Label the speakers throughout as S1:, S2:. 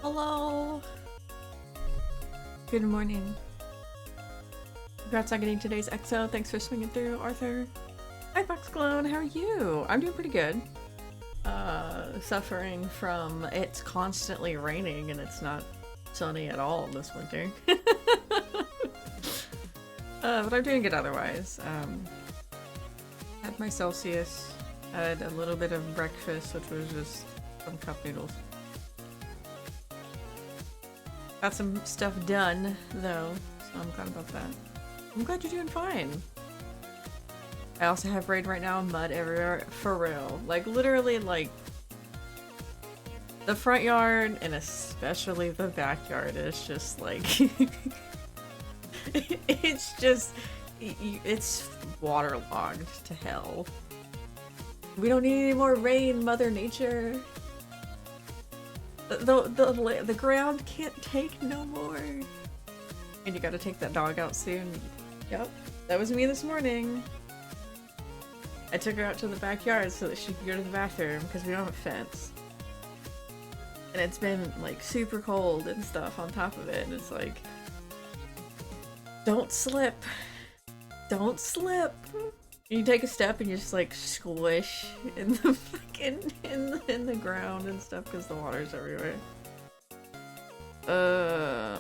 S1: Hello. Good morning. Congrats on getting today's EXO. Thanks for swinging through, Arthur. Hi, Foxclone. How are you? I'm doing pretty good. Suffering from it's constantly raining and it's not sunny at all this winter. But I'm doing good otherwise. Had my Celsius. Had a little bit of breakfast, which was just some cup noodles. Got some stuff done, though, so I'm glad about that. I'm glad you're doing fine. I also have rain right now, mud everywhere, for real. Like, literally, like, the front yard, and especially the backyard, is just, like, it's just, it's waterlogged to hell. We don't need any more rain, Mother Nature. The ground can't take no more. And you gotta take that dog out soon. Yep, that was me this morning. I took her out to the backyard so that she could go to the bathroom because we don't have a fence. And it's been like super cold and stuff on top of it, and it's like, don't slip. Don't slip. You take a step and you just like squish in the fucking in the ground and stuff because the water's everywhere.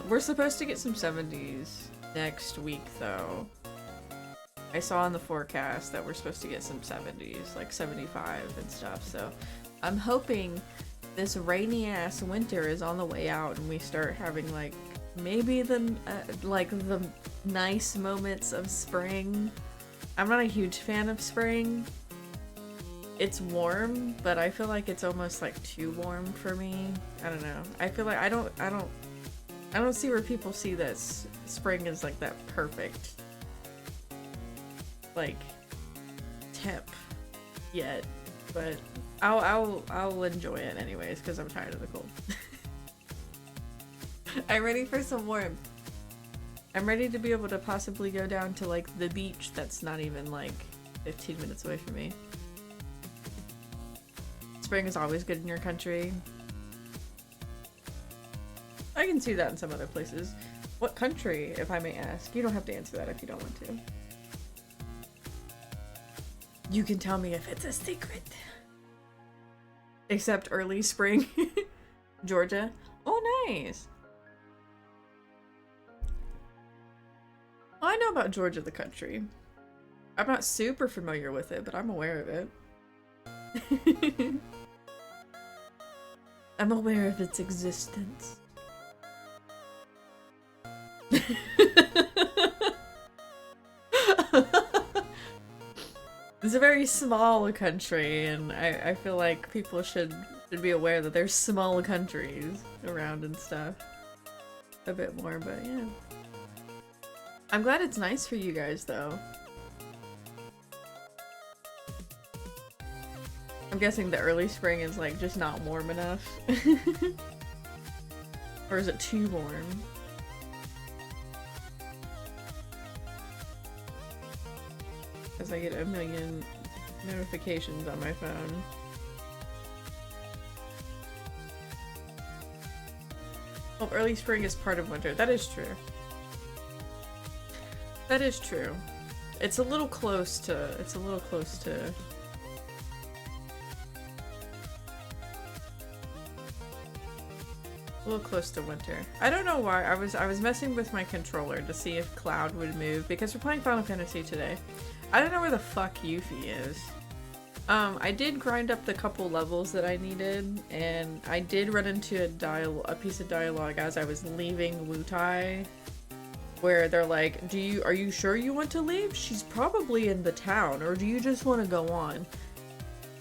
S1: We're supposed to get some 70s next week though. I saw in the forecast that we're supposed to get some 70s, like 75 and stuff. So I'm hoping this rainy ass winter is on the way out and we start having like maybe the nice moments of spring. I'm not a huge fan of spring. It's warm, but I feel like it's almost like too warm for me. I don't know. I feel like I don't see where people see this spring is like that perfect like temp yet, but I'll enjoy it anyways because I'm tired of the cold. I'm ready for some warmth. I'm ready to be able to possibly go down to like the beach that's not even like 15 minutes away from me. Spring is always good in your country. I can see that in some other places. What country, if I may ask? You don't have to answer that if you don't want to. You can tell me if it's a secret. Except early spring. Georgia. Oh, nice. I know about Georgia, the country. I'm not super familiar with it, but I'm aware of it. I'm aware of its existence. It's a very small country, and I feel like people should be aware that there's small countries around and stuff. A bit more, but yeah. I'm glad it's nice for you guys, though. I'm guessing the early spring is, like, just not warm enough. Or is it too warm? Because I get a million notifications on my phone. Oh, early spring is part of winter. That is true. That is true. It's a little close to winter. I don't know why. I was messing with my controller to see if Cloud would move because we're playing Final Fantasy today. I don't know where the fuck Yuffie is. I did grind up the couple levels that I needed, and I did run into a piece of dialogue as I was leaving Wutai, where they're like, are you sure you want to leave? She's probably in the town, or do you just want to go on?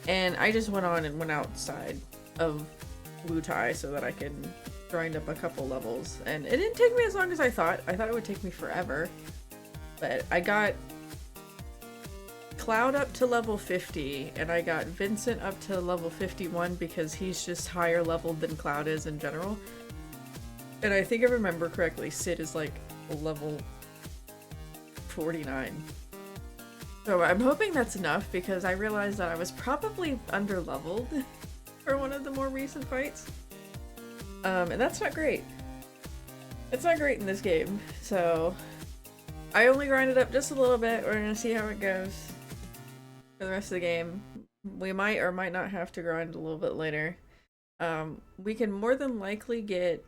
S1: And I just went on and went outside of Wutai so that I could grind up a couple levels. And it didn't take me as long as I thought. I thought it would take me forever. But I got Cloud up to level 50, and I got Vincent up to level 51 because he's just higher leveled than Cloud is in general. And I think I remember correctly, Sid is like level 49. So I'm hoping that's enough because I realized that I was probably under leveled for one of the more recent fights. And that's not great. It's not great in this game, so I only grinded up just a little bit. We're gonna see how it goes for the rest of the game. We might or might not have to grind a little bit later. We can more than likely get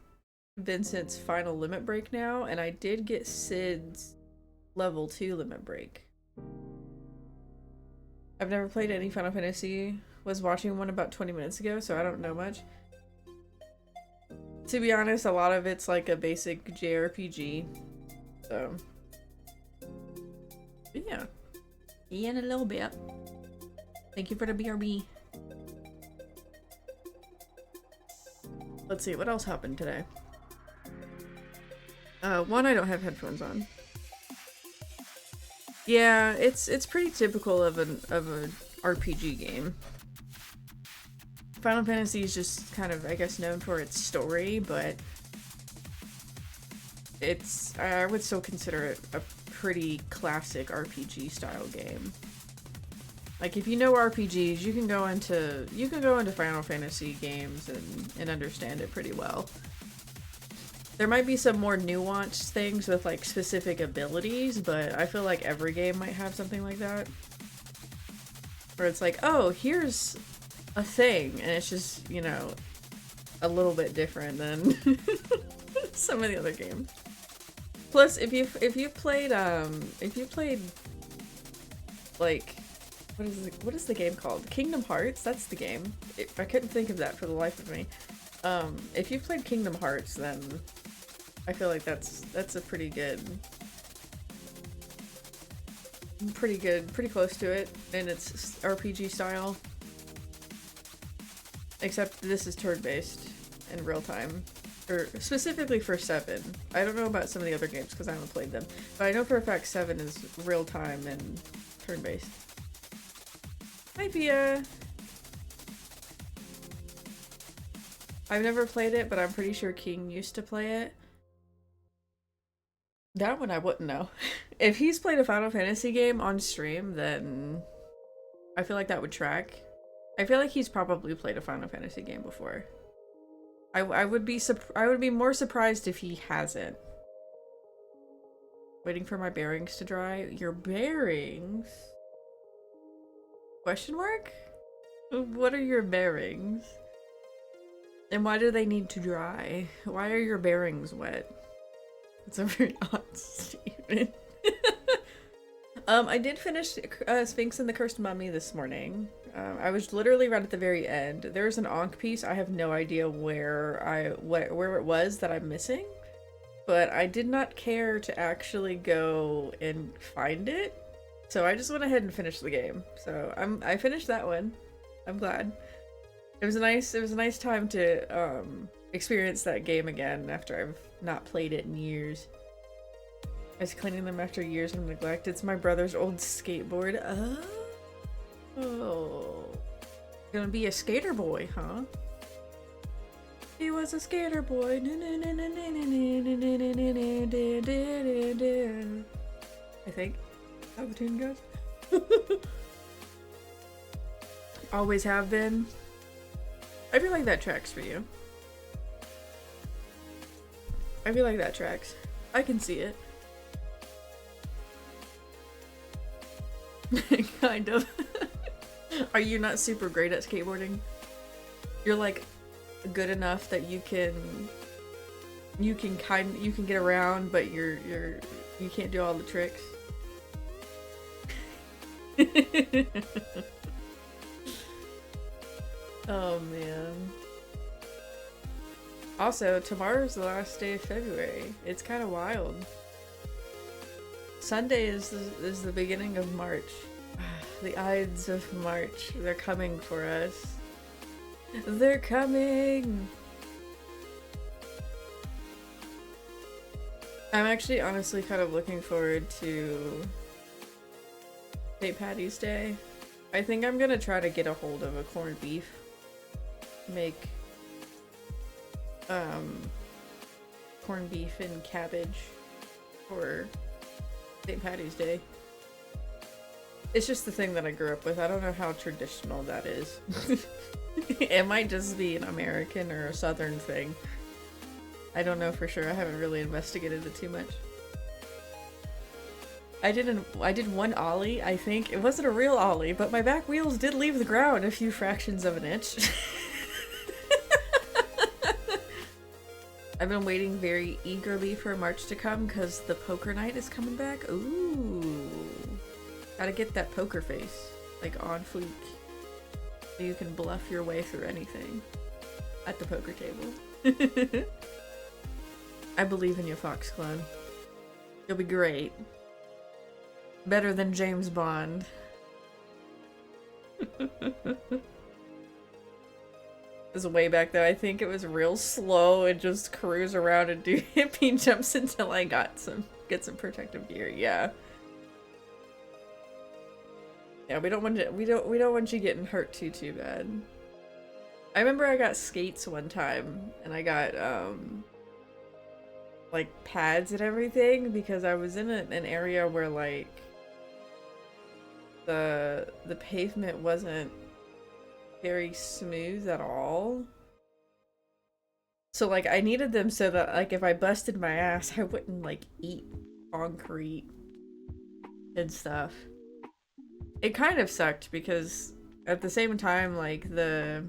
S1: Vincent's final limit break now, and I did get Sid's level 2 limit break. I've never played any Final Fantasy. Was watching one about 20 minutes ago, so I don't know much. To be honest, a lot of it's like a basic JRPG. So, but yeah. In a little bit. Thank you for the BRB. Let's see, what else happened today? One, I don't have headphones on. Yeah, it's pretty typical of an RPG game. Final Fantasy is just kind of, I guess, known for its story, but I would still consider it a pretty classic RPG style game. Like, if you know RPGs, you can go into Final Fantasy games and understand it pretty well. There might be some more nuanced things with like specific abilities, but I feel like every game might have something like that. Where it's like, oh, here's a thing, and it's just, you know, a little bit different than some of the other games. Plus, if you played like, what is the game called? Kingdom Hearts. That's the game. I couldn't think of that for the life of me. If you've played Kingdom Hearts, then I feel like that's a pretty close to it in its RPG style. Except this is turn-based in real time. Or specifically for 7. I don't know about some of the other games because I haven't played them. But I know for a fact 7 is real time and turn-based. Hi, Pia! I've never played it, but I'm pretty sure King used to play it. That one I wouldn't know. If he's played a Final Fantasy game on stream, then I feel like that would track. I feel like he's probably played a Final Fantasy game before. I would be more surprised if he hasn't. Waiting for my bearings to dry. Your bearings? Question mark? What are your bearings? And why do they need to dry? Why are your bearings wet? It's a very odd statement. I did finish Sphinx and the Cursed Mummy this morning. I was literally right at the very end. There's an Ankh piece. I have no idea where it was that I'm missing, but I did not care to actually go and find it. So I just went ahead and finished the game. So I finished that one. I'm glad. It was a nice time to experience that game again after I've not played it in years. I was cleaning them after years of neglect. It's my brother's old skateboard. Oh. Gonna be a skater boy, huh? He was a skater boy. I think. How the tune goes. Always have been. I feel like that tracks for you. I feel like that tracks. I can see it. Kind of. Are you not super great at skateboarding? You're like good enough that you can get around, but you can't do all the tricks. Oh man. Also, tomorrow's the last day of February. It's kind of wild. Sunday is the beginning of March. The Ides of March. They're coming for us. They're coming! I'm actually honestly kind of looking forward to St. Patty's Day. I think I'm gonna try to get a hold of a corned beef. Make corned beef and cabbage for St. Patty's Day. It's just the thing that I grew up with. I don't know how traditional that is. It might just be an American or a Southern thing. I don't know for sure. I haven't really investigated it too much. I did one ollie, I think. It wasn't a real ollie, but my back wheels did leave the ground a few fractions of an inch. I've been waiting very eagerly for March to come because the poker night is coming back. Ooh. Gotta get that poker face, like, on fleek. So you can bluff your way through anything at the poker table. I believe in you, Fox Clan. You'll be great. Better than James Bond. It was way back though. I think it was real slow and just cruise around and do hippie jumps until I get some protective gear. Yeah. Yeah, we don't want you getting hurt too bad. I remember I got skates one time and I got like pads and everything because I was in an area where like the pavement wasn't very smooth at all. So like I needed them so that like if I busted my ass I wouldn't like eat concrete and stuff. It kind of sucked because at the same time like the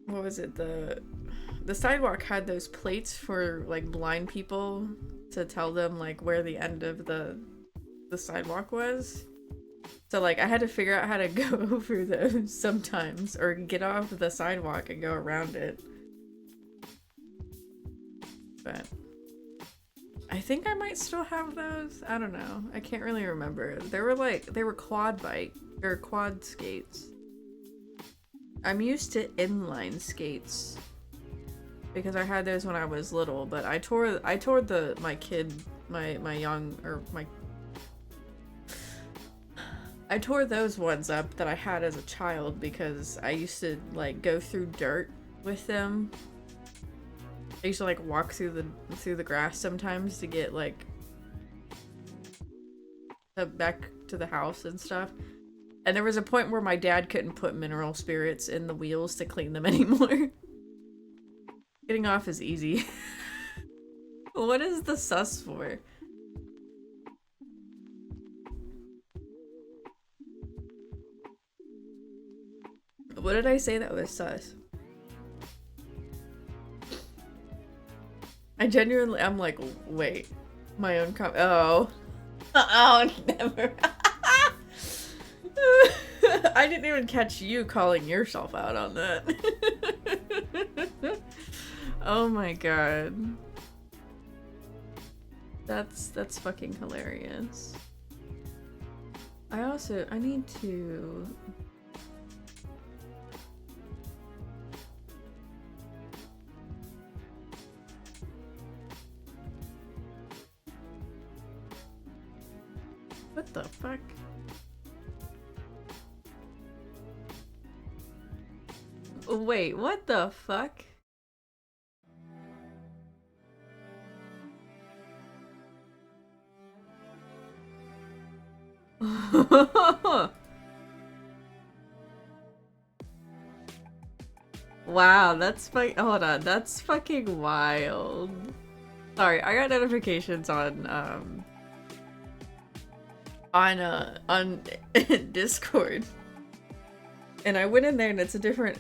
S1: what was it, the sidewalk had those plates for like blind people to tell them like where the end of the sidewalk was. So like I had to figure out how to go over those sometimes or get off the sidewalk and go around it. But I think I might still have those. I don't know. I can't really remember. They were quad bike or quad skates. I'm used to inline skates because I had those when I was little, but I tore I tore those ones up that I had as a child because I used to like go through dirt with them. I used to like walk through the grass sometimes to get like back to the house and stuff. And there was a point where my dad couldn't put mineral spirits in the wheels to clean them anymore. Getting off is easy. What is the sus for? What did I say that was sus? I'm like, wait. My own oh. Oh, never. I didn't even catch you calling yourself out on that. Oh my god. That's fucking hilarious. I need to... What the fuck? Wait, what the fuck? Wow, hold on, that's fucking wild. Sorry, I got notifications on Discord. And I went in there and it's a different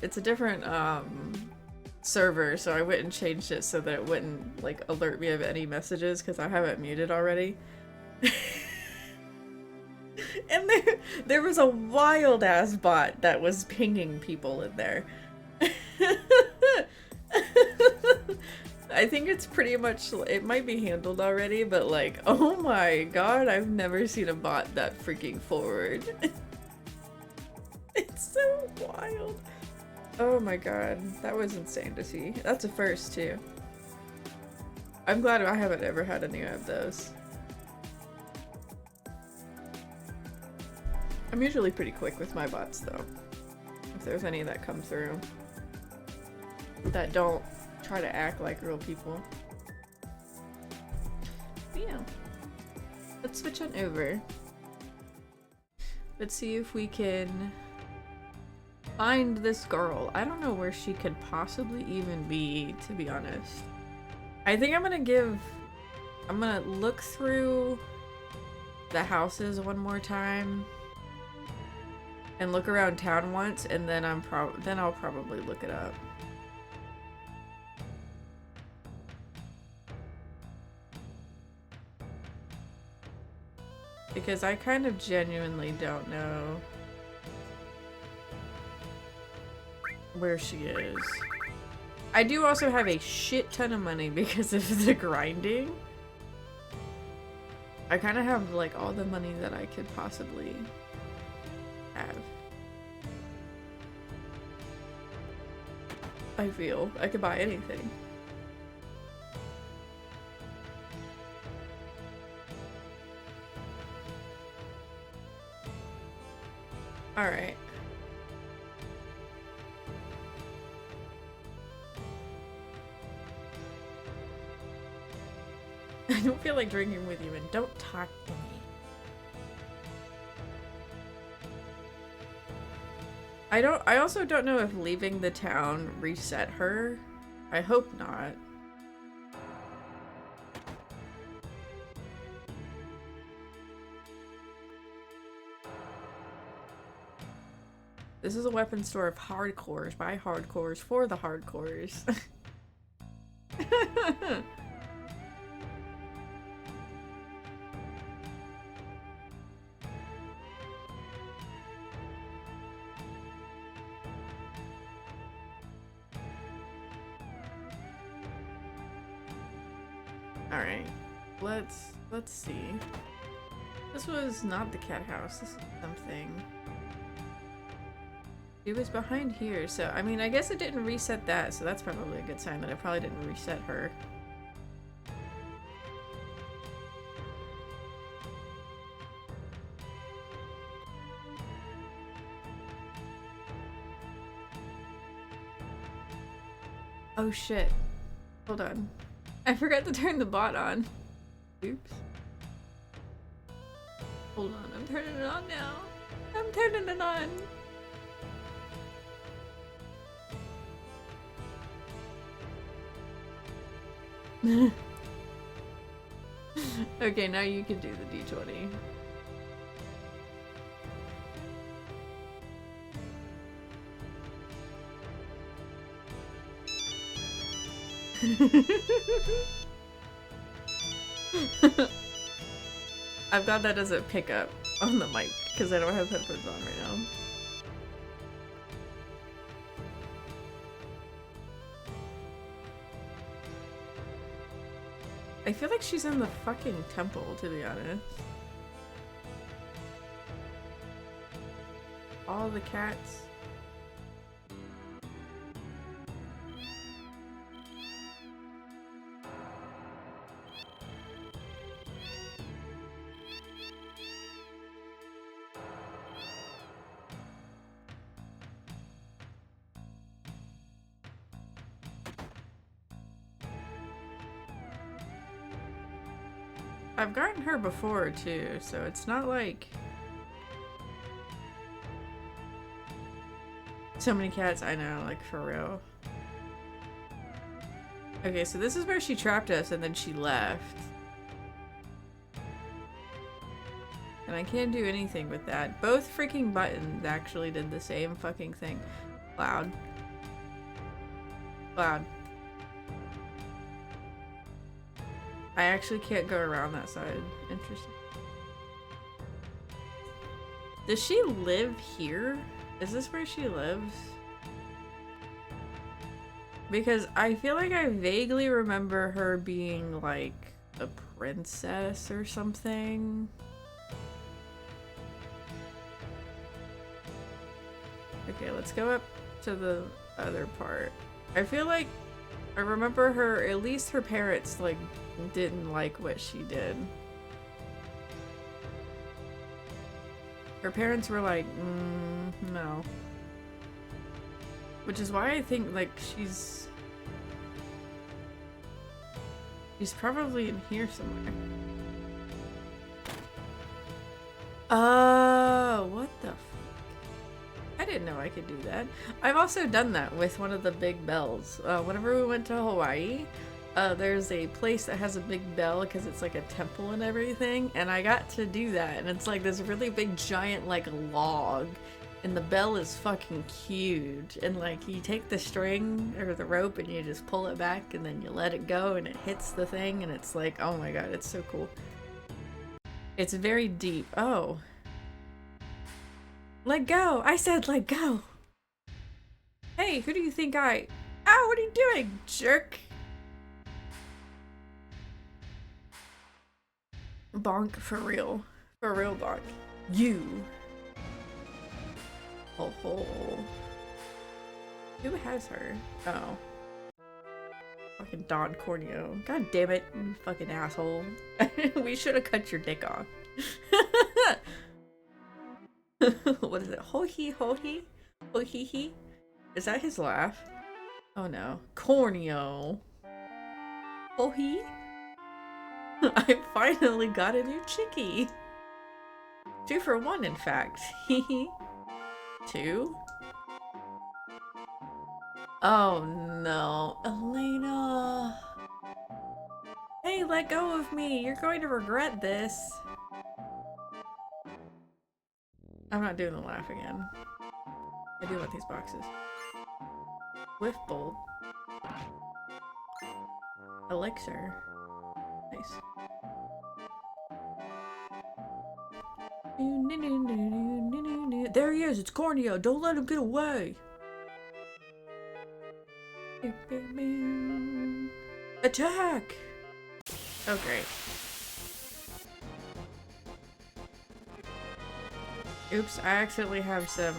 S1: server, so I went and changed it so that it wouldn't like alert me of any messages because I have it muted already. And there was a wild ass bot that was pinging people in there. I think it's pretty much, it might be handled already, but like, oh my god, I've never seen a bot that freaking forward. It's so wild. Oh my god, that was insane to see. That's a first too. I'm glad I haven't ever had any of those. I'm usually pretty quick with my bots though. If there's any that come through that don't try to act like real people. But yeah. Let's switch on over. Let's see if we can find this girl. I don't know where she could possibly even be, to be honest. I think I'm gonna look through the houses one more time and look around town once, and then I'll probably look it up. Because I kind of genuinely don't know where she is. I do also have a shit ton of money because of the grinding. I kind of have like all the money that I could possibly have. I feel I could buy anything. Alright. I don't feel like drinking with you, and don't talk to me. I also don't know if leaving the town reset her. I hope not. This is a weapon store of hardcores, by hardcores, for the hardcores. Alright, let's see. This was not the cat house, this is something. It was behind here, so I mean, I guess it didn't reset that, so that's probably a good sign that it probably didn't reset her. Oh shit. Hold on. I forgot to turn the bot on. Oops. Hold on, I'm turning it on now. I'm turning it on. Okay, now you can do the D20. I've got that as a pickup on the mic because I don't have headphones on right now. I feel like she's in the fucking temple, to be honest. All the cats. I've gotten her before too, so it's not like so many cats. I know, like for real. Okay, so this is where she trapped us and then she left. And I can't do anything with that. Both freaking buttons actually did the same fucking thing. Loud. Loud. I actually can't go around that side. Interesting. Does she live here? Is this where she lives? Because I feel like I vaguely remember her being like a princess or something. Okay, let's go up to the other part. I feel like I remember her, at least her parents, like, didn't like what she did. Her parents were like, no. Which is why I think, like, she's probably in here somewhere. Oh, what the fuck? I didn't know I could do that. I've also done that with one of the big bells. Whenever we went to Hawaii, there's a place that has a big bell because it's like a temple and everything, and I got to do that, and it's like this really big giant like log, and the bell is fucking huge, and like you take the string or the rope and you just pull it back and then you let it go and it hits the thing, and it's like, oh my god, it's so cool. It's very deep. Oh. Let go! I said let go! Hey, who do you think I... Ow, what are you doing, jerk? Bonk for real. For real bonk. You. Oh ho. Who has her? Oh. Fucking Don Corneo. God damn it, you fucking asshole. We should have cut your dick off. What is it? Ho hee ho hee? Ho hee hee? Is that his laugh? Oh no. Corneo. Ho hee? I finally got a new chickie. 2 for 1, in fact. Hee hee. 2? Oh no. Elena. Hey, let go of me. You're going to regret this. I'm not doing the laugh again. I do want these boxes. Whiff bolt. Elixir. Nice. There he is, it's Corneo. Don't let him get away. Attack! Oh great. Oops, I accidentally have some...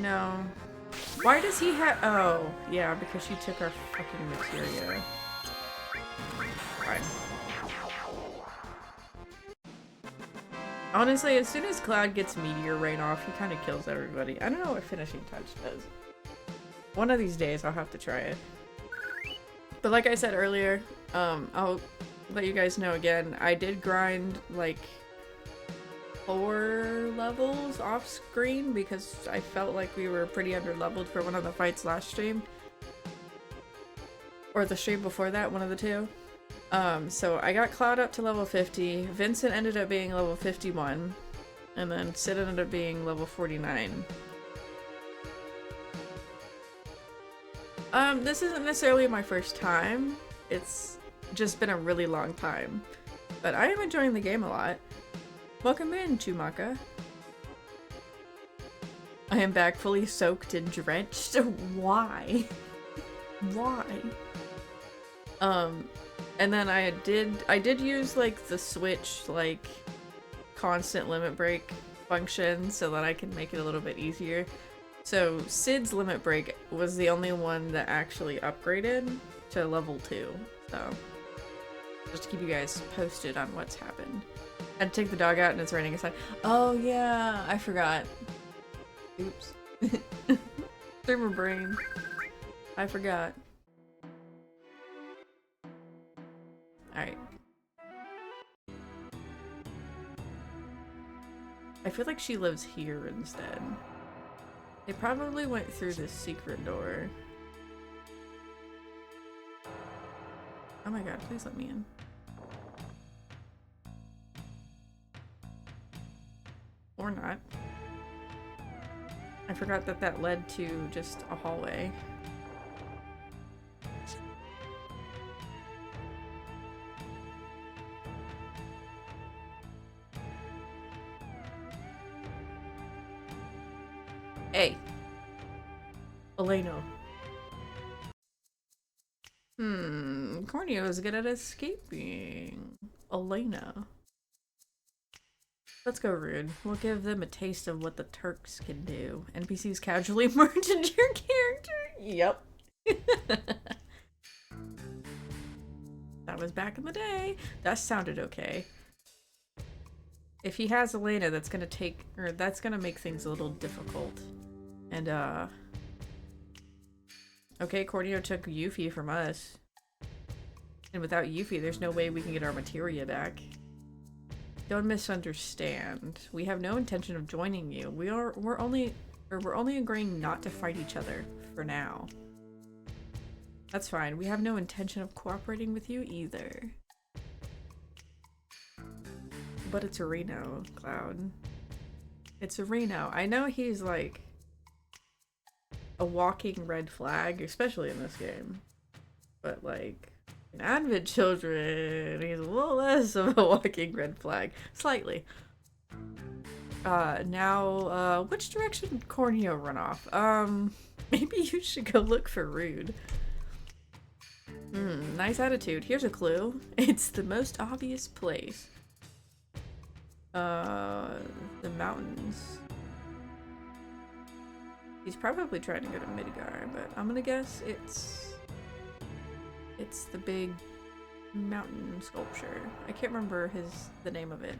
S1: No. Why does he have... Oh, yeah, because she took our fucking materia. Fine. Honestly, as soon as Cloud gets Meteor Rain off, he kind of kills everybody. I don't know what Finishing Touch does. One of these days, I'll have to try it. But like I said earlier, I'll let you guys know again, I did grind like 4 levels off screen because I felt like we were pretty under-leveled for one of the fights last stream. Or the stream before that, one of the two. So I got Cloud up to level 50, Vincent ended up being level 51, and then Sid ended up being level 49. This isn't necessarily my first time, it's just been a really long time, but I am enjoying the game a lot. Welcome in, Chumaka. I am back fully soaked and drenched. Why? Why? And then I did use like the Switch like constant limit break function so that I can make it a little bit easier. So Sid's limit break was the only one that actually upgraded to level 2. So just to keep you guys posted on what's happened. I had to take the dog out and it's raining outside. Oh yeah, I forgot. Oops. Through my brain. I forgot. Alright. I feel like she lives here instead. They probably went through this secret door. Oh my god, please let me in. Or not. I forgot that that led to just a hallway. Hey. Elena. Corneo is good at escaping. Elena. Let's go rude. We'll give them a taste of what the Turks can do. NPCs casually merge into your character? Yep. That was back in the day. That sounded okay. If he has Elena, that's gonna take, or that's gonna make things a little difficult. And, okay, Corneo took Yuffie from us. And without Yuffie, there's no way we can get our materia back. Don't misunderstand. We have no intention of joining you. We're only agreeing not to fight each other for now. That's fine. We have no intention of cooperating with you either. But it's a Reno, Cloud. It's a Reno. I know he's like a walking red flag, especially in this game. But like in Advent Children, he's a little less of a walking red flag. Slightly. Now, which direction did Corneo run off? Maybe you should go look for Rude. Nice attitude. Here's a clue. It's the most obvious place. The mountains. He's probably trying to go to Midgar, but I'm gonna guess it's the big mountain sculpture. I can't remember the name of it.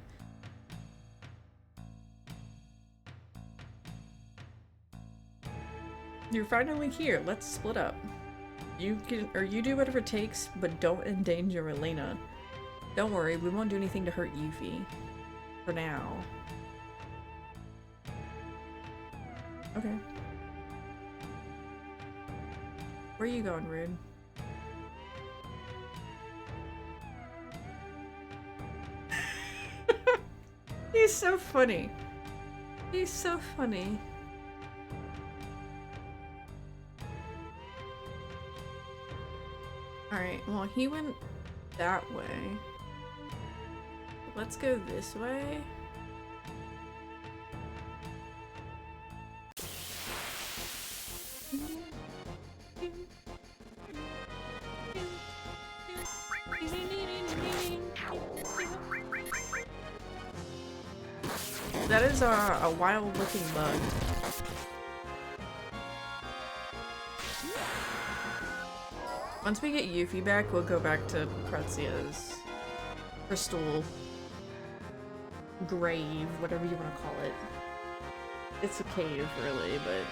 S1: You're finally here. Let's split up. You do whatever it takes, but don't endanger Elena. Don't worry, we won't do anything to hurt Yuffie. For now. Okay. Where are you going, Rude? He's so funny. He's so funny. Alright, well, he went that way. Let's go this way. That is a wild looking bug. Once we get Yuffie back, we'll go back to Kretzia's crystal grave, whatever you want to call it. It's a cave, really, but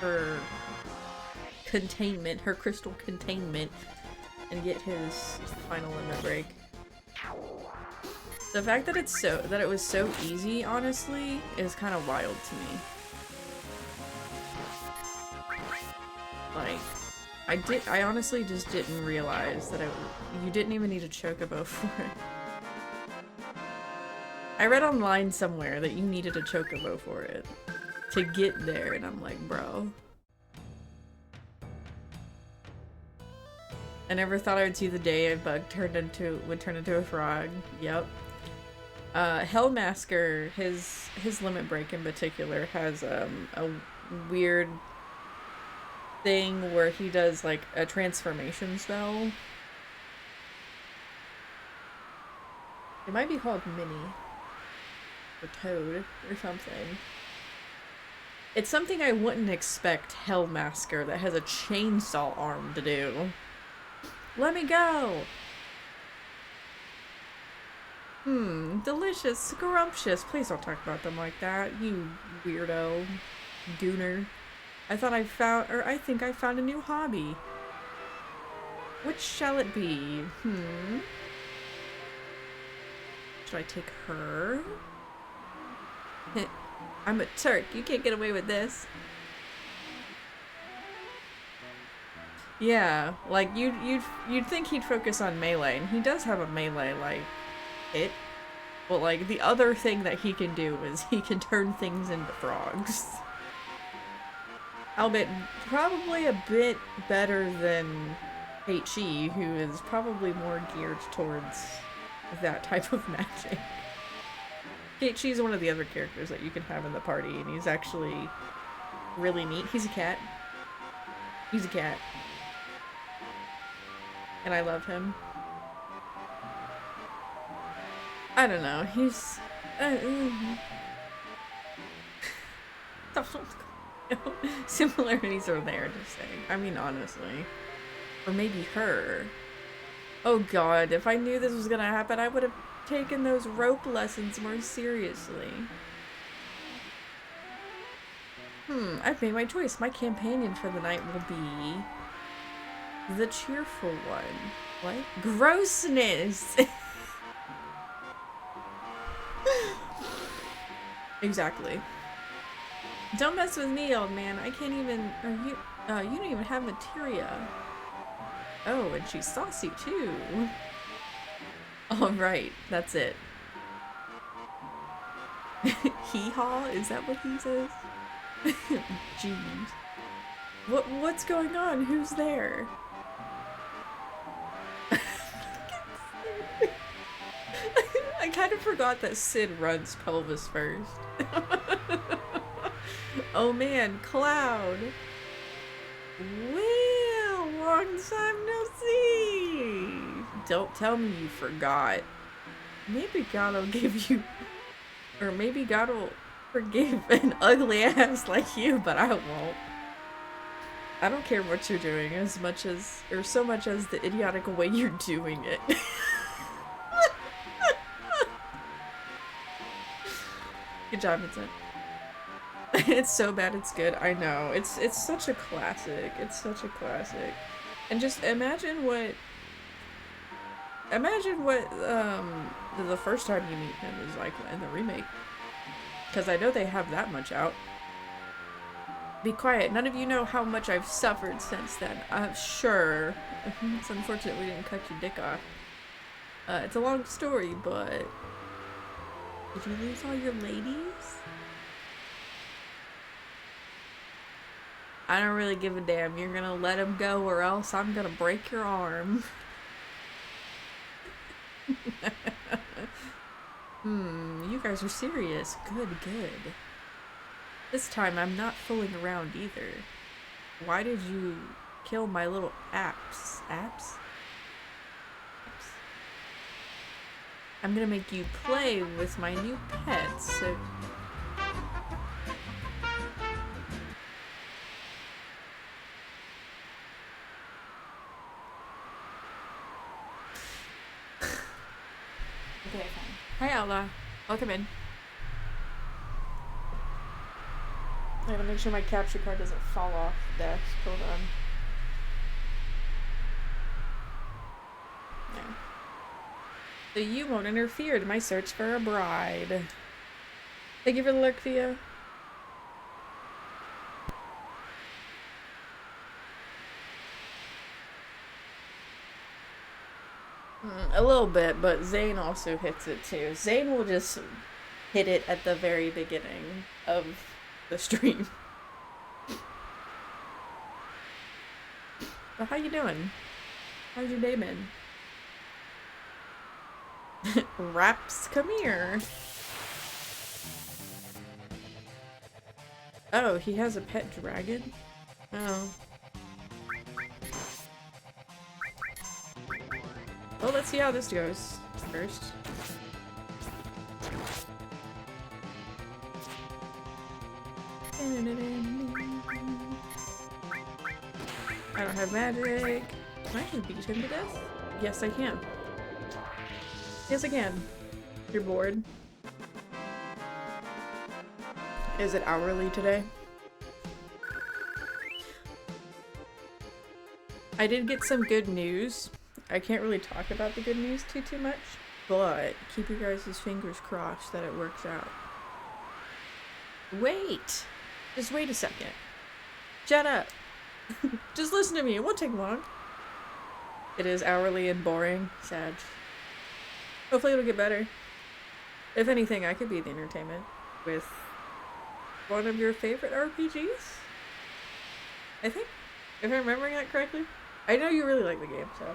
S1: her containment, her crystal containment, and get his final limit break. The fact that it was so easy, honestly, is kind of wild to me. Like, I honestly just didn't realize that you didn't even need a chocobo for it. I read online somewhere that you needed a chocobo for it to get there, and I'm like, bro. I never thought I would see the day a bug would turn into a frog. Yep. Hellmasker, his limit break in particular, has a weird thing where he does like a transformation spell. It might be called Mini. Or Toad, or something. It's something I wouldn't expect Hellmasker that has a chainsaw arm to do. Let me go! Delicious, scrumptious. Please don't talk about them like that, you weirdo. Gooner. I think I found a new hobby. Which shall it be? Should I take her? I'm a Turk. You can't get away with this. Yeah, like you'd think he'd focus on melee, and he does have a melee like hit. But like the other thing that he can do is he can turn things into frogs. Albeit probably a bit better than Heichi, who is probably more geared towards that type of magic. Heichi's one of the other characters that you can have in the party, and he's actually really neat. He's a cat. He's a cat. And I love him. I don't know, he's... Similarities are there, just saying. I mean, honestly. Or maybe her. Oh god, if I knew this was gonna happen, I would have taken those rope lessons more seriously. I've made my choice. My companion for the night will be... the cheerful one. What? Grossness! Exactly. Don't mess with me, old man. I can't even. Or you don't even have materia. Oh, and she's saucy too. All right, that's it. Hee-haw? Is that what he says? Jeez. What's going on? Who's there? I kind of forgot that Sid runs pelvis first. Oh man, Cloud. Well, long time no see. Don't tell me you forgot. Maybe God will give you, or maybe God will forgive an ugly ass like you, but I won't. I don't care what you're doing as much as, or so much as the idiotic way you're doing it. Good job, Vincent. It's so bad it's good. I know. It's such a classic. It's such a classic. And just imagine what the first time you meet him is like in the remake. Because I know they have that much out. Be quiet. None of you know how much I've suffered since then. Sure. It's unfortunate we didn't cut your dick off. It's a long story, but... Did you lose all your ladies? I don't really give a damn. You're gonna let him go or else I'm gonna break your arm. You guys are serious. Good, good. This time I'm not fooling around either. Why did you kill my little apps? Apps? I'm gonna make you play with my new pets, so... Okay, fine. Hi, Outlaw. Welcome in. I gotta make sure my capture card doesn't fall off the desk. Hold on. Yeah. So you won't interfere in my search for a bride. Thank you for the lurk, Theo. A little bit, but Zane also hits it too. Zane will just hit it at the very beginning of the stream. But how you doing? How's your day been? Raps, come here. Oh, he has a pet dragon? Oh. Well, let's see how this goes first. I don't have magic. Can I just beat him to death? Yes, I can. Yes, I can. You're bored. Is it hourly today? I did get some good news. I can't really talk about the good news too much, but keep your guys' fingers crossed that it works out. Wait! Just wait a second. Shut up! Just listen to me, it won't take long. It is hourly and boring. Sad. Hopefully it'll get better. If anything, I could be the entertainment with one of your favorite RPGs? I think. If I'm remembering that correctly. I know you really like the game, so...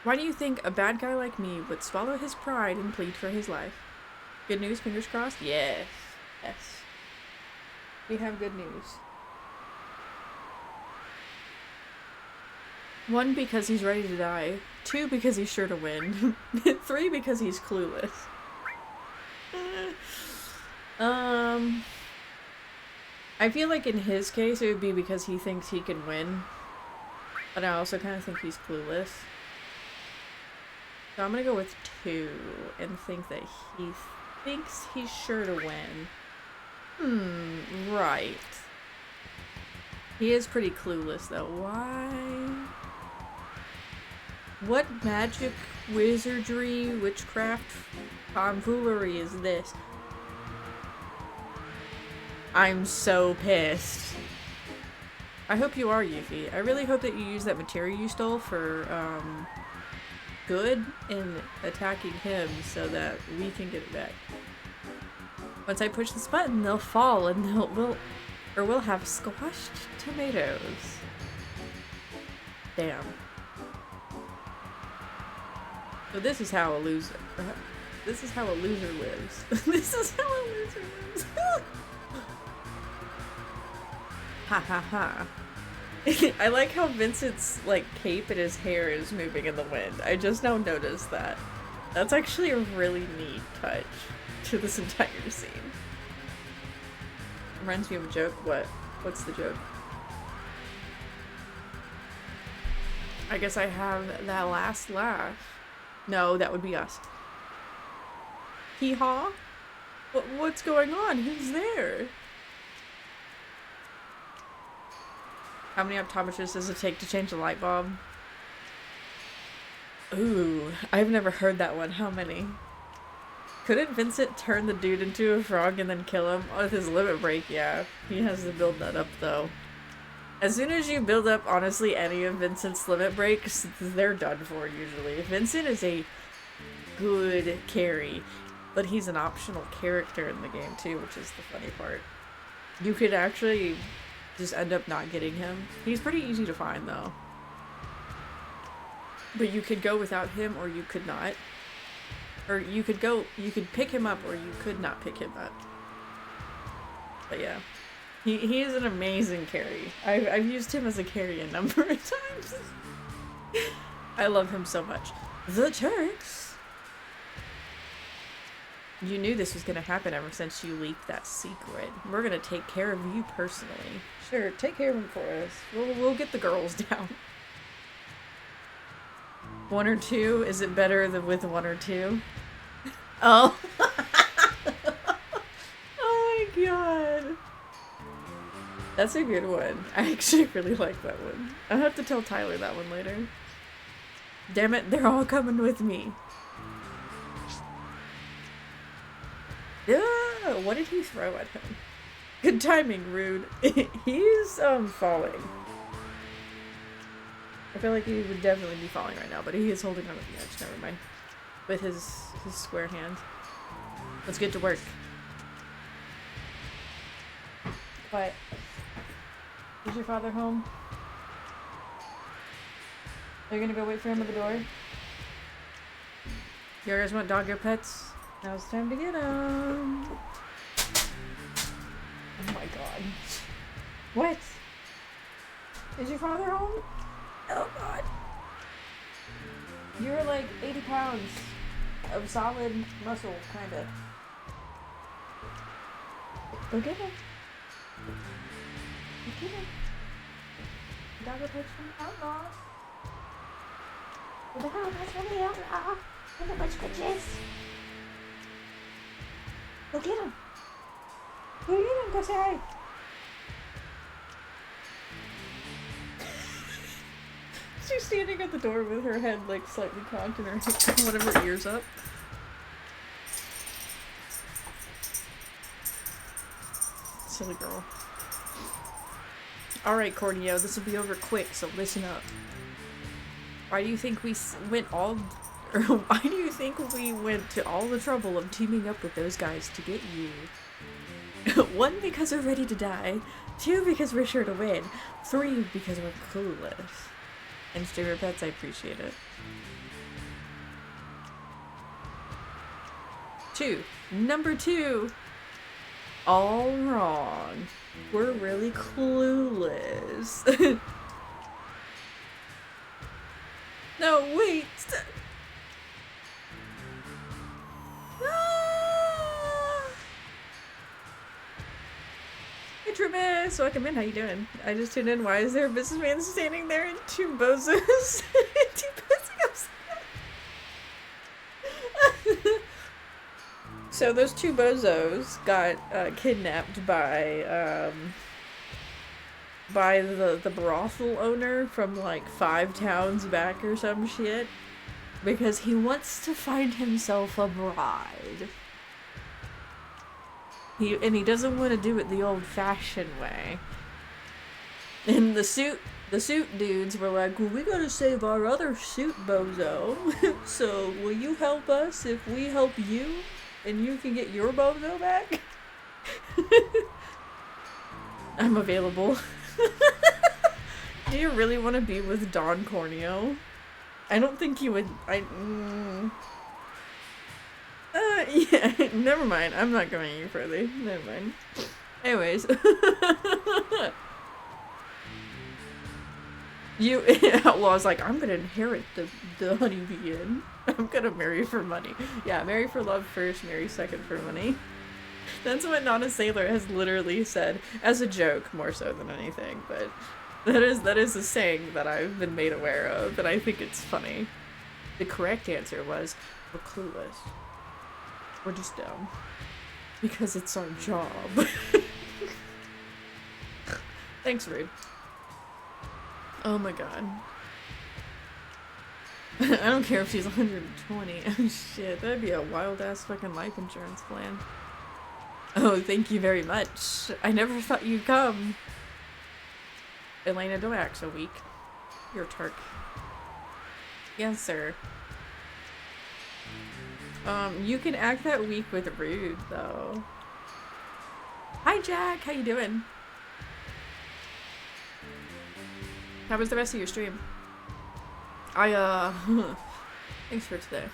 S1: Why do you think a bad guy like me would swallow his pride and plead for his life? Good news, fingers crossed? Yes. Yes. We have good news. 1, because he's ready to die. 2, because he's sure to win. 3, because he's clueless. I feel like in his case it would be because he thinks he can win. But I also kind of think he's clueless. So I'm gonna go with 2 and think that he thinks he's sure to win. Right. He is pretty clueless though. Why? What magic, wizardry, witchcraft, tomfoolery is this? I'm so pissed. I hope you are, Yuffie. I really hope that you use that material you stole for, good in attacking him so that we can get it back. Once I push this button, they'll fall and we'll have squashed tomatoes. Damn. So this is how a loser. This is how a loser lives. This is how a loser lives. Ha ha ha. I like how Vincent's like cape and his hair is moving in the wind. I just now noticed that. That's actually a really neat touch to this entire scene. Reminds me of a joke. What? What's the joke? I guess I have that last laugh. No, that would be us. Hee-haw? What's going on? Who's there? How many optometrists does it take to change a light bulb? Ooh, I've never heard that one. How many? Couldn't Vincent turn the dude into a frog and then kill him? Oh, with his limit break, yeah. He has to build that up, though. As soon as you build up, honestly, any of Vincent's limit breaks, they're done for, usually. Vincent is a good carry, but he's an optional character in the game, too, which is the funny part. You could actually just end up not getting him. He's pretty easy to find, though. But you could go without him, or you could not. Or you could pick him up, or you could not pick him up. But yeah. He is an amazing carry. I've used him as a carry a number of times. I love him so much. The Turks! You knew this was gonna happen ever since you leaked that secret. We're gonna take care of you personally. Sure, take care of him for us. We'll get the girls down. 1 or 2? Is it better than with 1 or 2? Oh. Oh my god. That's a good one. I actually really like that one. I'll have to tell Tyler that one later. Damn it, they're all coming with me. What did he throw at him? Good timing, Rude. He's, falling. I feel like he would definitely be falling right now, but he is holding on to the edge. Never mind. With his square hand. Let's get to work. Quiet. Is your father home? Are you gonna go wait for him at the door? You guys want doggo pets? Now it's time to get them. Oh my god. What? Is your father home? Oh god. You're like 80 pounds of solid muscle, kinda. Go get him. Go get him. Doggo pets from the outlaw. The doggo pets from the outlaw. Look at my scratches. Go get him. Go get him. Go say hi. She's standing at the door with her head like slightly cocked and one of her ears up. Silly girl. Alright, Corneo, this will be over quick, so listen up. Why do you think we went to all the trouble of teaming up with those guys to get you? 1, because we're ready to die. 2, because we're sure to win. 3, because we're clueless. And Stewart Pets, I appreciate it. 2. Number 2. All wrong. We're really clueless. No, wait. Hey Truman, so welcome in. How you doing? I just tuned in. Why is there a businessman standing there and 2 bozos? 2 bozos. So those 2 bozos got kidnapped by by the brothel owner from like 5 towns back or some shit. Because he wants to find himself a bride. He doesn't want to do it the old-fashioned way. And the suit dudes were like, well, we gotta save our other suit bozo. So, will you help us if we help you? And you can get your bozo back? I'm available. Do you really want to be with Don Corneo? I don't think you would. Yeah, never mind. I'm not going any further. Never mind. Anyways. Well, I was like, I'm gonna inherit the honeybee inn. I'm gonna marry for money. Yeah, marry for love first, marry second for money. That's what Nana Sailor has literally said, as a joke more so than anything, but that is a saying that I've been made aware of, and I think it's funny. The correct answer was, we're clueless. We're just dumb. Because it's our job. Thanks, Rude. Oh my god. I don't care if she's 120. Oh shit, that'd be a wild ass fucking life insurance plan. Oh, thank you very much. I never thought you'd come. Elena, don't act so weak. You're Turk. Yes, sir. You can act that weak with Rude, though. Hi, Jack. How you doing? How was the rest of your stream? Thanks for today.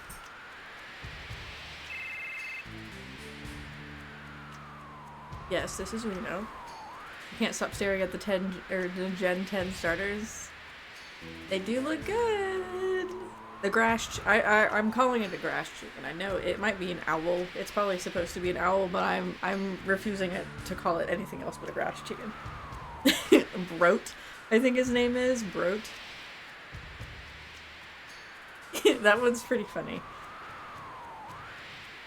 S1: Yes, this is Reno. I can't stop staring at the Gen 10 starters. They do look good. The grass, I'm calling it a grass chicken. I know it might be an owl. It's probably supposed to be an owl, but I'm refusing it to call it anything else but a grass chicken. Broat, I think his name is Broat. That one's pretty funny.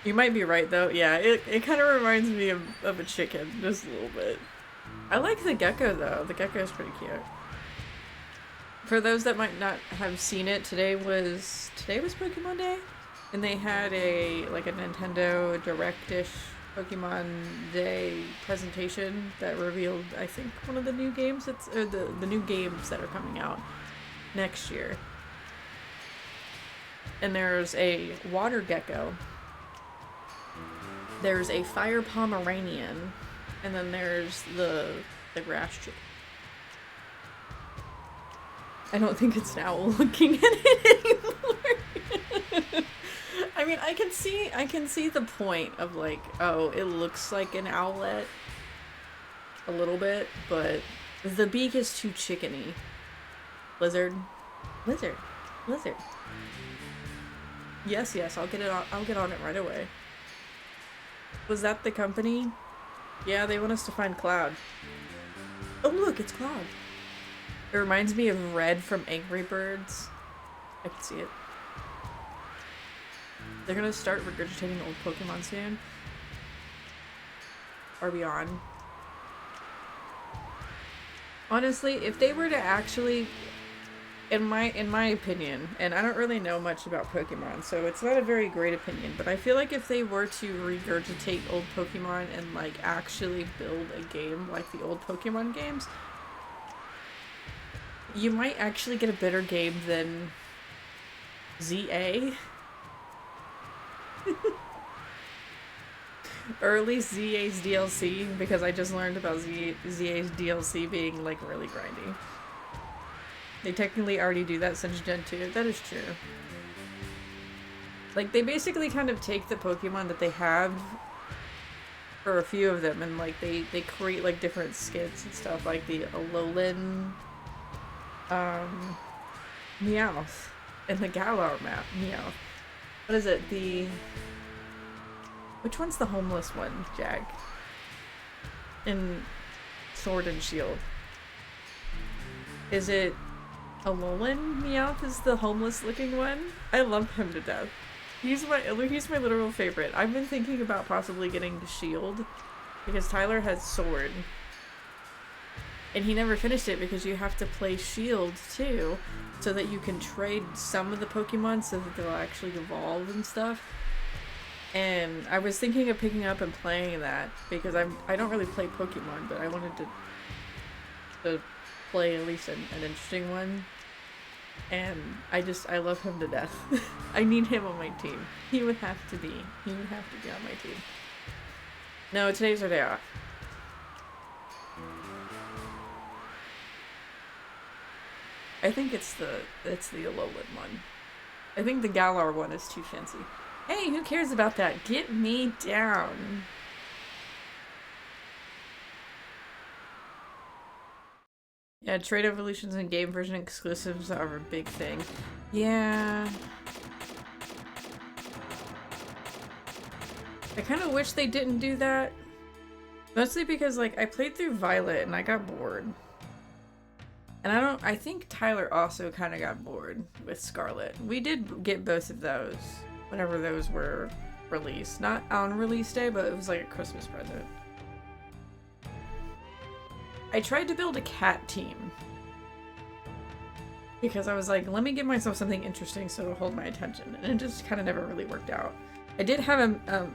S1: You might be right though. Yeah, it kind of reminds me of a chicken, just a little bit. I like the gecko though. The gecko is pretty cute. For those that might not have seen it, today was Pokemon Day, and they had a Nintendo Direct-ish Pokemon Day presentation that revealed, I think, one of the new games the new games that are coming out next year. And there's a water gecko. There's a fire Pomeranian, and then there's the grass chicken. I don't think it's an owl looking at it anymore. I mean, I can see the point of like, oh, it looks like an owlet a little bit, but the beak is too chickeny. Lizard. Yes, I'll get on it right away. Was that the company? Yeah, they want us to find Cloud. Oh look, it's Cloud. It reminds me of Red from Angry Birds. I can see it. They're gonna start regurgitating old Pokemon soon. Or beyond. Honestly, if they were to actually, in my opinion, and I don't really know much about Pokemon, so it's not a very great opinion, but I feel like if they were to regurgitate old Pokemon and like actually build a game like the old Pokemon games, you might actually get a better game than ZA. Or at least ZA's DLC, because I just learned about ZA's DLC being like really grindy. They technically already do that since Gen 2. That is true. Like, they basically kind of take the Pokemon that they have, or a few of them, and like they create like different skits and stuff, like the Alolan Meowth and the Galar Meowth. What is it? Which one's the homeless one, Jack? In Sword and Shield. Is it Alolan Meowth is the homeless looking one? I love him to death. He's my literal favorite. I've been thinking about possibly getting the Shield because Tyler has Sword. And he never finished it because you have to play Shield too, so that you can trade some of the Pokemon so that they'll actually evolve and stuff. And I was thinking of picking up and playing that because I don't really play Pokemon, but I wanted to play at least an interesting one. And I love him to death. I need him on my team. He would have to be on my team. No, today's our day off. I think it's the Alolan one. I think the Galar one is too fancy. Hey, who cares about that? Get me down. Yeah, trade evolutions and game version exclusives are a big thing. Yeah. I kind of wish they didn't do that. Mostly because, like, I played through Violet and I got bored. And I think Tyler also kind of got bored with Scarlet. We did get both of those whenever those were released. Not on release day, but it was like a Christmas present. I tried to build a cat team. Because I was like, let me give myself something interesting so it'll hold my attention. And it just kind of never really worked out. I did have a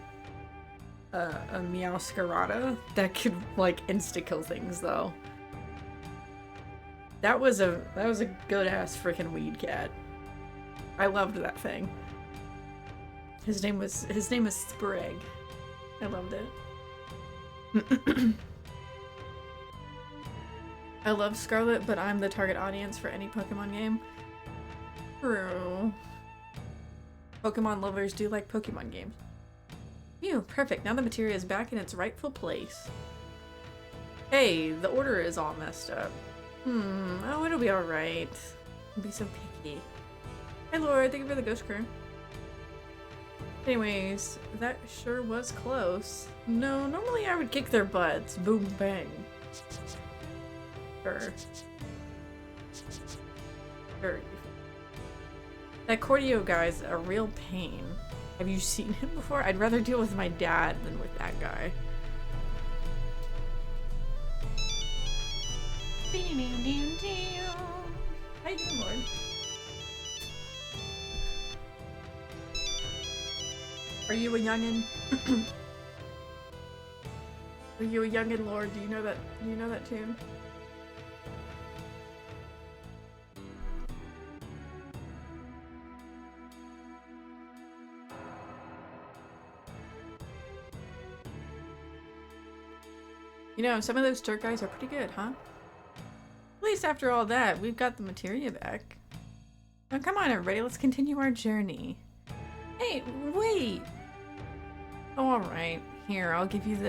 S1: Meowscarada that could, like, insta-kill things, though. That was a good-ass freaking weed cat. I loved that thing. His name was Sprague. I loved it. I love Scarlet, but I'm the target audience for any Pokemon game. True. Pokemon lovers do like Pokemon games. Phew, perfect. Now the materia is back in its rightful place. Hey, the order is all messed up. Oh, it'll be alright. Don't be so picky. Hey Lord, thank you for the ghost crew. Anyways, that sure was close. No, normally I would kick their butts. Boom, bang. Sure. That Cordio guy's a real pain. Have you seen him before? I'd rather deal with my dad than with that guy. How you doing, Lord? Are you a youngin'? Are you a youngin', Lord? Do you know that tune? You know, some of those dirt guys are pretty good, huh? At least after all that, we've got the materia back. Now come on everybody, let's continue our journey. Hey, wait! Oh, alright. Here, I'll give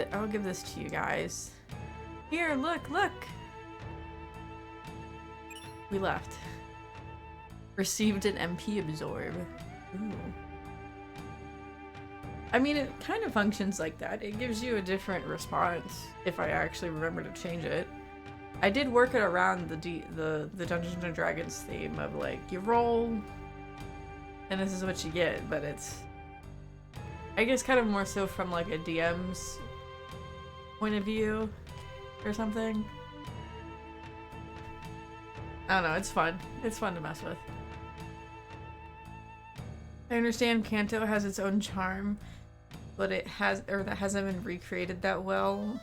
S1: this to you guys. Here, look! We left. Received an MP absorb. Ooh. I mean, it kind of functions like that. It gives you a different response if I actually remember to change it. I did work it around the Dungeons and Dragons theme of, like, you roll and this is what you get, but it's, I guess, kind of more so from, like, a DM's point of view or something. I don't know, it's fun. It's fun to mess with. I understand Kanto has its own charm, but that hasn't been recreated that well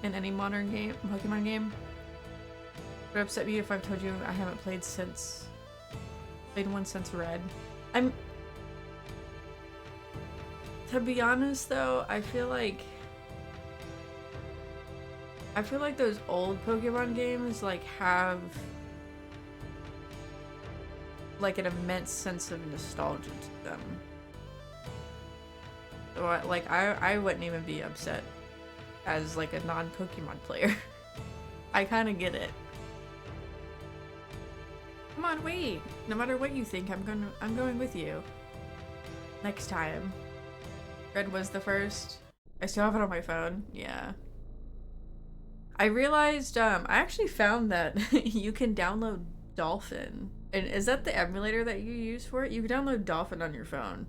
S1: in any modern game, Pokemon game. Would it upset me if I've told you I haven't played one since Red? To be honest though, I feel like those old Pokemon games, like, have, like, an immense sense of nostalgia to them. So, I wouldn't even be upset as, like, a non-Pokemon player. I kind of get it. Come on, wait. No matter what you think, I'm going with you. Next time. Red was the first. I still have it on my phone. Yeah. I realized, I actually found that you can download Dolphin. And is that the emulator that you use for it? You can download Dolphin on your phone.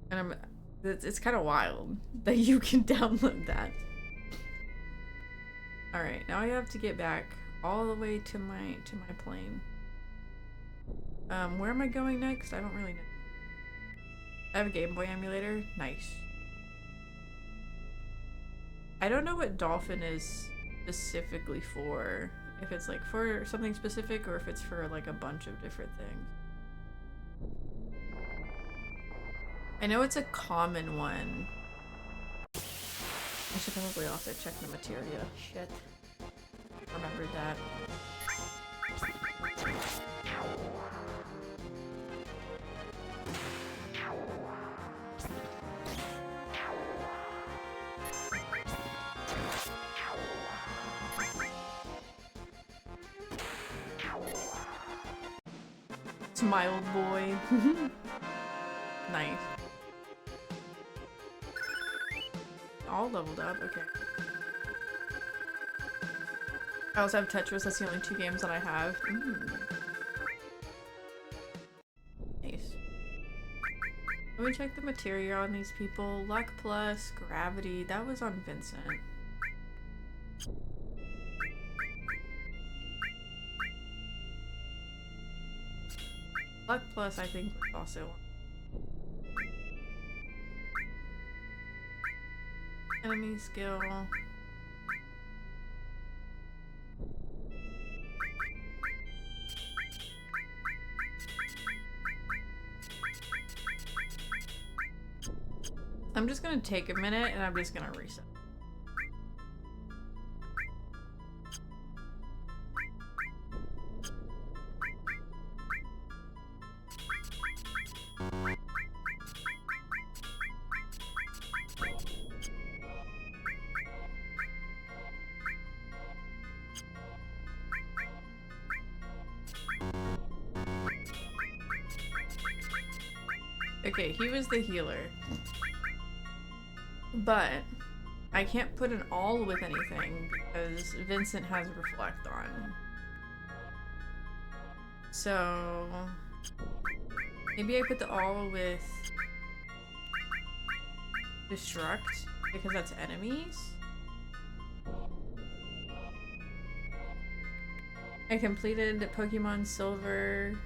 S1: And it's kind of wild that you can download that. Alright, now I have to get back all the way to my plane. Where am I going next? I don't really know. I have a Game Boy emulator. Nice. I don't know what Dolphin is specifically for. If it's like for something specific or if it's for like a bunch of different things. I know it's a common one. I should probably also check the materia. Shit. Remembered that. Smile boy. Nice. All leveled up, okay. I also have Tetris, that's the only 2 games that I have. Nice. Let me check the materia on these people. Luck plus, gravity, that was on Vincent. Luck plus, I think, was also enemy skill. I'm just gonna take a minute and I'm just gonna reset. Okay, he was the healer. But I can't put an all with anything because Vincent has reflect on. So maybe I put the all with destruct because that's enemies. I completed Pokemon Silver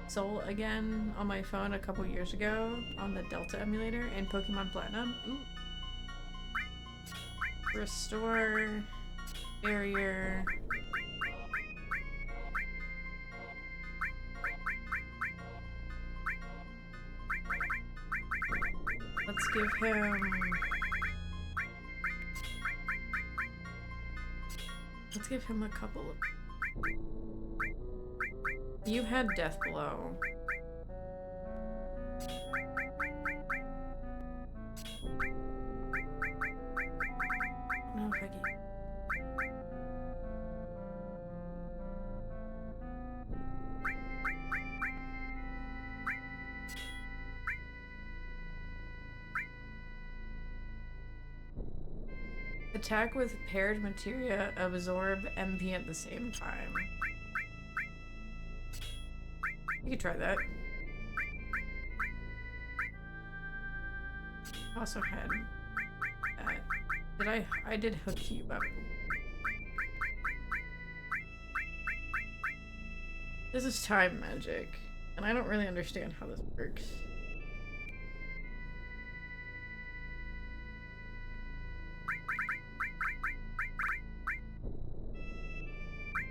S1: Soul again on my phone a couple years ago on the Delta emulator and Pokemon Platinum. Ooh. Restore barrier. Let's give him. Let's give him a couple of. You had Death Blow. No, Peggy. Attack with paired materia, absorb MP at the same time. You could try that. Also had that. I did hook you up. This is time magic, and I don't really understand how this works.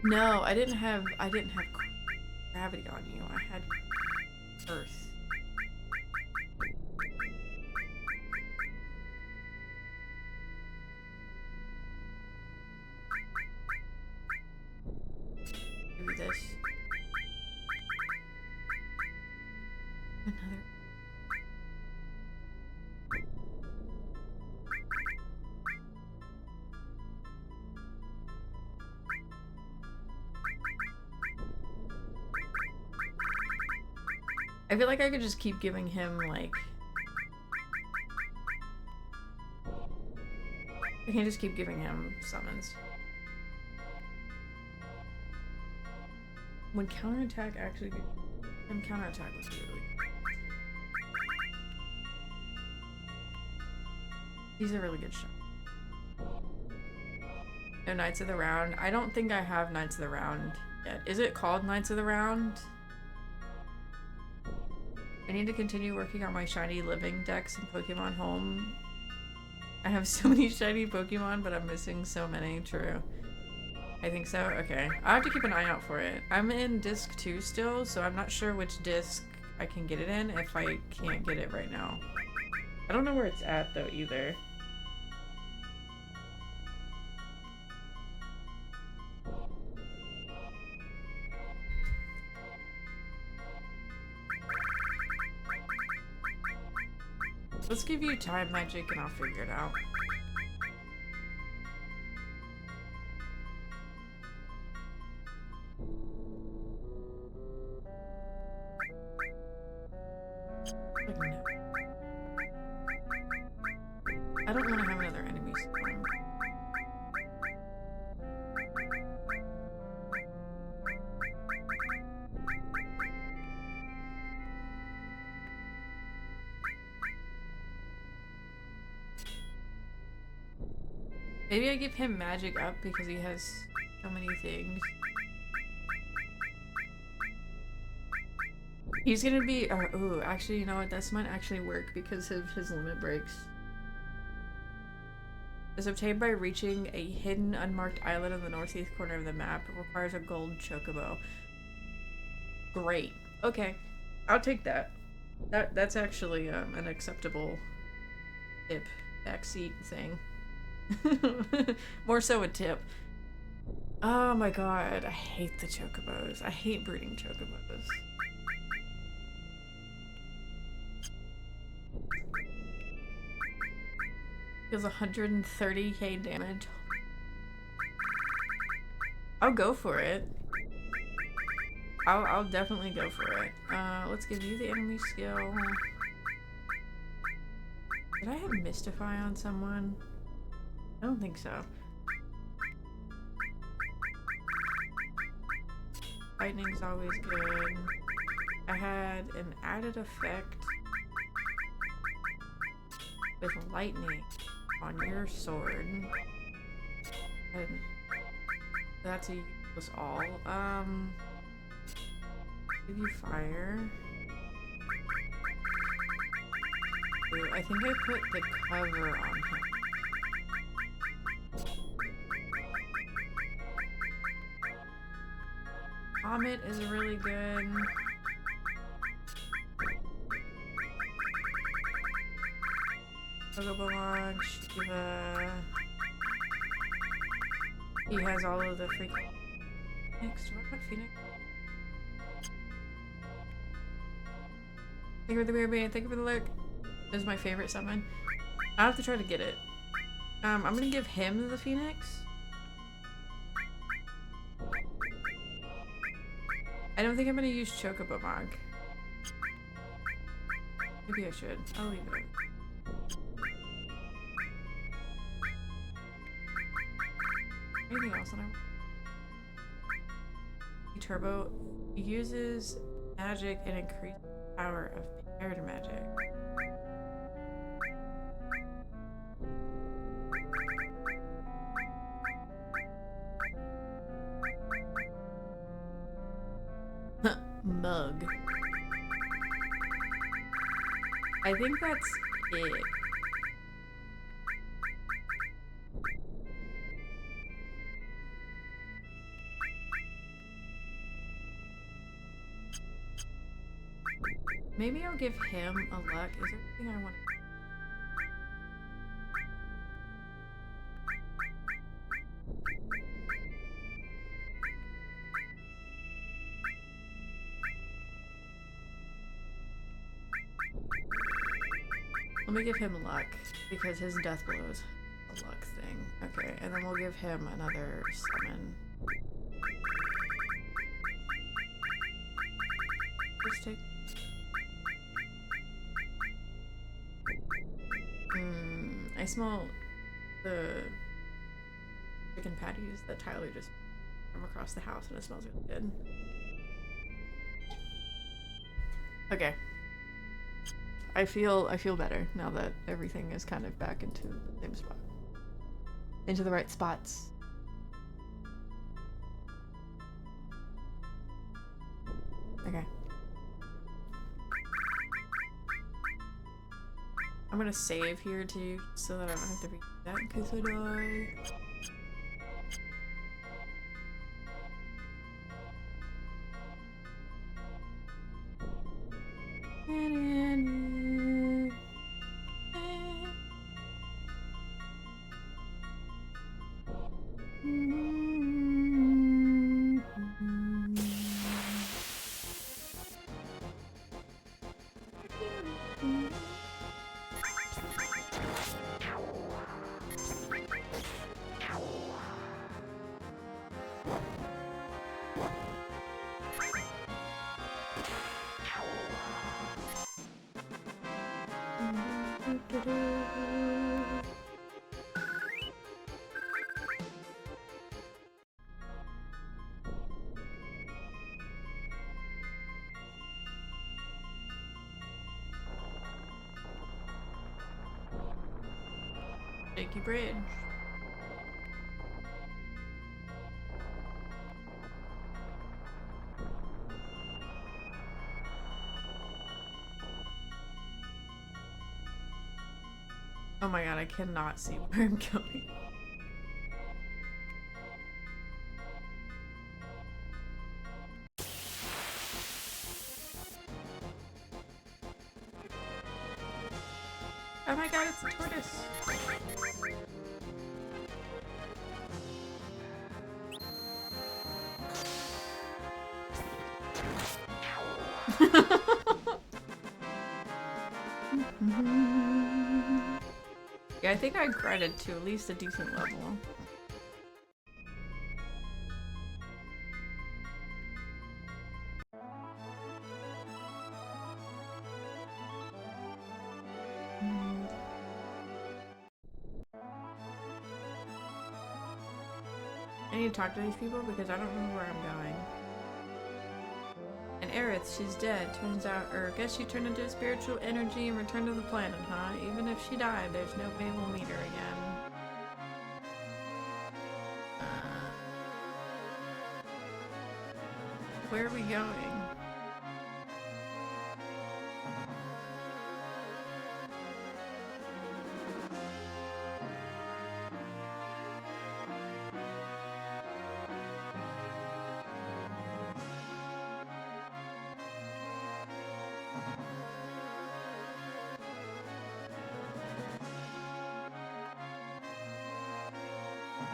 S1: No, I didn't have gravity on you. I had earth. Maybe this. Another. I feel like I could just keep giving him, like... I can just keep giving him summons. When counterattack actually... Him counterattack was really... He's a really good shot. No Knights of the Round. I don't think I have Knights of the Round yet. Is it called Knights of the Round? I need to continue working on my shiny living dex in Pokemon Home. I have so many shiny Pokemon, but I'm missing so many. True. I think so. Okay. I'll have to keep an eye out for it. I'm in disc 2 still, so I'm not sure which disc I can get it in if I can't get it right now. I don't know where it's at though either. Let's give you time magic and I'll figure it out. Like, no. I don't want to have another enemy spawn. Maybe I give him magic up because he has so many things. He's gonna be, ooh, actually, you know what? This might actually work because of his limit breaks. Is obtained by reaching a hidden unmarked island in the northeast corner of the map. It requires a gold chocobo. Great. Okay. I'll take that. That's actually an acceptable tip. Backseat thing. More so a tip. Oh my god, I hate the chocobos. I hate breeding chocobos. Deals 130k damage. I'll go for it. I'll definitely go for it. Let's give you the enemy skill. Did I have Mystify on someone? I don't think so. Lightning's always good. I had an added effect with lightning on your sword. And that's a useless all. Give you fire. Ooh, I think I put the cover on him. Comet is really good. Chocobo launch. He has all of the freaking Phoenix. Do I put Phoenix? Thank you for the weird man. Thank you for the look. This is my favorite summon. I'll have to try to get it. I'm gonna give him the Phoenix. I don't think I'm gonna use Chocobo Mog. Maybe I should. I'll leave it. Anything else that I want? Turbo uses magic and increases the power of paired magic. Mug. I think that's it. Maybe I'll give him a luck. Is there anything I want to... Let me give him luck, because his death blow is a luck thing. Okay, and then we'll give him another summon. Just take... I smell the chicken patties that Tyler just from across the house and it smells really good. Okay. I feel better now that everything is kind of back into the same spot. Into the right spots. I'm gonna save here too, so that I don't have to read that in case I die. Shaky bridge. Oh my god, I cannot see where I'm going. Oh my god, it's a tortoise! Yeah, I think I grinded to at least a decent level. I need to talk to these people because I don't remember where I'm going. And Aerith, she's dead. Turns out, or I guess she turned into a spiritual energy and returned to the planet, huh? Even if she died, there's no way we'll meet her again. Where are we going?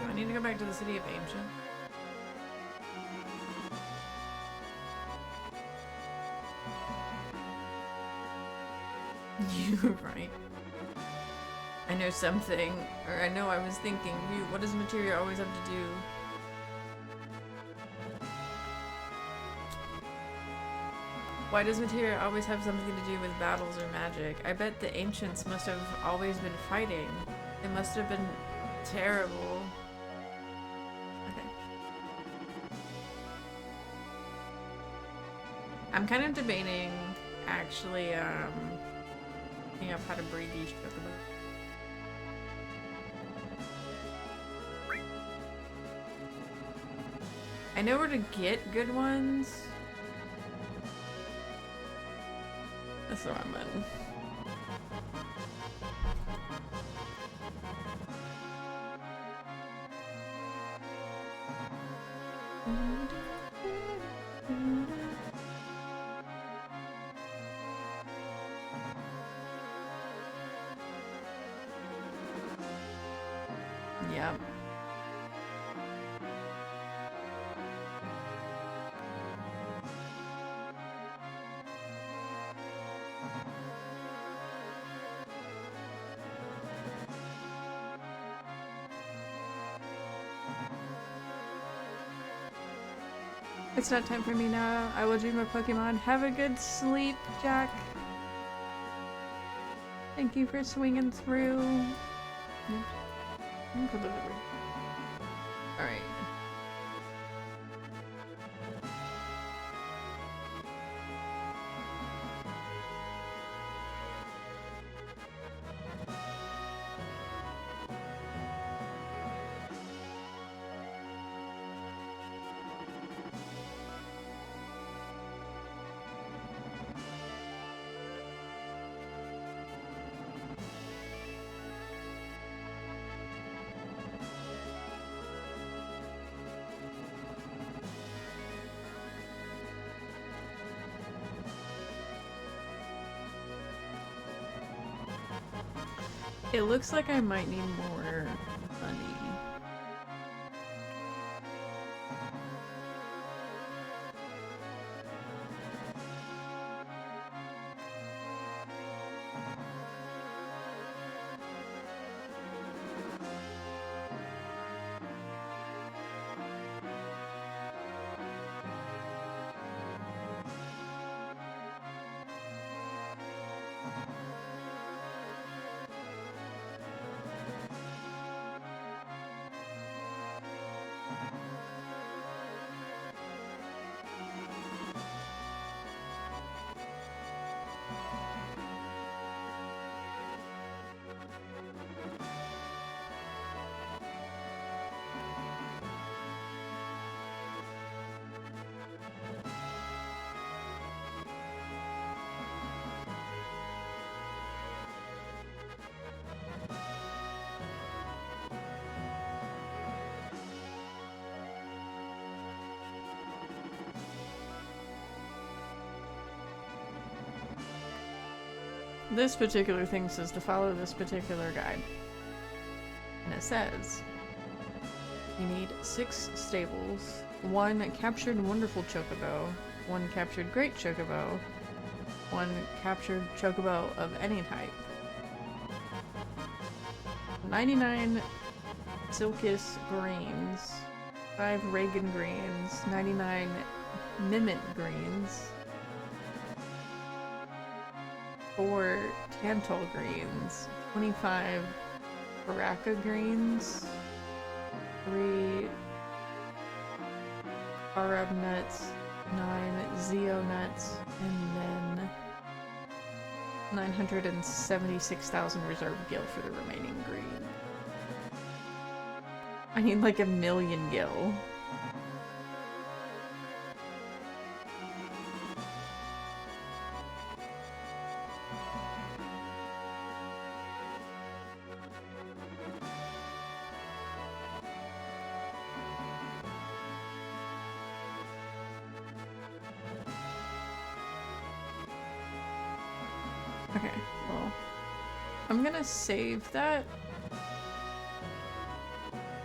S1: Do I need to go back to the city of Ancient? You're right. I know something, or I know I was thinking, what does materia always have to do? Why does materia always have something to do with battles or magic? I bet the ancients must have always been fighting. It must have been terrible. Okay. I'm kind of debating, actually, looking up how to breed these chocobos. I know where to get good ones. That's the wrong button. Yep. It's not time for me now. I will dream of Pokemon. Have a good sleep, Jack. Thank you for swinging through. Alright. It looks like I might need more money. This particular thing says to follow this particular guide. And it says, you need 6 stables, 1 captured wonderful chocobo, 1 captured great chocobo, 1 captured chocobo of any type, 99 silkus greens, 5 Reagan greens, 99 mimit greens, 4 Tantal greens, 25 Baraka greens, 3 Arab nuts, 9 Zeo nuts, and then 976,000 reserve gil for the remaining green. I need like 1,000,000 gil. Okay, well, I'm gonna save that.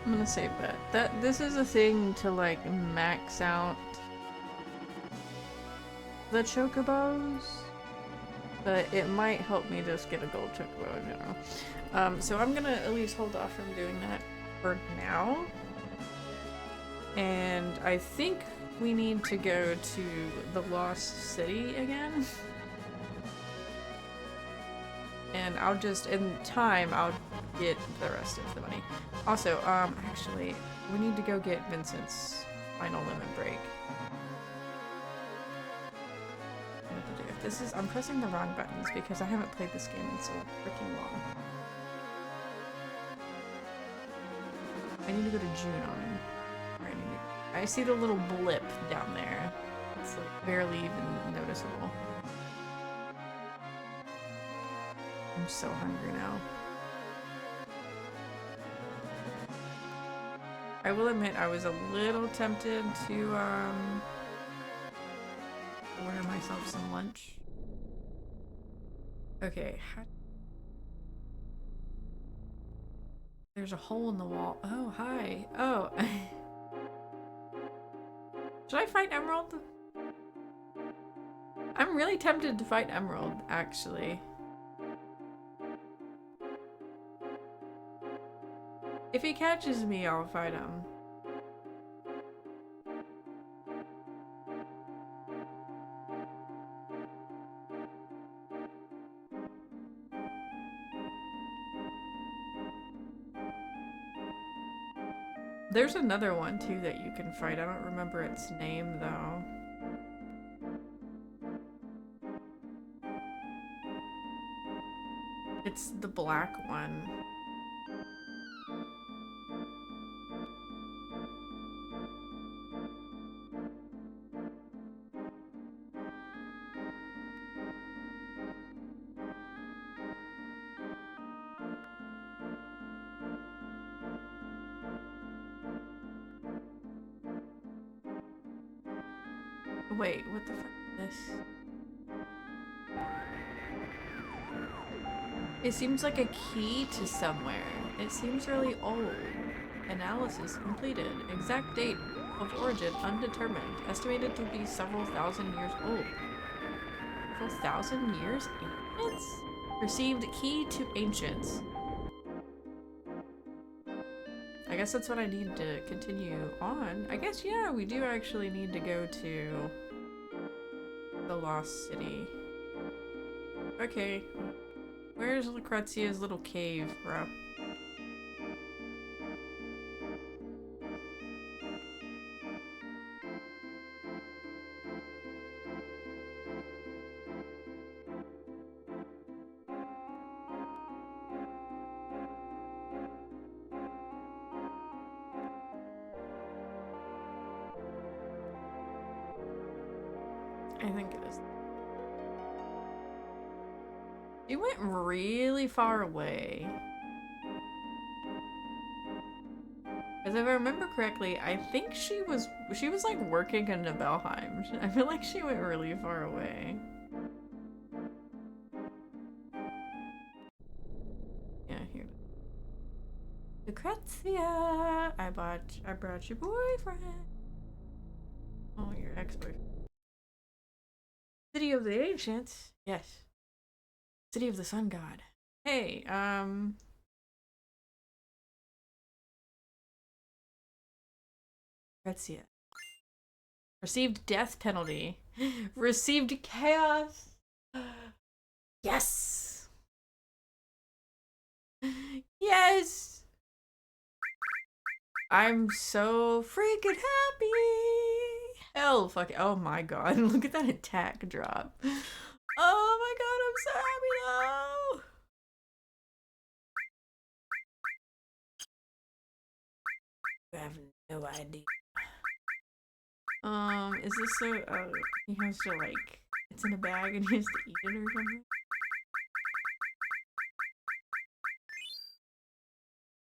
S1: I'm gonna save that. This is a thing to like max out the chocobos, but it might help me just get a gold chocobo in general. So I'm gonna at least hold off from doing that for now. And I think we need to go to the Lost City again. And I'll just, in time, I'll get the rest of the money. Also, actually, we need to go get Vincent's final limit break. What to do? This is, I'm pressing the wrong buttons because I haven't played this game in so freaking long. I need to go to Junon. I see the little blip down there. It's like barely even noticeable. I'm so hungry now. I will admit I was a little tempted to order myself some lunch. Okay, there's a hole in the wall. Oh, hi. Oh. Should I fight Emerald? I'm really tempted to fight Emerald, actually. If he catches me, I'll fight him. There's another one too that you can fight. I don't remember its name though. It's the black one. Wait, what the fuck is this? It seems like a key to somewhere. It seems really old. Analysis completed. Exact date of origin undetermined. Estimated to be several thousand years old. Several thousand years? Ancients? Received key to ancients. I guess that's what I need to continue on. I guess, yeah, we do actually need to go to the Lost City. Okay. Where's Lucrezia's little cave, bro? I think it is. She went really far away. Because if I remember correctly, I think she was like working in Nibelheim. I feel like she went really far away. Yeah, here. Lucrezia! I brought your boyfriend. Oh, your ex-boyfriend. City of the Ancients? Yes. City of the Sun God. Hey, Lucrezia. Received death penalty. Received chaos. Yes! Yes! I'm so freaking happy! Hell fucking, oh my god, look at that attack drop. Oh my god, I'm so happy though! I have no idea. Is this so, he has to like, it's in a bag and he has to eat it or something?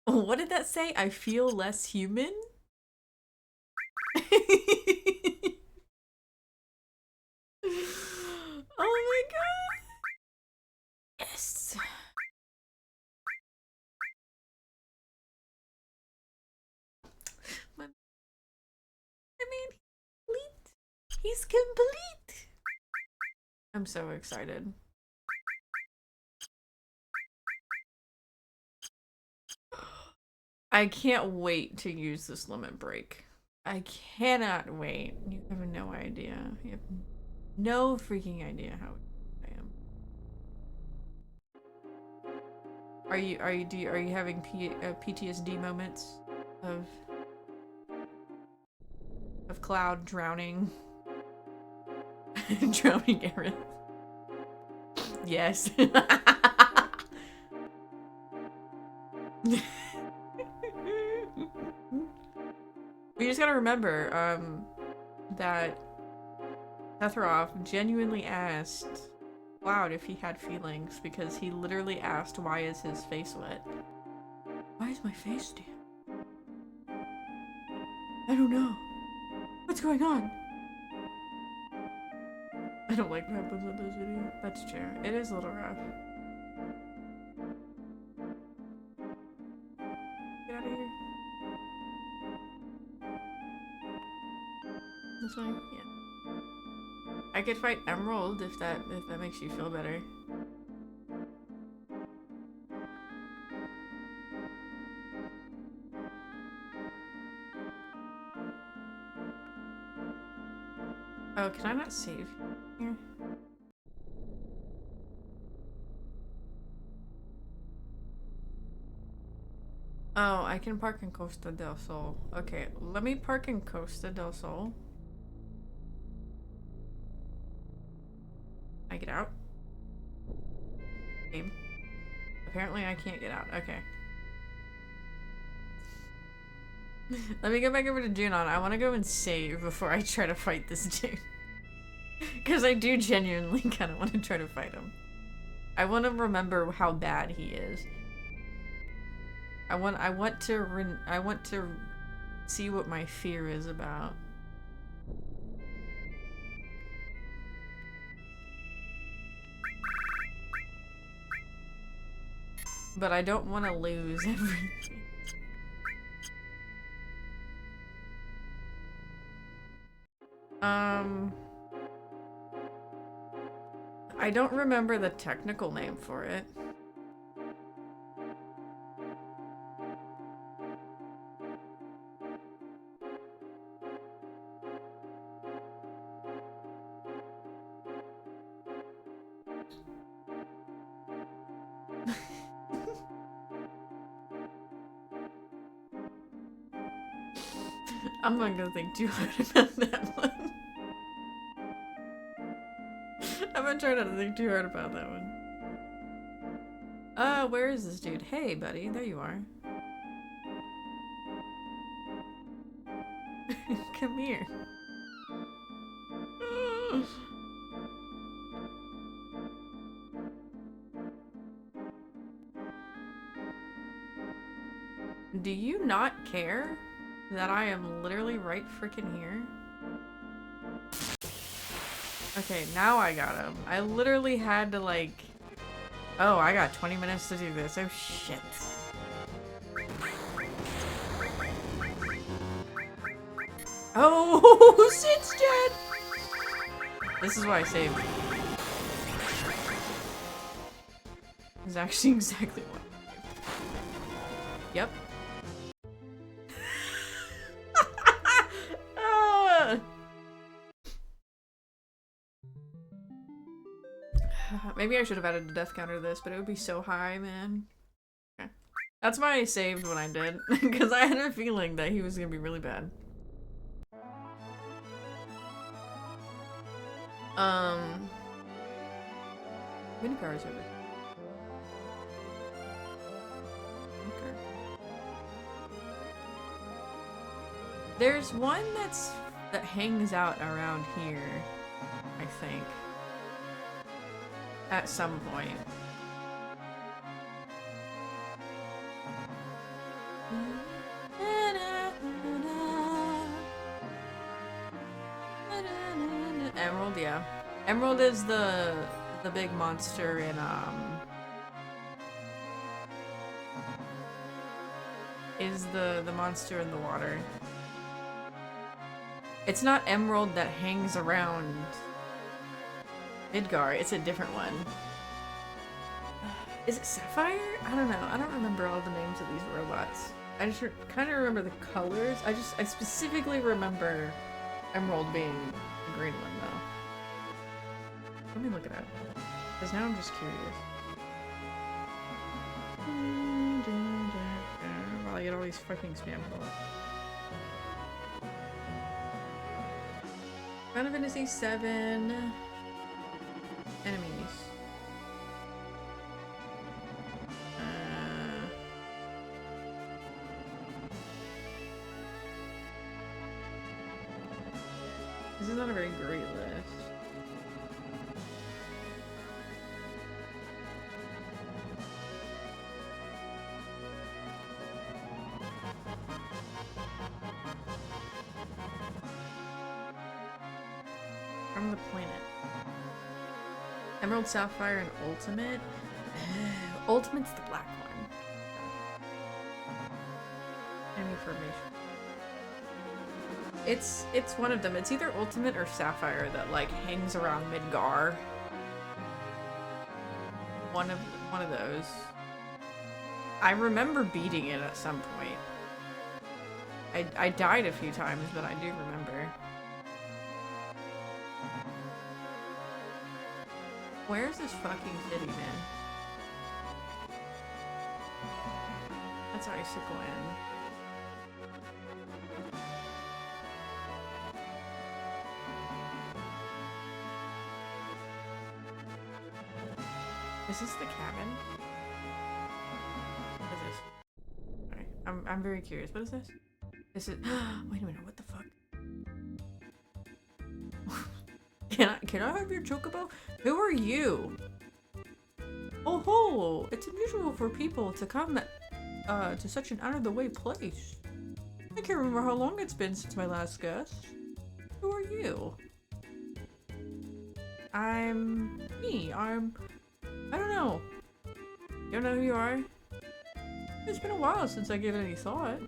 S1: What did that say? I feel less human? Oh my god! Yes! I mean, he's complete! I'm so excited. I can't wait to use this limit break. I cannot wait. You have no idea. You have no freaking idea how I am. Are you having PTSD moments of Cloud drowning drowning Aerith? Yes. We just gotta remember that Sephiroth genuinely asked Cloud if he had feelings because he literally asked, why is his face wet? Why is my face damp? I don't know. What's going on? I don't like what happens in those videos. That's true. It is a little rough. Get out of here. This way? Yeah. I could fight Emerald if that makes you feel better. Oh, can I not save here? Oh, I can park in Costa del Sol. Okay, let me park in Costa del Sol. I get out? Game. Apparently I can't get out. Okay. Let me go back over to Junon. I want to go and save before I try to fight this dude. Because I do genuinely kind of want to try to fight him. I want to remember how bad he is. I want to see what my fear is about. But I don't want to lose everything. I don't remember the technical name for it. I'm not gonna think too hard about that one. I've been trying not to think too hard about that one. Where is this dude? Hey, buddy. There you are. Come here. Do you not care that I am literally right freaking here? Okay, now I got him. I literally had to like... Oh, I got 20 minutes to do this. Oh shit. Oh, Sid's dead! This is why I saved. It's actually exactly what. Yep. Maybe I should have added a death counter to this, but it would be so high, man. Okay. That's why I saved when I did, because I had a feeling that he was gonna be really bad. Mini cars over. Okay. There's one that hangs out around here, I think. At some point. Emerald, yeah. Emerald is the big monster in is the monster in the water. It's not Emerald that hangs around Midgar, it's a different one. Is it Sapphire? I don't know. I don't remember all the names of these robots. I just kind of remember the colors. I specifically remember Emerald being the green one, though. Let me look it up. Because now I'm just curious. While I get all these fucking spam calls. Final Fantasy VII... Enemies. This is not a very great list. From the planet. Emerald, Sapphire, and Ultimate. Ultimate's the black one. Enemy formation. It's one of them. It's either Ultimate or Sapphire that like hangs around Midgar. One of those. I remember beating it at some point. I died a few times, but I do remember. Where's this fucking city, man? That's Icicle Inn. Is this the cabin? What is this? Sorry, I'm very curious. What is this? This is. Wait a minute. What the fuck? Can I have your chocobo? Who are you? Oh ho! It's unusual for people to come to such an out-of-the-way place. I can't remember how long it's been since my last guest. Who are you? I'm me. I don't know. You don't know who you are? It's been a while since I gave it any thought.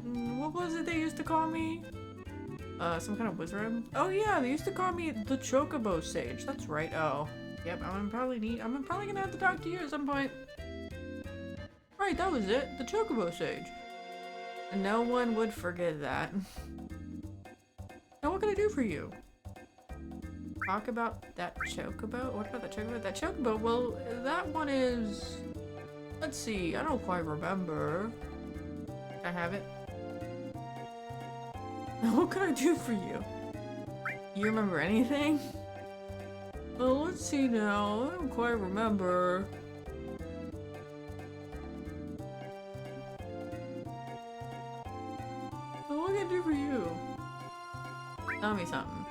S1: What was it they used to call me? Some kind of wizard? Oh yeah, they used to call me the Chocobo Sage. That's right. Oh. Yep, I'm probably gonna have to talk to you at some point. Right, that was it. The Chocobo Sage. No one would forget that. Now what can I do for you? Talk about that Chocobo? What about that Chocobo? That Chocobo? Well, that one is... Let's see, I don't quite remember. I have it. What can I do for you? You remember anything? Well, let's see now. I don't quite remember. Well, what can I do for you? Tell me something.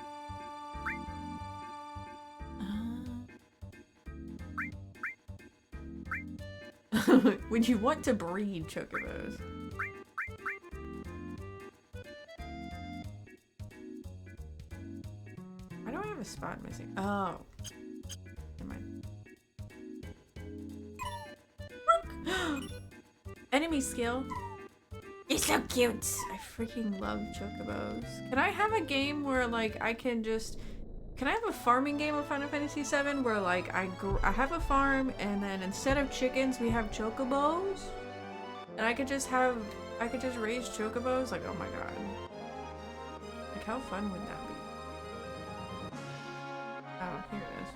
S1: Would you want to breed chocobos? Why do I have a spot missing? Oh. Never mind. Enemy skill. You're so cute! I freaking love chocobos. Can I have a game where, like, I can just... Can I have a farming game of Final Fantasy VII where, like, I have a farm and then instead of chickens we have chocobos? And I could just raise chocobos? Like, oh my god. Like, how fun would that be? Oh, here it is.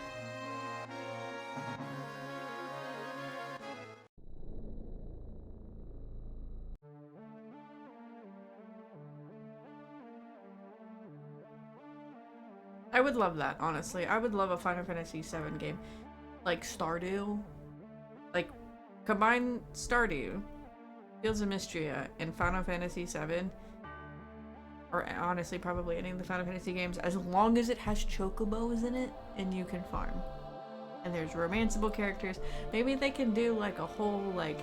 S1: I would love that, honestly. I would love a Final Fantasy VII game. Like Stardew. Like, combine Stardew, Fields of Mystria, and Final Fantasy VII. Or honestly, probably any of the Final Fantasy games, as long as it has chocobos in it, and you can farm. And there's romanceable characters. Maybe they can do, like, a whole, like,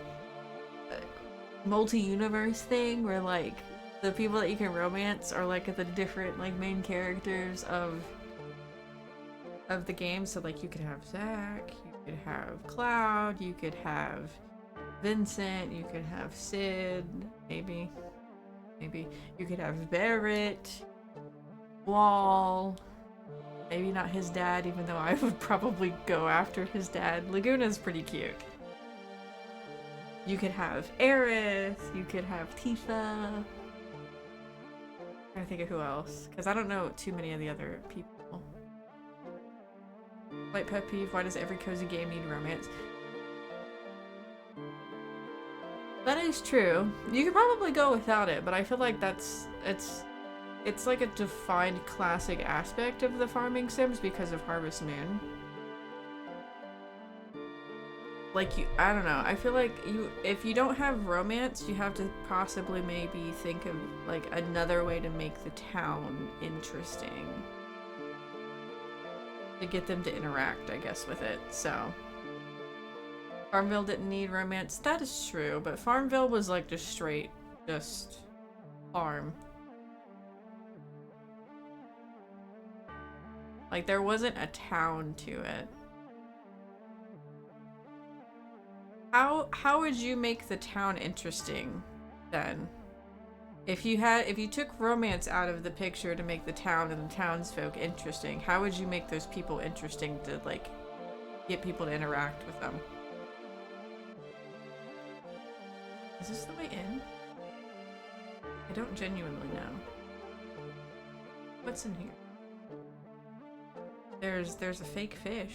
S1: multi-universe thing where, like, the people that you can romance are, like, the different, like, main characters of the game. So, like, you could have Zack, you could have Cloud, you could have Vincent, you could have Sid, maybe you could have Barrett, Wall, maybe not his dad, even though I would probably go after his dad. Laguna's pretty cute. You could have Aerith, you could have Tifa. I'm trying to think of who else, because I don't know too many of the other people. Like, pet peeve, why does every cozy game need romance? That is true. You could probably go without it, but I feel like it's like a defined classic aspect of the farming sims because of Harvest Moon. Like, I don't know, I feel like if you don't have romance, you have to possibly maybe think of, like, another way to make the town interesting. To get them to interact, I guess, with it, so. Farmville didn't need romance. That is true, but Farmville was, like, just straight, just farm. Like, there wasn't a town to it. How would you make the town interesting, then? If you took romance out of the picture to make the town and the townsfolk interesting, how would you make those people interesting to, like, get people to interact with them? Is this the way in? I don't genuinely know. What's in here? There's a fake fish.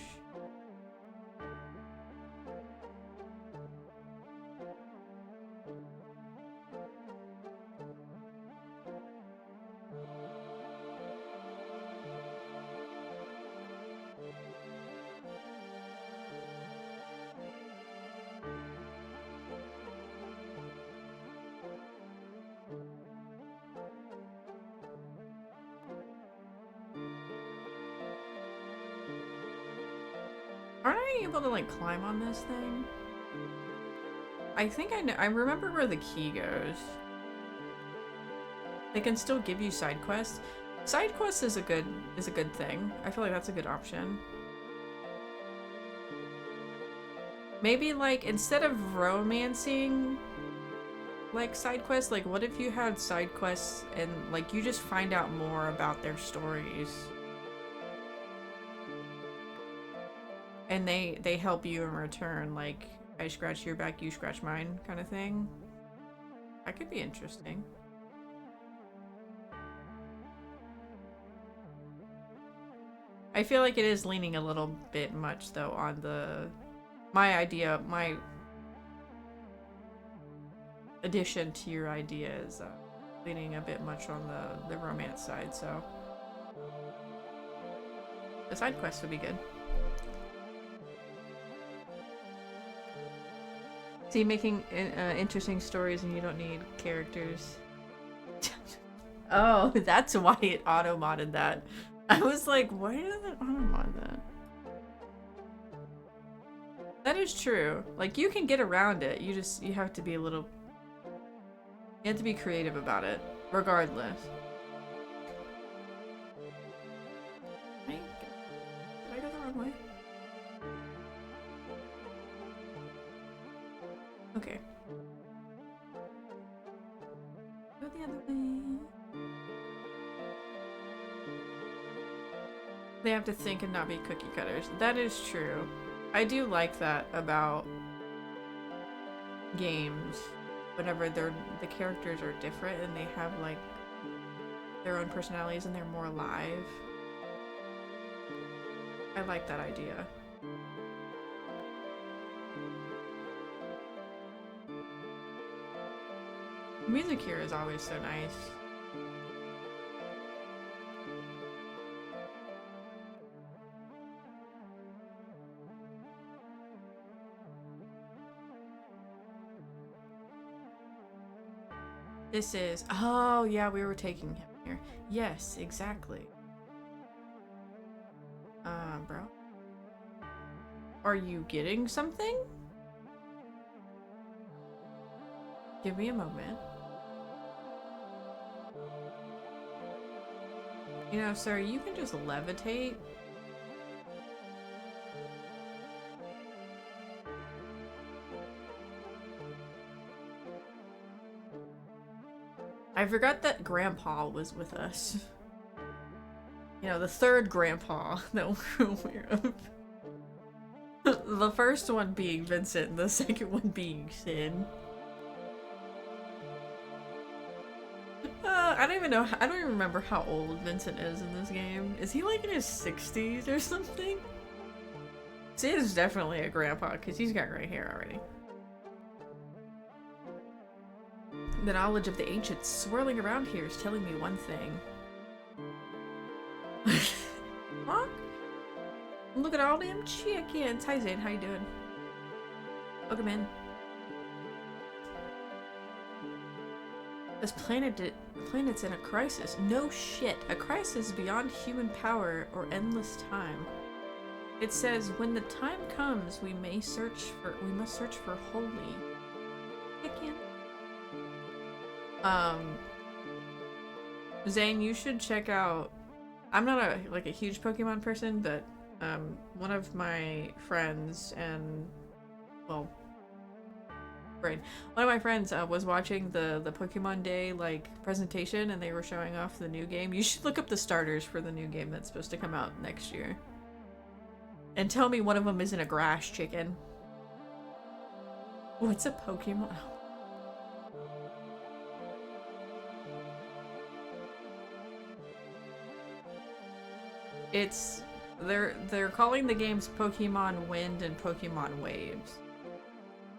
S1: Aren't I able to, like, climb on this thing? I think I know. I remember where the key goes. They can still give you side quests. Side quests is a good thing. I feel like that's a good option. Maybe, like, instead of romancing, like, side quests, like, what if you had side quests and, like, you just find out more about their stories? And they help you in return, like, I scratch your back, you scratch mine kind of thing. That could be interesting. I feel like it is leaning a little bit much, though, on the... My addition to your idea is leaning a bit much on the romance side, so... The side quest would be good. See, making interesting stories and you don't need characters. Oh, that's why it auto-modded that. I was like, why did it auto-mod that? That is true. Like, you can get around it. You have to be a little... You have to be creative about it, regardless. Did I go the wrong way? Okay. Go the other way. They have to think and not be cookie cutters. That is true. I do like that about games. Whenever the characters are different and they have like their own personalities and they're more alive. I like that idea. The music here is always so nice. This is... Oh, yeah, we were taking him here. Yes, exactly. Bro. Are you getting something? Give me a moment. You know, sir, you can just levitate. I forgot that Grandpa was with us. You know, the third Grandpa that we're aware of. The first one being Vincent, and the second one being Sin. I don't even remember how old Vincent is in this game. Is he like in his 60s or something? Sin is definitely a grandpa, because he's got gray hair already. The knowledge of the ancients swirling around here is telling me one thing. Huh? Look at all them chickens. Hi Zane, how you doing? Welcome in. This planet's in a crisis. No shit. A crisis beyond human power or endless time. It says, when the time comes, we must search for holy. Chicken. Zane, you should check out... I'm not a huge Pokemon person, but one of my friends and... well... Brain. One of my friends was watching the Pokemon Day, like, presentation, and they were showing off the new game. You should look up the starters for the new game that's supposed to come out next year. And tell me one of them isn't a grass chicken. What's a Pokemon? It's... They're calling the games Pokemon Wind and Pokemon Waves.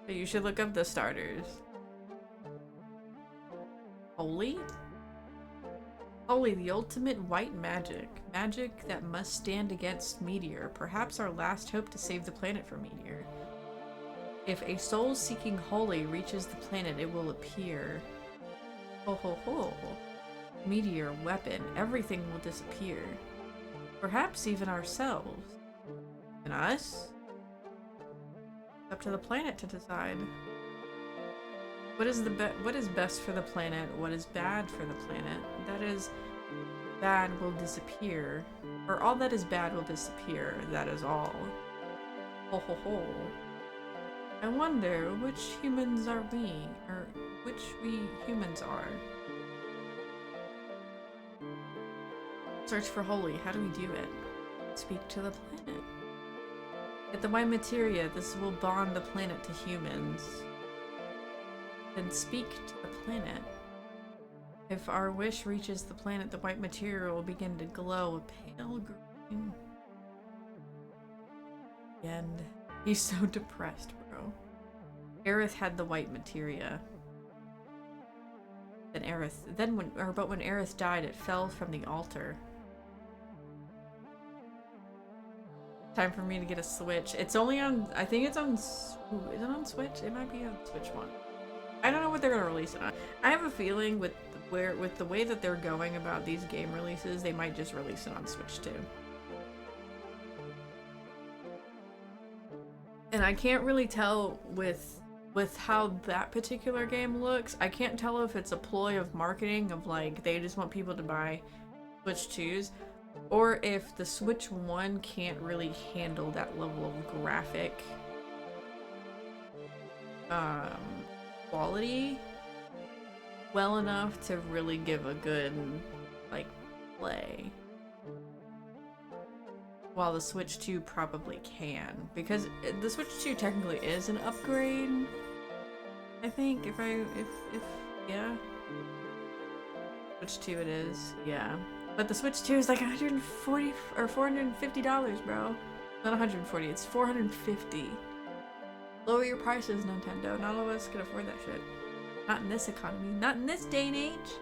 S1: But you should look up the starters. Holy? Holy, the ultimate white magic. Magic that must stand against Meteor. Perhaps our last hope to save the planet from Meteor. If a soul seeking Holy reaches the planet, it will appear. Ho ho ho. Meteor, weapon, everything will disappear. Perhaps even ourselves. And us? Up to the planet to decide. What is best for the planet? What is bad for the planet? That is bad will disappear. Or all that is bad will disappear. That is all. Ho ho ho. wonder which humans are we, or which we humans are. Search for holy. How do we do it? Speak to the planet. Get the white materia. This will bond the planet to humans. Then speak to the planet. If our wish reaches the planet, the white material will begin to glow a pale green. And he's so depressed, bro. Aerith had the white materia. Then when Aerith died, it fell from the altar. Time for me to get a Switch. It's only on, I think it's on, ooh, is it on Switch? It might be on Switch 1. I don't know what they're gonna release it on. I have a feeling with the way that they're going about these game releases, they might just release it on Switch 2. And I can't really tell with how that particular game looks. I can't tell if it's a ploy of marketing of like they just want people to buy Switch 2s, or if the Switch 1 can't really handle that level of graphic quality well enough to really give a good like play. While the Switch 2 probably can, because the Switch 2 technically is an upgrade. I think if yeah, Switch 2 it is, yeah. But the Switch 2 is like $140 or $450, bro. Not 140, it's 450. Lower your prices, Nintendo. Not all of us can afford that shit. Not in this economy. Not in this day and age.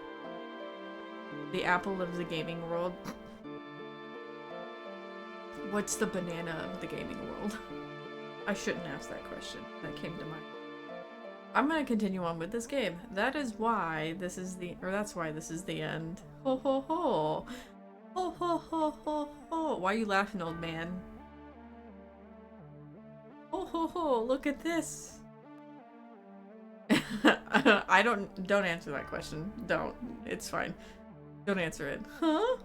S1: The Apple of the gaming world. What's the banana of the gaming world? I shouldn't ask that question. That came to mind. I'm gonna continue on with this game. That is why this is the, or that's why this is the end. Ho ho ho. Ho ho ho ho ho. Why are you laughing, old man? Ho ho ho, look at this. Don't answer that question. Don't. It's fine. Don't answer it. Huh?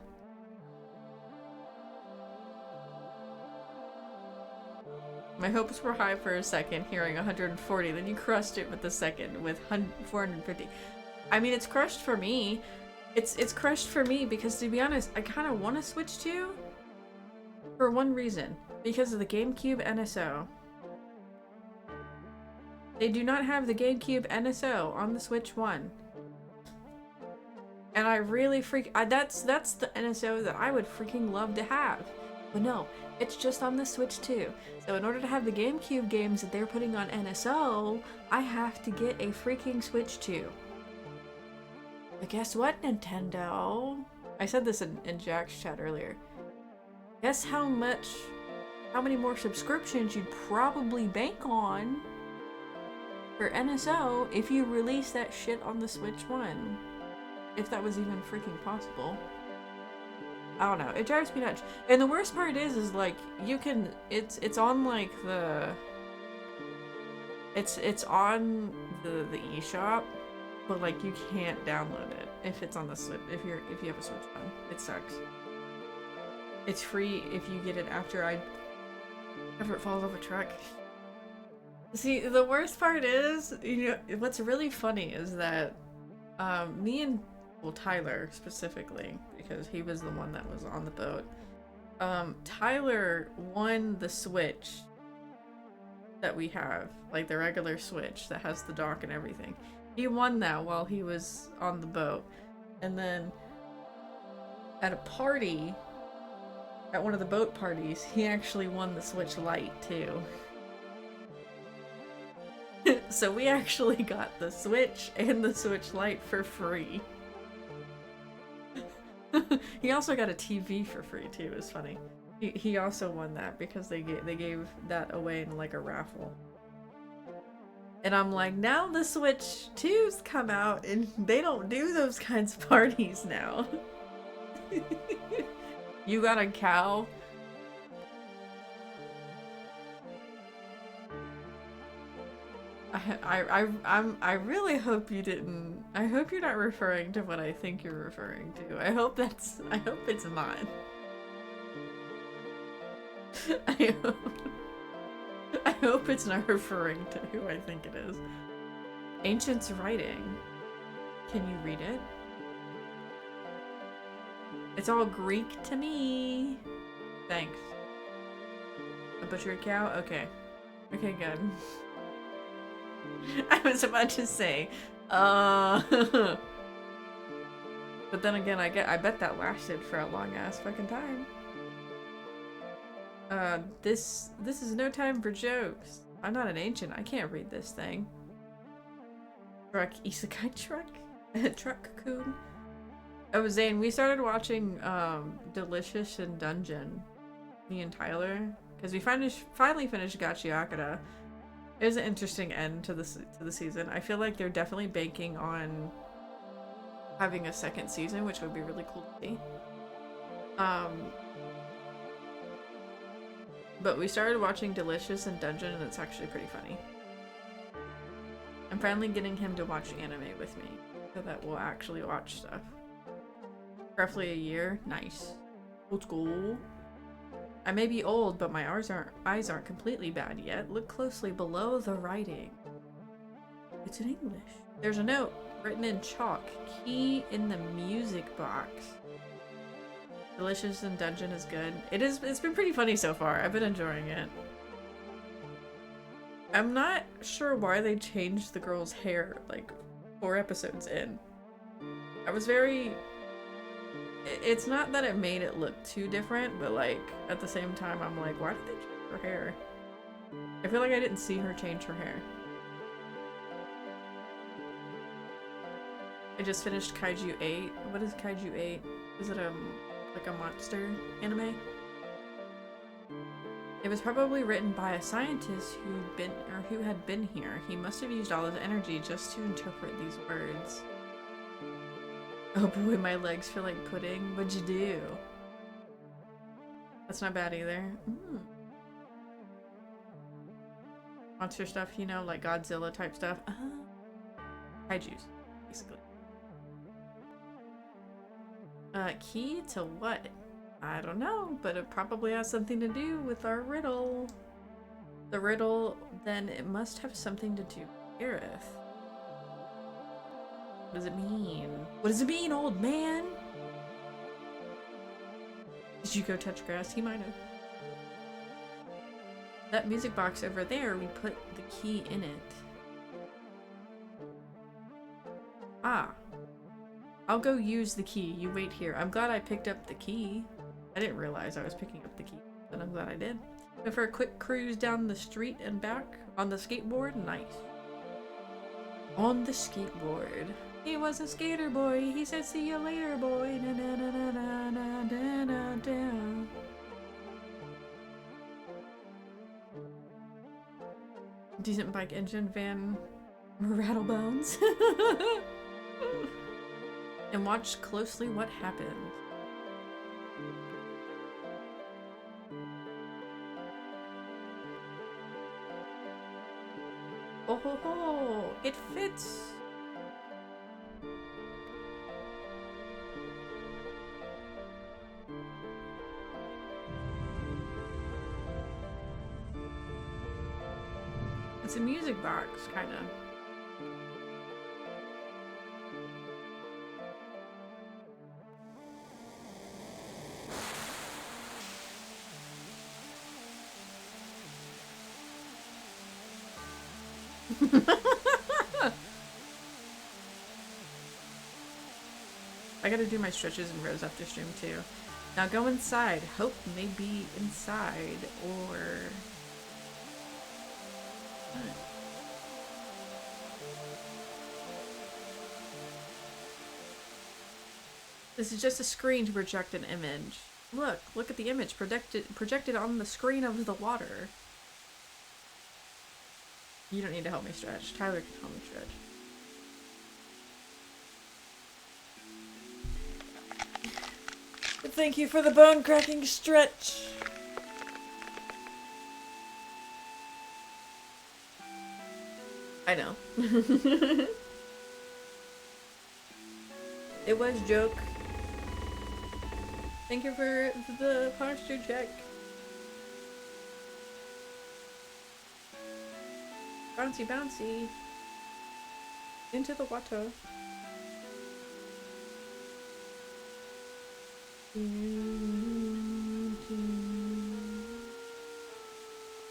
S1: My hopes were high for a second, hearing 140, then you crushed it with the second, with 450. I mean, it's crushed for me. It's crushed for me because, to be honest, I kind of want to switch to for one reason. Because of the GameCube NSO. They do not have the GameCube NSO on the Switch 1. And I really that's the NSO that I would freaking love to have. But no, it's just on the Switch 2. So in order to have the GameCube games that they're putting on NSO, I have to get a freaking Switch 2. But guess what, Nintendo? I said this in Jack's chat earlier. Guess how many more subscriptions you'd probably bank on for NSO if you release that shit on the Switch 1. If that was even freaking possible. I don't know. It drives me nuts. And the worst part is like you can. It's on like the. It's on the eShop, but like you can't download it if it's on the Switch. If you have a Switch one, it sucks. It's free if you get it after it falls off a truck. See, the worst part is, you know, what's really funny is that me and Tyler specifically, because he was the one that was on the boat. Tyler won the Switch that we have, like the regular Switch that has the dock and everything. He won that while he was on the boat. And then at a party, at one of the boat parties, he actually won the Switch Lite too. So we actually got the Switch and the Switch Lite for free. He also got a TV for free too. It was funny. He also won that because they gave that away in like a raffle. And I'm like, now the Switch 2's come out and they don't do those kinds of parties now. You got a cow? I really hope you didn't. I hope you're not referring to what I think you're referring to. I hope it's not. I hope it's not referring to who I think it is. Ancient's writing. Can you read it? It's all Greek to me. Thanks. A butchered cow? Okay. Okay, good. I was about to say, but then again, I bet that lasted for a long ass fucking time. This is no time for jokes. I'm not an ancient. I can't read this thing. Truck isekai truck? Truck-kun? Oh, Zane, we started watching Delicious and Dungeon, me and Tyler, because we finally finished Gachiakara. It was an interesting end to the season. I feel like they're definitely banking on having a second season, which would be really cool to see. But we started watching Delicious and Dungeon, and it's actually pretty funny. I'm finally getting him to watch anime with me, so that we'll actually watch stuff. Roughly a year. Nice. Old school. I may be old, but my eyes aren't completely bad yet. Look closely below the writing. It's in English. There's a note written in chalk. Key in the music box. Delicious and Dungeon is good. It's been pretty funny so far. I've been enjoying it. I'm not sure why they changed the girl's hair like 4 episodes in. I was very... It's not that it made it look too different, but like at the same time I'm like, why did they change her hair? I feel like I didn't see her change her hair. I just finished Kaiju 8. What is Kaiju 8? Is it like a monster anime? It was probably written by a scientist who had been here. He must have used all his energy just to interpret these words. Oh boy, my legs feel like pudding. What'd you do? That's not bad either. Monster stuff, you know, like Godzilla type stuff. Kaijus, basically. Key to what? I don't know, but it probably has something to do with our riddle. The riddle, then it must have something to do with Aerith. What does it mean? What does it mean, old man? Did you go touch grass? He might have. That music box over there, we put the key in it. Ah. I'll go use the key. You wait here. I'm glad I picked up the key. I didn't realize I was picking up the key, but I'm glad I did. Go for a quick cruise down the street and back on the skateboard. Nice. On the skateboard. He was a skater boy. He said, "See you later, boy." Na, na, na, na, na, na, na, na, na. Decent bike engine, van, rattlebones. And watch closely what happens. Oh ho ho! It fits! It's a music box, kinda. I gotta do my stretches and rows after stream too. Now go inside. Hope may be inside, or... This is just a screen to project an image. Look at the image projected on the screen of the water. You don't need to help me stretch. Tyler can help me stretch. But thank you for the bone-cracking stretch. I know. It was joke. Thank you for the posture check. Bouncy, bouncy. Into the water.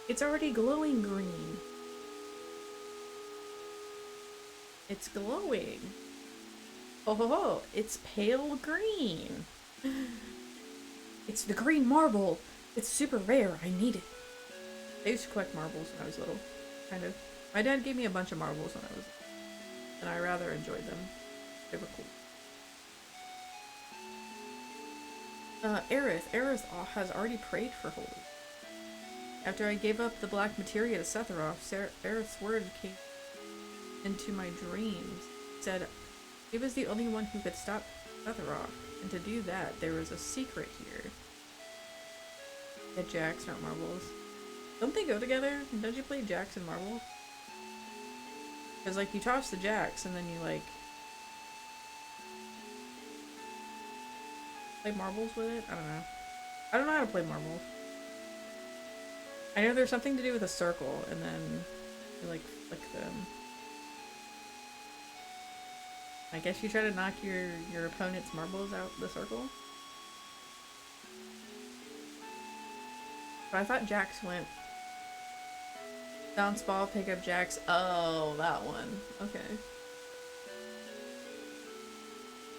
S1: It's already glowing green. It's glowing. Oh ho ho, it's pale green. It's the green marble. It's super rare. I need it. I used to collect marbles when I was little. Kind of. My dad gave me a bunch of marbles when I was little, and I rather enjoyed them. They were cool. Aerith. Aerith has already prayed for holy. After I gave up the black materia to Sephiroth, Aerith's word came into my dreams. It said he was the only one who could stop Sephiroth, and to do that, there was a secret here. Yeah, jacks, not marbles. Don't they go together? Don't you play jacks and marbles? Because, like, you toss the jacks, and then you, like, play marbles with it? I don't know. I don't know how to play marbles. I know there's something to do with a circle, and then you, like, flick them. I guess you try to knock your opponent's marbles out the circle? But I thought jacks went bounce ball, pick up jacks. Oh, that one. Okay.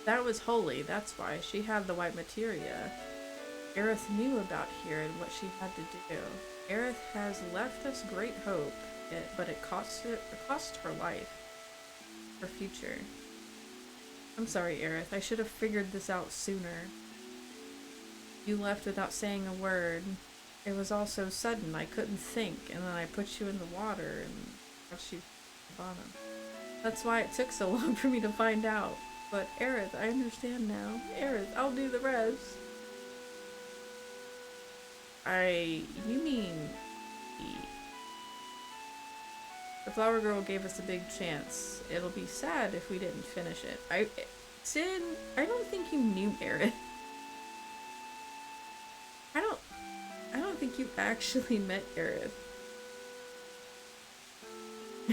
S1: That was holy, that's why. She had the white materia. Aerith knew about here and what she had to do. Aerith has left us great hope, but it cost her life. Her future. I'm sorry, Aerith. I should have figured this out sooner. You left without saying a word. It was all so sudden, I couldn't think, and then I put you in the water and watched you at the bottom. That's why it took so long for me to find out. But Aerith, I understand now. Aerith, I'll do the rest. You mean... The Flower Girl gave us a big chance. It'll be sad if we didn't finish it. Sin, I don't think you knew Aerith. I don't think you actually met Aerith.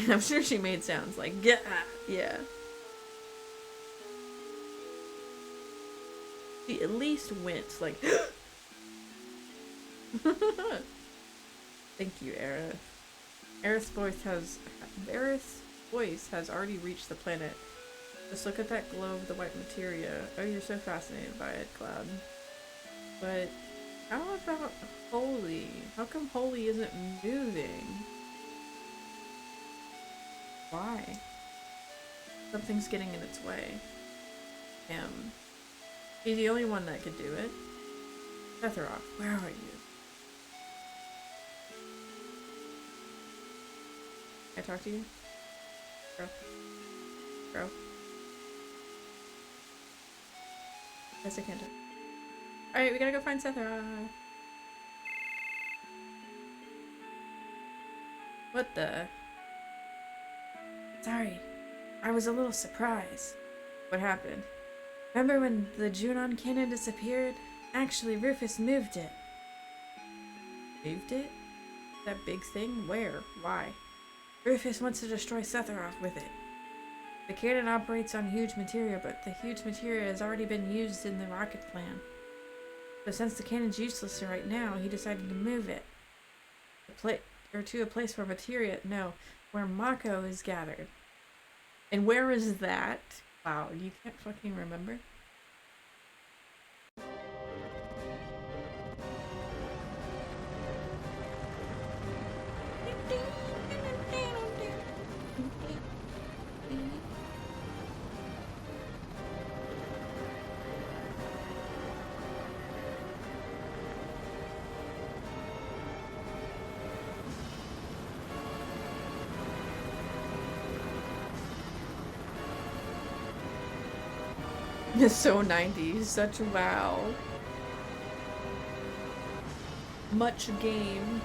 S1: I'm sure she made sounds like, yeah. She at least went like, Thank you, Aerith. Aerith's voice has already reached the planet. Just look at that glow of the white materia. Oh, you're so fascinated by it, Cloud. But how about Holy? How come Holy isn't moving? Why? Something's getting in its way. Him. He's the only one that could do it. Sephiroth, where are you? Can I talk to you? Bro. Guess I can't talk. Alright, we gotta go find Sephiroth. What the? Sorry. I was a little surprised. What happened? Remember when the Junon cannon disappeared? Actually, Rufus moved it. Moved it? That big thing? Where? Why? Rufus wants to destroy Sephiroth with it. The cannon operates on huge materia, but the huge materia has already been used in the rocket plan. So since the cannon's useless right now, he decided to move it. To a place where materia, no, where Mako is gathered. And where is that? Wow, you can't fucking remember? It's so 90s, such wow. Much game.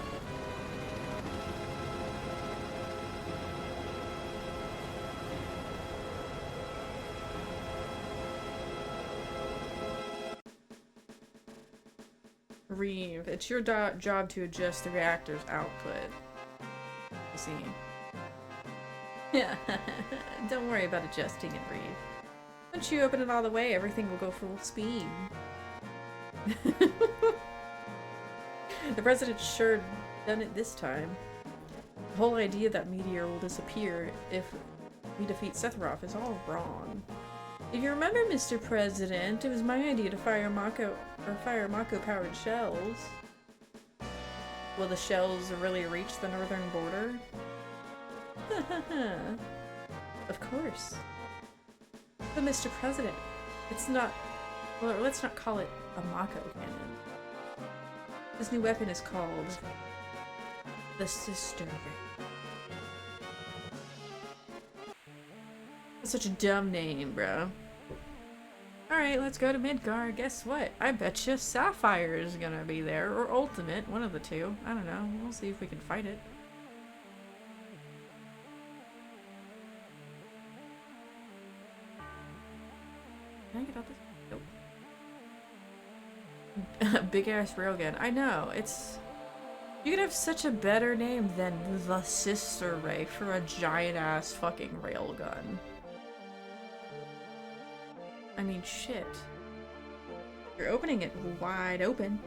S1: Reeve, it's your job to adjust the reactor's output. I see. Yeah, don't worry about adjusting it, Reeve. Once you open it all the way, everything will go full speed. The president sure done it this time. The whole idea that Meteor will disappear if we defeat Sephiroth is all wrong. If you remember, Mr. President, it was my idea to fire Mako-powered shells. Will the shells really reach the northern border? Of course. But Mr. President, it's not... Well, let's not call it a Mako cannon. This new weapon is called... the Sister Ray. That's such a dumb name, bro. Alright, let's go to Midgar. Guess what? I betcha Sapphire is gonna be there, or Ultimate, one of the two. I don't know. We'll see if we can fight it. Can I get out this? Nope. Big ass railgun. I know, it's... You could have such a better name than the Sister Ray for a giant ass fucking railgun. I mean, shit. You're opening it wide open.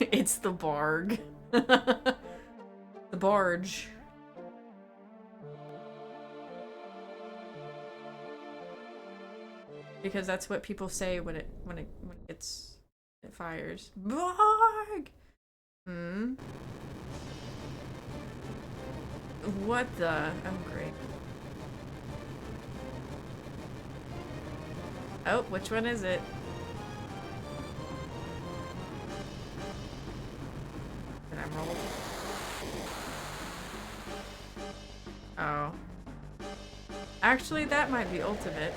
S1: It's the Barg. The barge. Because that's what people say when it fires. Barg! Hmm. What the? Oh, great. Oh, which one is it? Can I roll? Oh. Actually, that might be ultimate.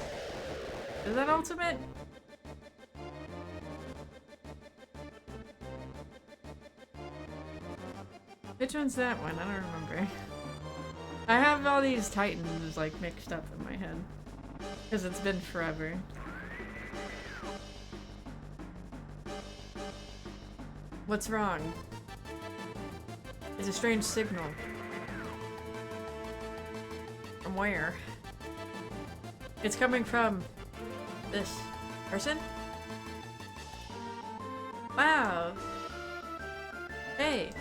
S1: Is that ultimate? Which one's that one? I don't remember. I have all these titans like mixed up in my head. Because it's been forever. What's wrong? It's a strange signal. From where? It's coming from this person? Wow. Hey.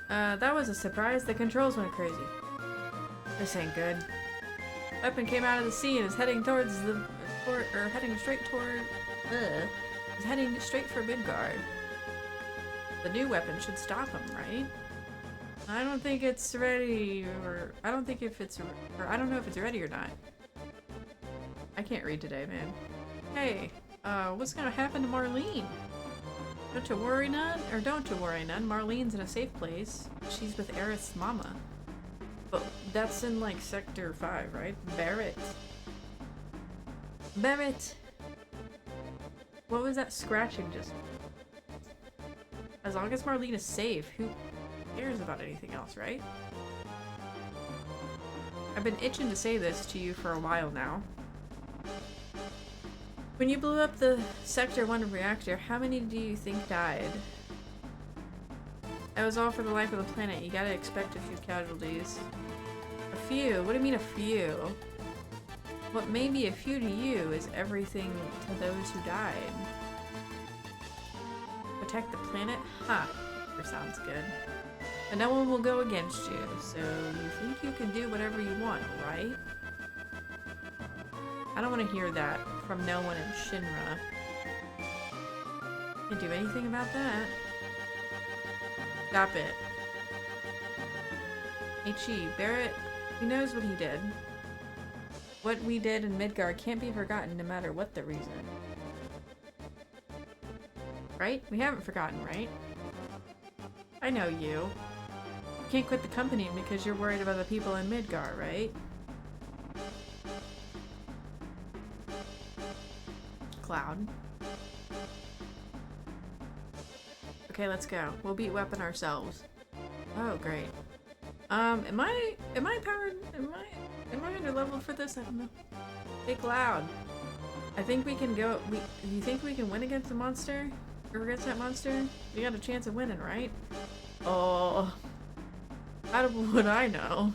S1: That was a surprise. The controls went crazy. This ain't good. Weapon came out of the sea and is heading towards the... heading straight toward... is heading straight for Midgard. The new weapon should stop him, right? I don't think it's ready, or... I don't think if it's... or I don't know if it's ready or not. I can't read today, man. Hey, what's gonna happen to Marlene? Don't you worry none, or don't you worry none. Marlene's in a safe place. She's with Aerith's mama. But that's in, like, Sector 5, right? Barrett. Barrett! What was that scratching just... As long as Marlene is safe, who cares about anything else, right? I've been itching to say this to you for a while now. When you blew up the Sector 1 reactor, how many do you think died? That was all for the life of the planet. You gotta expect a few casualties. A few? What do you mean a few? What may be a few to you is everything to those who died. Protect the planet? Ha! Sure sounds good. But no one will go against you, so you think you can do whatever you want, right? I don't want to hear that from no one in Shinra. Can't do anything about that. Stop it. H.E. Barrett, he knows what he did. What we did in Midgar can't be forgotten no matter what the reason. Right? We haven't forgotten, right? I know you. You can't quit the company because you're worried about the people in Midgar, right? Cloud. Okay, let's go. We'll beat Weapon ourselves. Oh, great. Am I powered? Am I under leveled for this? I don't know. Hey, Cloud. I think we can go. You think we can win against the monster? Or against that monster? We got a chance of winning, right? Oh, how would I know?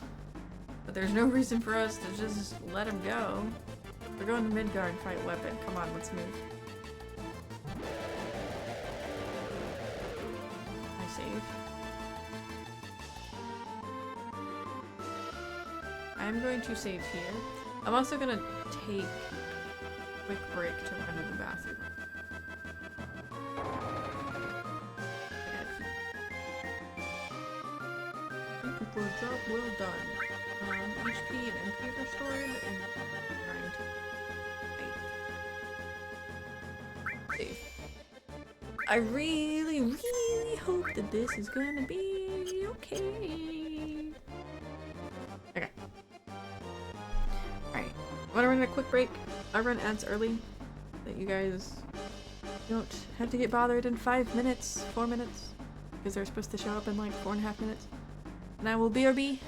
S1: But there's no reason for us to just let him go. We're going to Midgar and fight Weapon. Come on, let's move. I save. I'm going to save here. I'm also gonna take a quick break to run to the bathroom. Thank you for a job well done. HP and MP restored, and trying to save. I really, really hope that this is gonna be okay. Okay. Alright. Wanna run a quick break? I run ads early, that you guys don't have to get bothered in 5 minutes, 4 minutes, because they're supposed to show up in like 4.5 minutes. And I will BRB.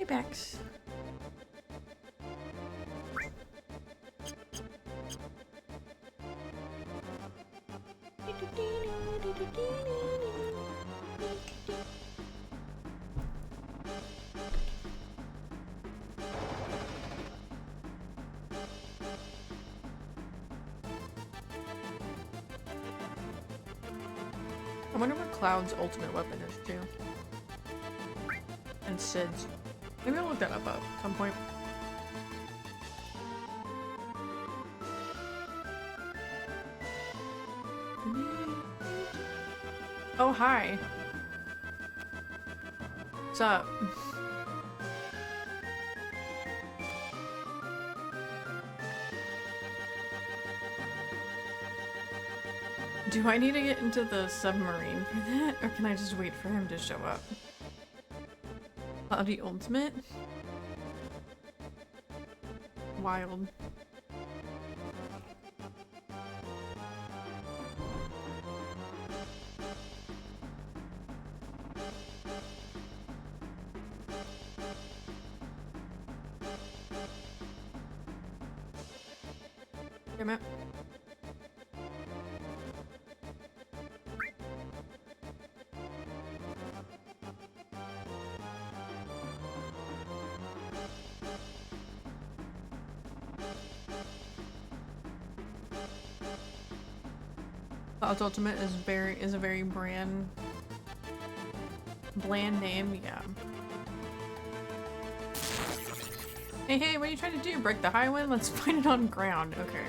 S1: Hey, Bex. I wonder what Cloud's ultimate weapon is, too. And Sid's. Maybe I'll look that up at some point. Oh, hi. What's up? Do I need to get into the submarine for that? Or can I just wait for him to show up? Cloudy Ultimate? Wild. Damn it. Cloud's Ultimate is a very bland name, yeah. Hey, what are you trying to do? Break the highway? Let's find it on ground. Okay.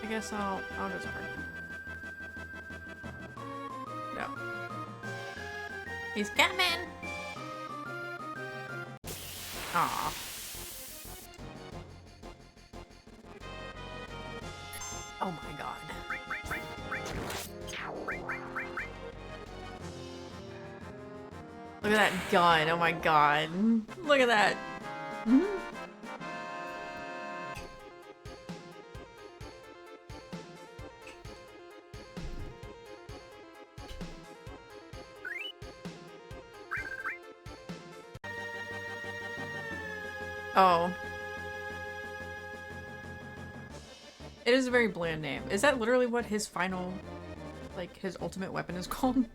S1: I guess I'll just break. No. He's coming! Aw. Oh my god. Look at that gun, oh my god. Look at that. Oh. It is a very bland name. Is that literally what his final, like, his ultimate weapon is called?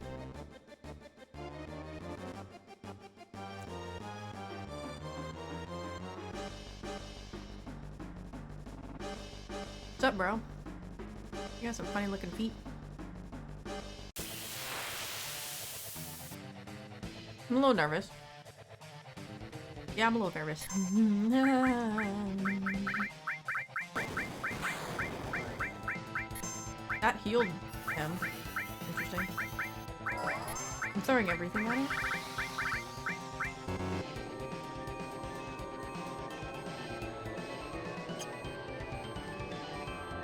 S1: What's up, bro? You got some funny looking feet. I'm a little nervous. Yeah, I'm a little nervous. That healed him. Interesting. I'm throwing everything at him.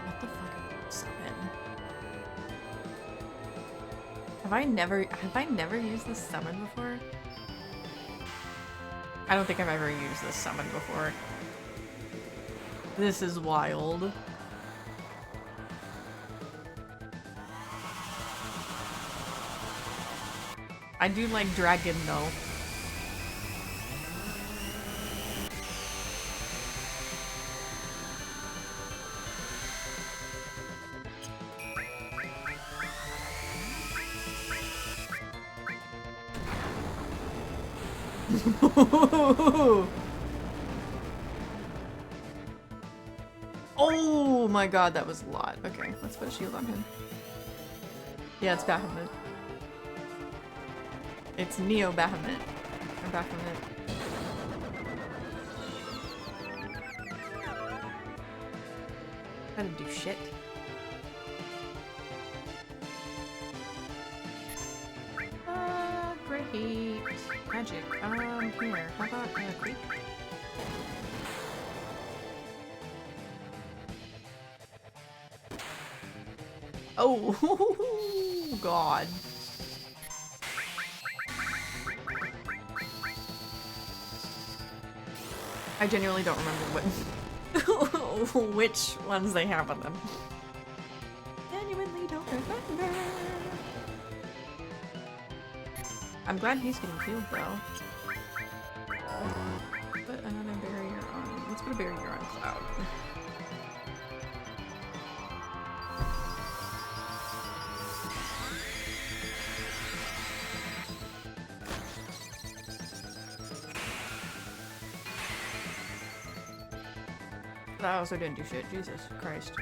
S1: What the fuck? Summon. Have I never used this summon before? I don't think I've ever used this summon before. This is wild. I do like dragon though. Oh my god, that was a lot. Okay, let's put a shield on him. Yeah, it's Bahamut. It's Neo Bahamut. Or Bahamut. I didn't do shit. Great. Magic. Here. How about a creep? Oh, god. I genuinely don't remember what which ones they have on them. I'm glad he's getting healed though. Put another barrier on. Let's put a barrier on Cloud. That also didn't do shit. Jesus Christ.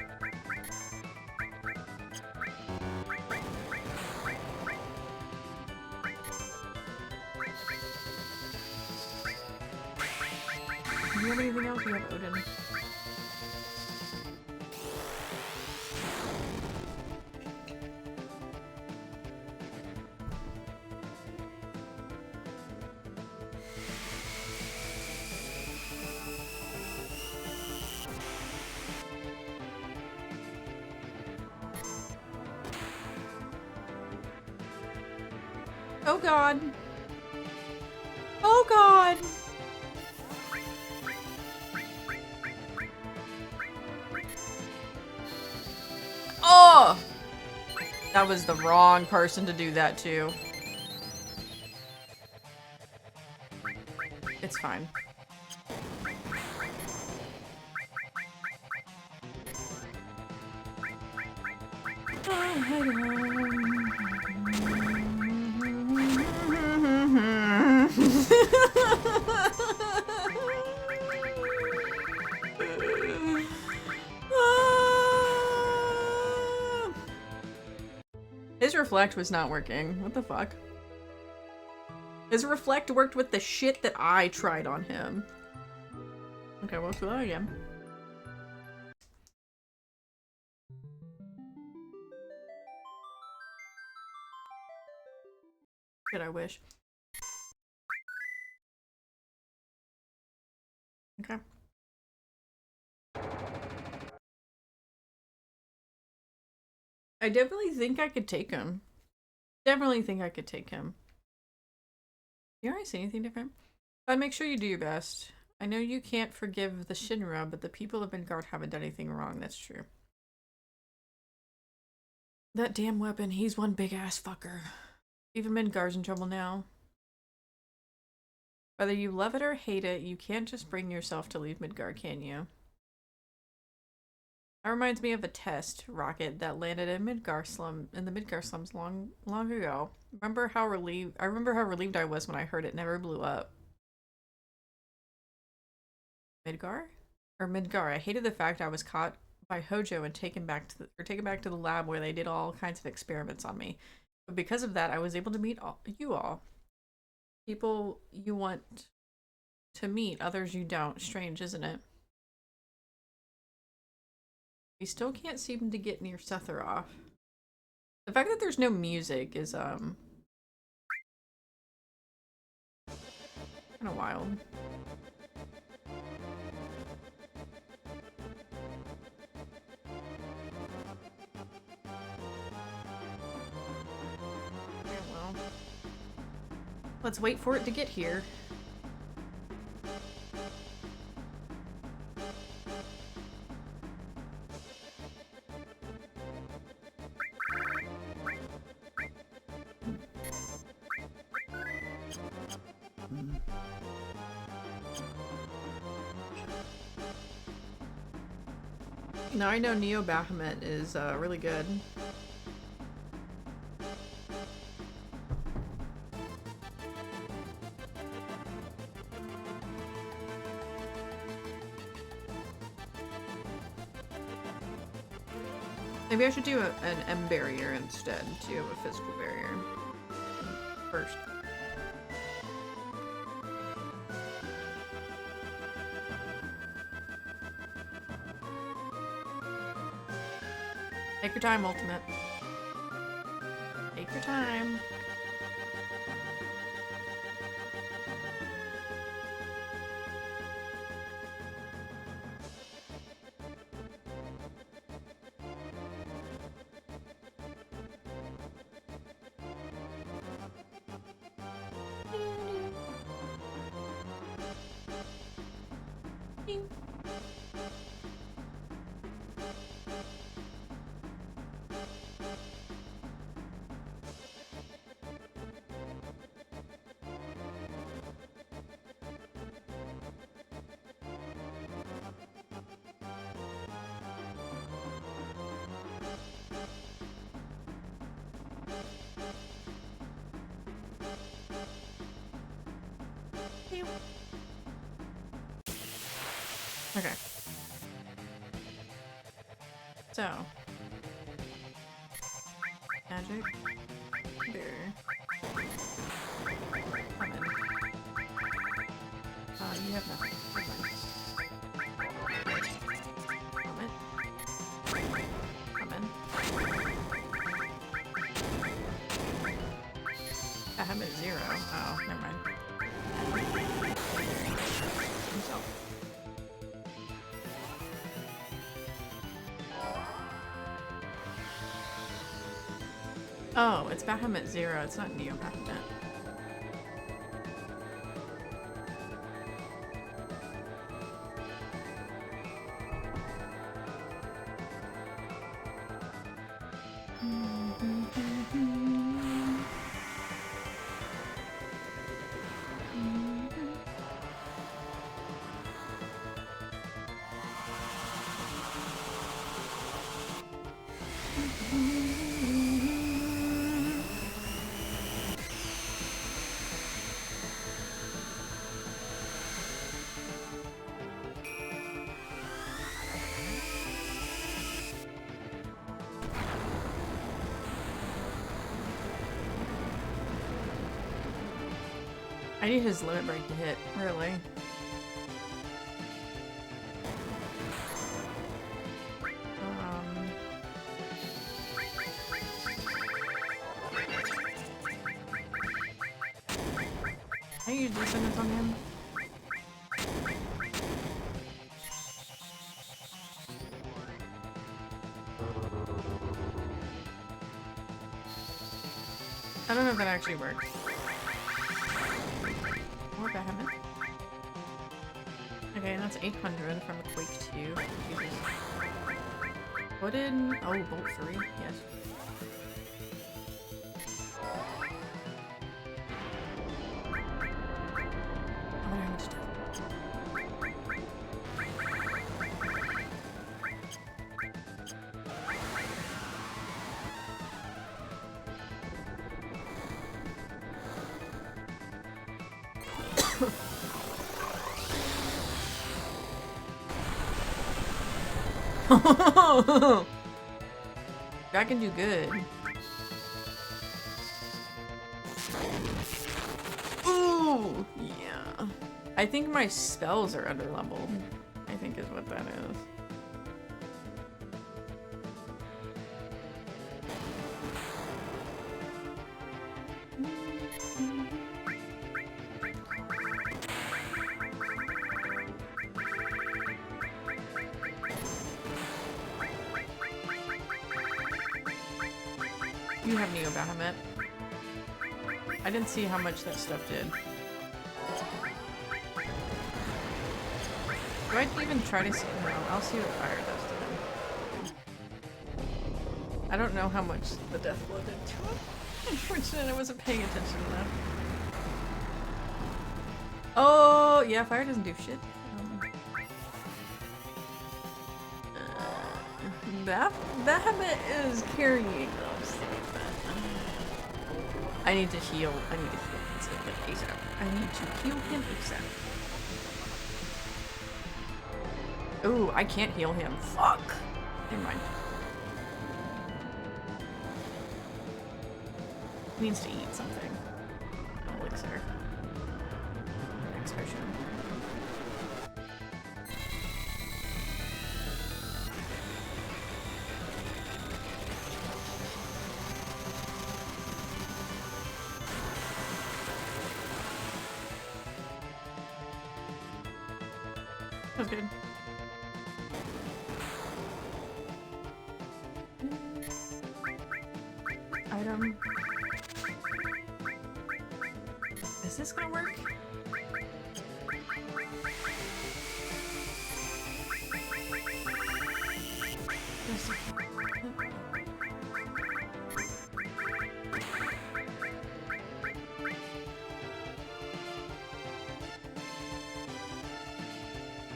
S1: Do you have anything else? You have Odin. Oh god. Oh god. Oh! That was the wrong person to do that to. It's fine. His reflect was not working. What the fuck? His reflect worked with the shit that I tried on him. Okay, well, let's do that again. Shit, I wish. Okay. I definitely think I could take him. Definitely think I could take him. You already see anything different? But make sure you do your best. I know you can't forgive the Shinra, but the people of Midgard haven't done anything wrong. That's true. That damn weapon, he's one big ass fucker. Even Midgard's in trouble now. Whether you love it or hate it, you can't just bring yourself to leave Midgard, can you? That reminds me of a test rocket that landed in the Midgard slums long ago. I remember how relieved I was when I heard it never blew up. Midgar? Or Midgar. I hated the fact I was caught by Hojo and taken back to the lab where they did all kinds of experiments on me. But because of that, I was able to meet you all. People you want to meet, others you don't. Strange, isn't it? We still can't seem to get near Sephiroth. The fact that there's no music is, kind of wild. Okay, well. Let's wait for it to get here. Now I know Neo Bahamut is really good. Maybe I should do an M barrier instead, too, of a physical barrier. First. Take your time, Ultimate. Take your time. Okay. So. Magic. There. Come in. You have nothing. Come in. Come in. I have it 0. Oh, never mind. Himself. Oh, it's Bahamut 0. It's not Neo Bahamut. I need his limit break to hit, really. Can I use Descendants on him? I don't know if that actually works. More Bahamut. Okay, that's 800 from a Quake 2. Jesus. What in? Oh, Bolt 3? Yes. I wonder how much to I can do good. Ooh, yeah. I think my spells are under leveled. I think is what that is. You have Neo Bahamut. I didn't see how much that stuff did. Do I even try to see? No, I'll see what fire does to him. I don't know how much the death blow did to him. Unfortunately, I wasn't paying attention enough. Oh, yeah, fire doesn't do shit. Bahamut is carrying those. I need to heal. I need to heal him ASAP. I need to heal him ASAP. Ooh, I can't heal him. Fuck. Never mind. He needs to eat something. Elixir. Next potion. That was good. Item. Is this gonna work?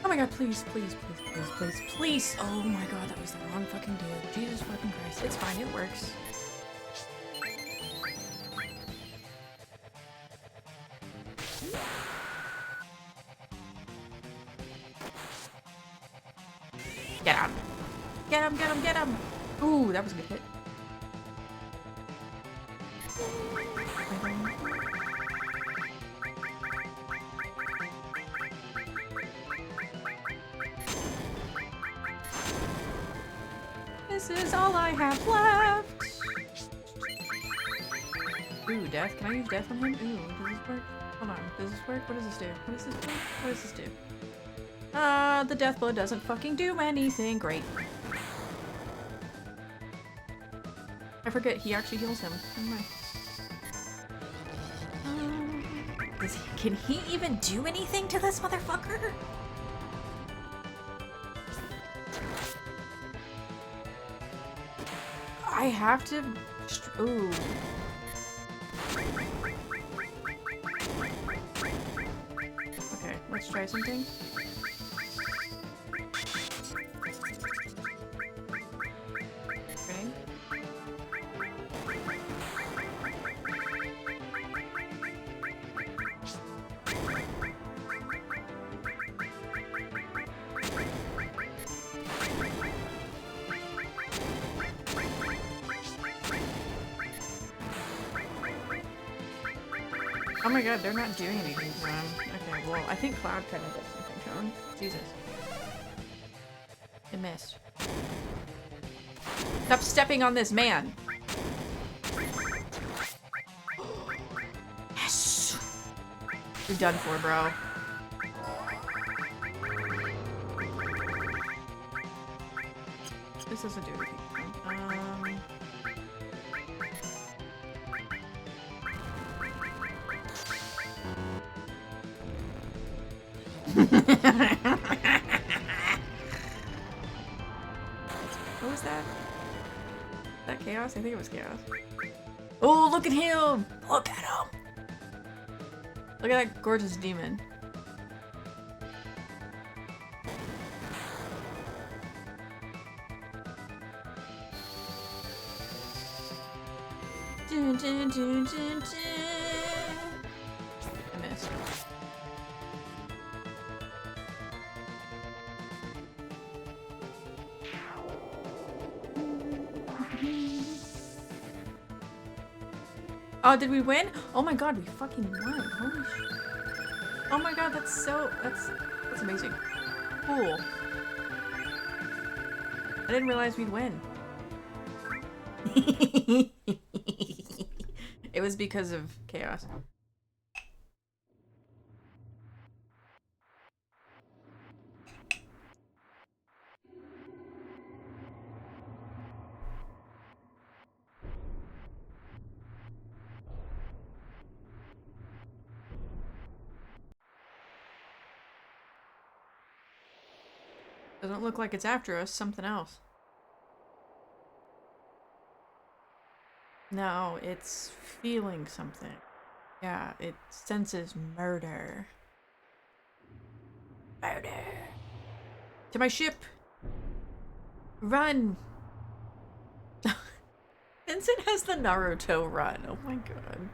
S1: Oh my god, please, please, please, please, please, please! Oh my god, that was the wrong fucking dude. Jesus fucking Christ. It's fine, it works. Get him! Get him, get him, get him! Ooh, that was a good hit. This is all I have left! Ooh, death. Can I use death on him? Ooh, does this work? Hold on. Does this work? What does this do? What does this do? What does this do? The death blow doesn't fucking do anything. Great. I forget, he actually heals him. Never mind.
S2: Can he even do anything to this motherfucker?
S1: I have to... Ooh. Okay, let's try something. Ready? Oh my god, they're not doing anything to him. Okay, well, I think Cloud kind of does something to him. Jesus. It missed. Stop stepping on this man! Yes! You're done for, bro. This doesn't do anything. What was that? Was that chaos? I think it was chaos. Oh, look at him! Look at him! Look at that gorgeous demon. Dun, dun, dun, dun, dun. I missed. Oh, did we win? Oh my god, we fucking won. Holy shit. Oh my god, that's amazing. Cool. I didn't realize we'd win. It was because of chaos. Doesn't look like it's after us. Something else. No, it's feeling something. Yeah, it senses murder. Murder. To my ship! Run! Vincent has the Naruto run. Oh my god.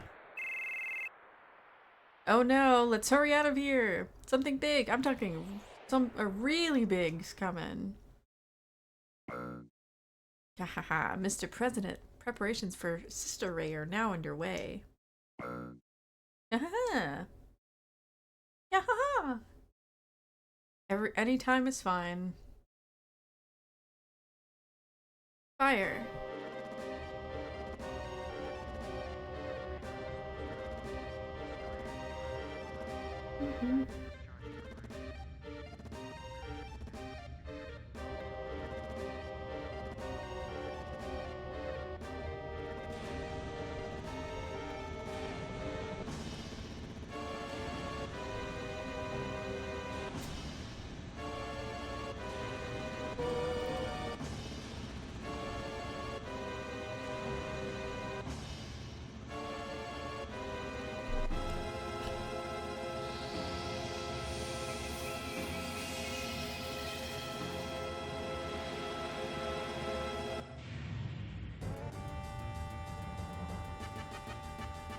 S1: Oh no, let's hurry out of here. Something big. I'm talking a really big's coming. Hahaha, Mr. President. Preparations for Sister Ray are now underway. Yahaha! Yahaha! Any time is fine. Fire. Mm-hmm.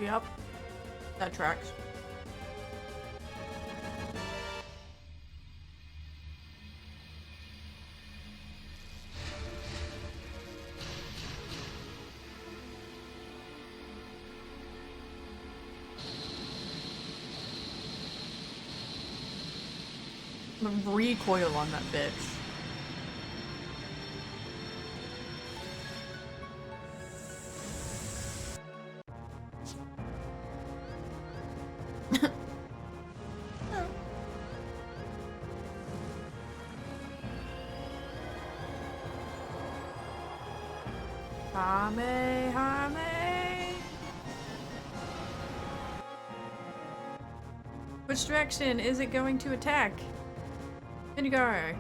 S1: Yep. That tracks. The recoil on that bitch. Hame! Which direction is it going to attack? Midgar.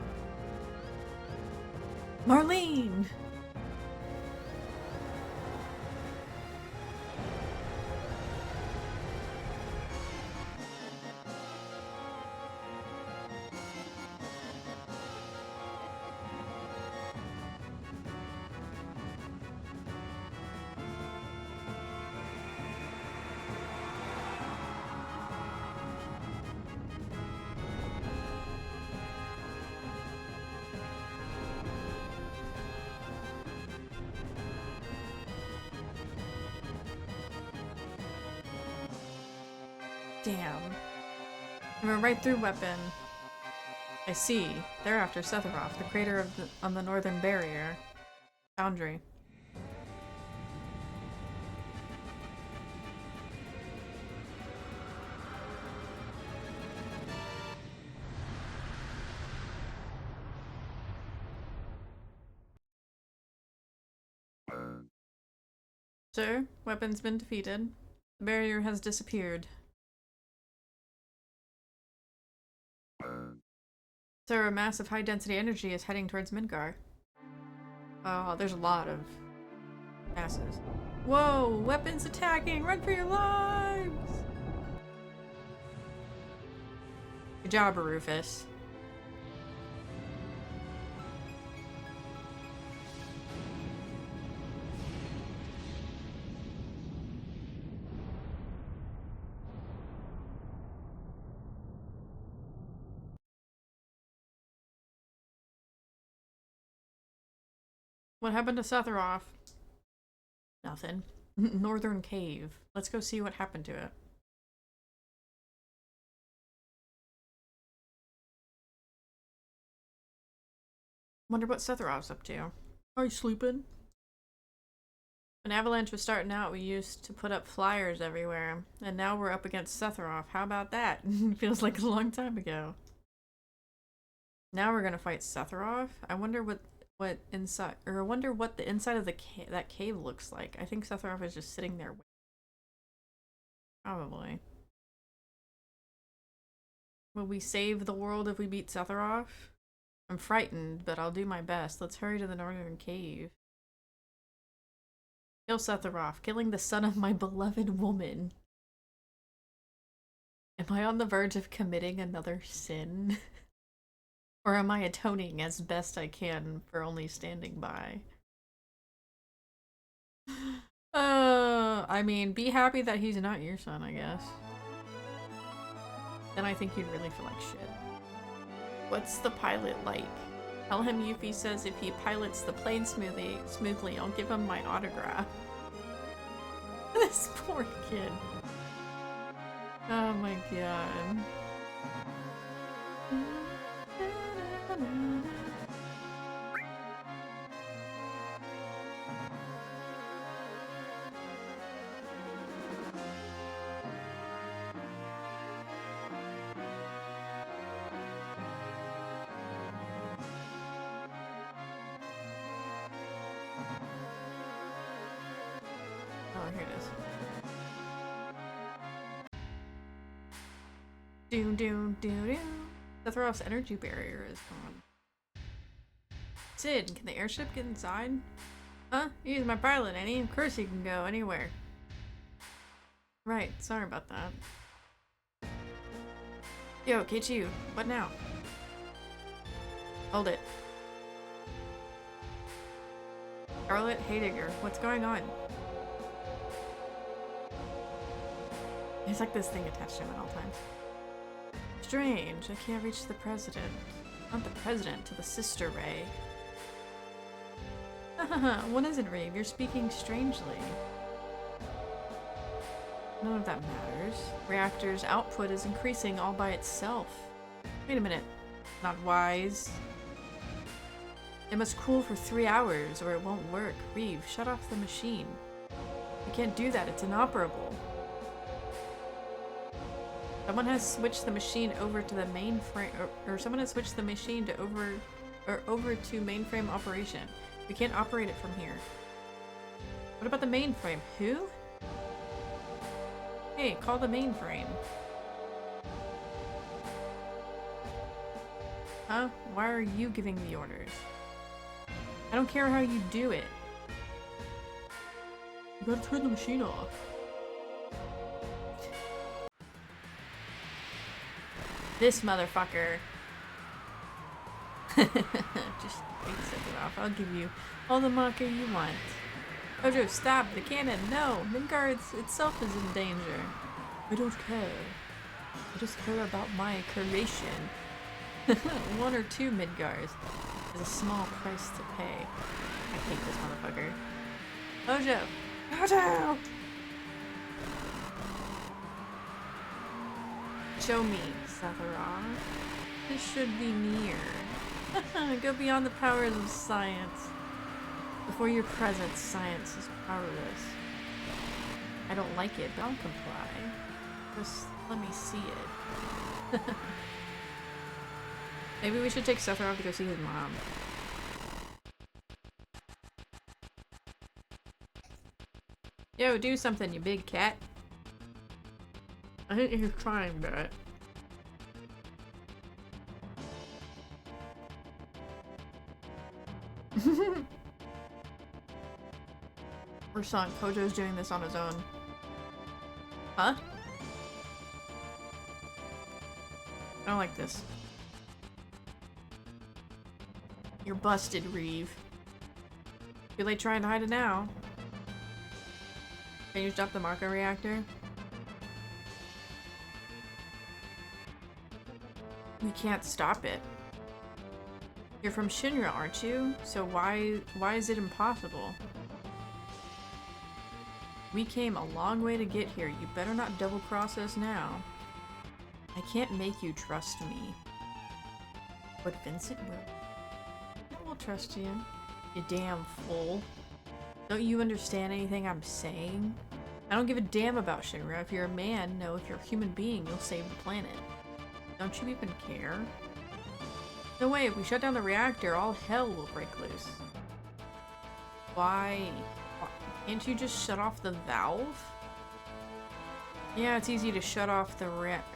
S1: Marlene! Damn. I went right through weapon. I see. They're after Sephiroth, the crater of on the northern barrier. Foundry. Sir, weapon's been defeated. The barrier has disappeared. Sir, a mass of high-density energy is heading towards Midgar. Oh, there's a lot of masses. Whoa! Weapons attacking! Run for your lives! Good job, Rufus. What happened to Sephiroth? Nothing. Northern Cave. Let's go see what happened to it. Wonder what Sephiroth's up to. Are you sleeping? When Avalanche was starting out, we used to put up flyers everywhere. And now we're up against Sephiroth. How about that? Feels like a long time ago. Now we're gonna fight Sephiroth? I wonder what inside, or I wonder what the inside of the that cave looks like. I think Sephiroth is just sitting there. Probably. Will we save the world if we beat Sephiroth? I'm frightened, but I'll do my best. Let's hurry to the northern cave. Kill Sephiroth, killing the son of my beloved woman. Am I on the verge of committing another sin? Or am I atoning as best I can for only standing by? I mean, be happy that he's not your son, I guess. Then I think you'd really feel like shit. What's the pilot like? Tell him Yuffie says if he pilots the plane smoothly, I'll give him my autograph. This poor kid. Oh my god. Oh, here it is. Doom, doom, doom, doom. Sephiroth's energy barrier is gone. Sid, can the airship get inside? Huh? He's my pilot, ain't he? Of course he can go anywhere. Right, sorry about that. Yo, K2, what now? Hold it. Charlotte Heidegger, what's going on? He's like this thing attached to him at all times. Strange, I can't reach the president. Not the president, to the sister Ray. What is it, Rave? You're speaking strangely. None of that matters. Reactor's output is increasing all by itself. Wait a minute. Not wise. It must cool for 3 hours or it won't work. Reeve, shut off the machine. You can't do that, it's inoperable. Someone has switched the machine over to the mainframe, or someone has switched the machine to over to mainframe operation. We can't operate it from here. What about the mainframe? Who? Hey, call the mainframe. Huh? Why are you giving the orders? I don't care how you do it. You gotta turn the machine off. This motherfucker. Just wait a second off. I'll give you all the marker you want. Ojo, stop! The cannon! No! Midgard itself is in danger. I don't care. I just care about my creation. 1 or 2 Midgars is a small price to pay. I hate this motherfucker. Ojo! Ojo! Show me, Sathara. This should be near. Go beyond the powers of science. Before your presence, science is powerless. I don't like it, but I'll comply. Just let me see it. Maybe we should take Sathara to go see his mom. Yo, do something, you big cat. I think he's trying, but... Or son, Kojo's doing this on his own. Huh? I don't like this. You're busted, Reeve. Too late trying to hide it now. Can you stop the Marco reactor? We can't stop it. You're from Shinra, aren't you? So why is it impossible? We came a long way to get here. You better not double-cross us now. I can't make you trust me. But Vincent will. I will trust you. You damn fool. Don't you understand anything I'm saying? I don't give a damn about Shinra. If you're a man, no. If you're a human being, you'll save the planet. Don't you even care? No way, if we shut down the reactor, all hell will break loose. Why? Can't you just shut off the valve? Yeah, it's easy to shut off the reactor's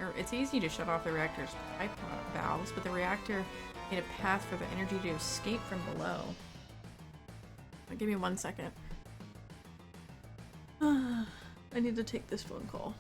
S1: pipe valves, but the reactor made a path for the energy to escape from below. Give me 1 second. I need to take this phone call.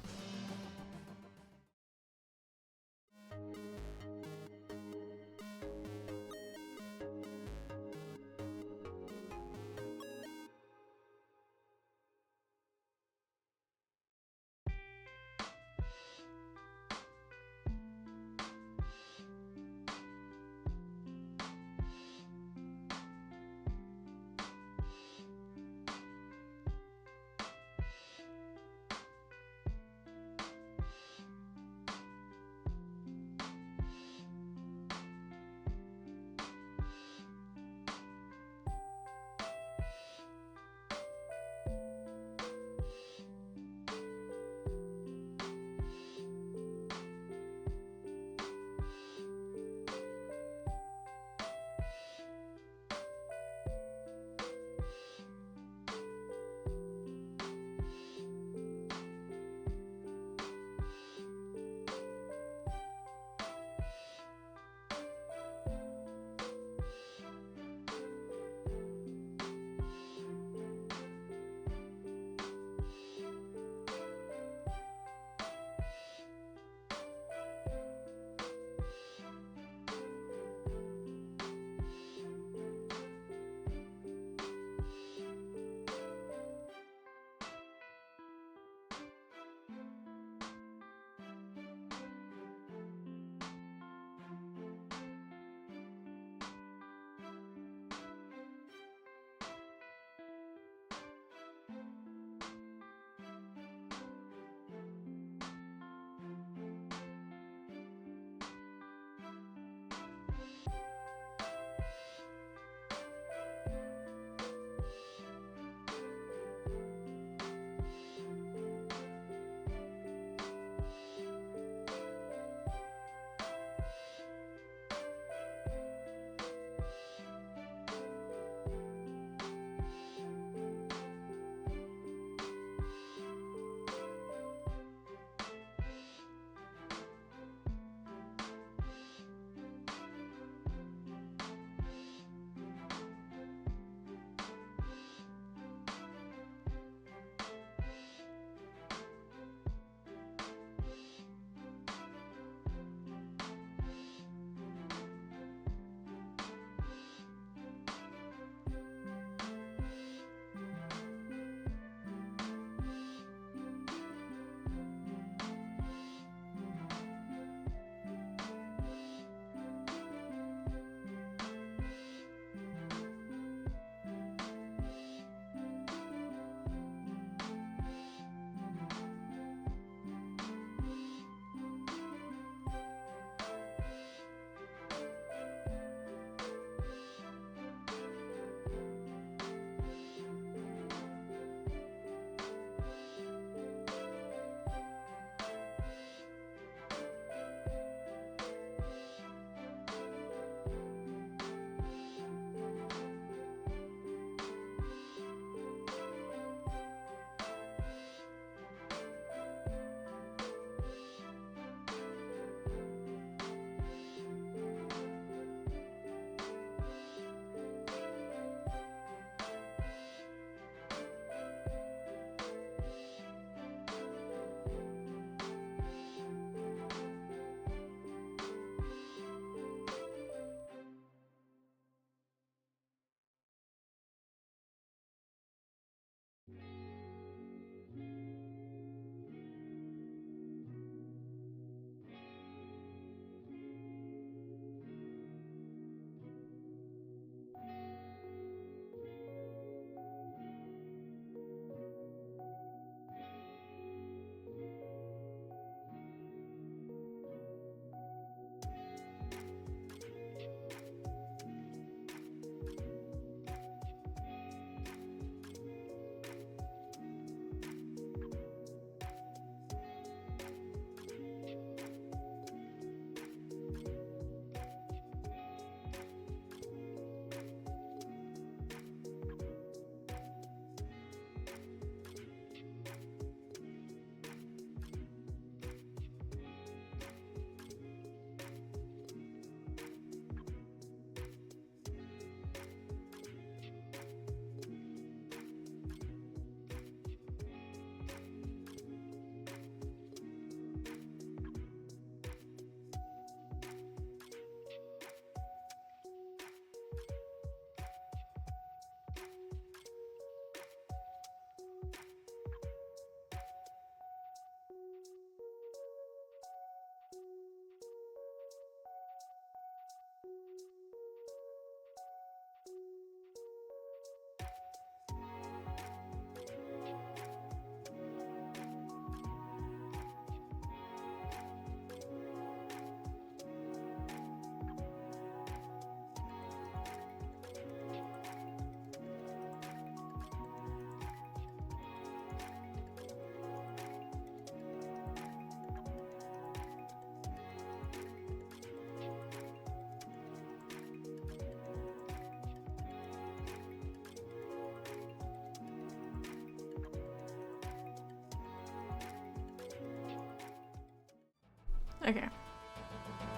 S1: Okay.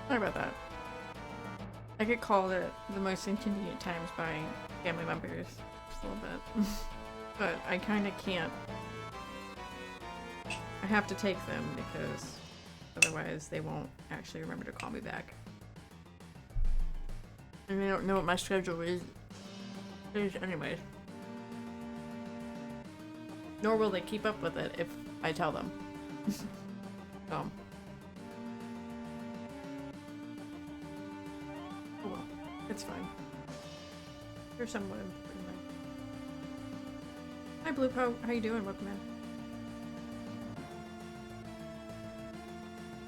S1: Sorry about that. I get called at the most inconvenient times by family members. Just a little bit. But I kinda can't. I have to take them because otherwise they won't actually remember to call me back. And they don't know what my schedule is anyways. Nor will they keep up with it if I tell them. So. Oh well, it's fine. You're somewhat important. Hi Blue Po, how you doing? Welcome in.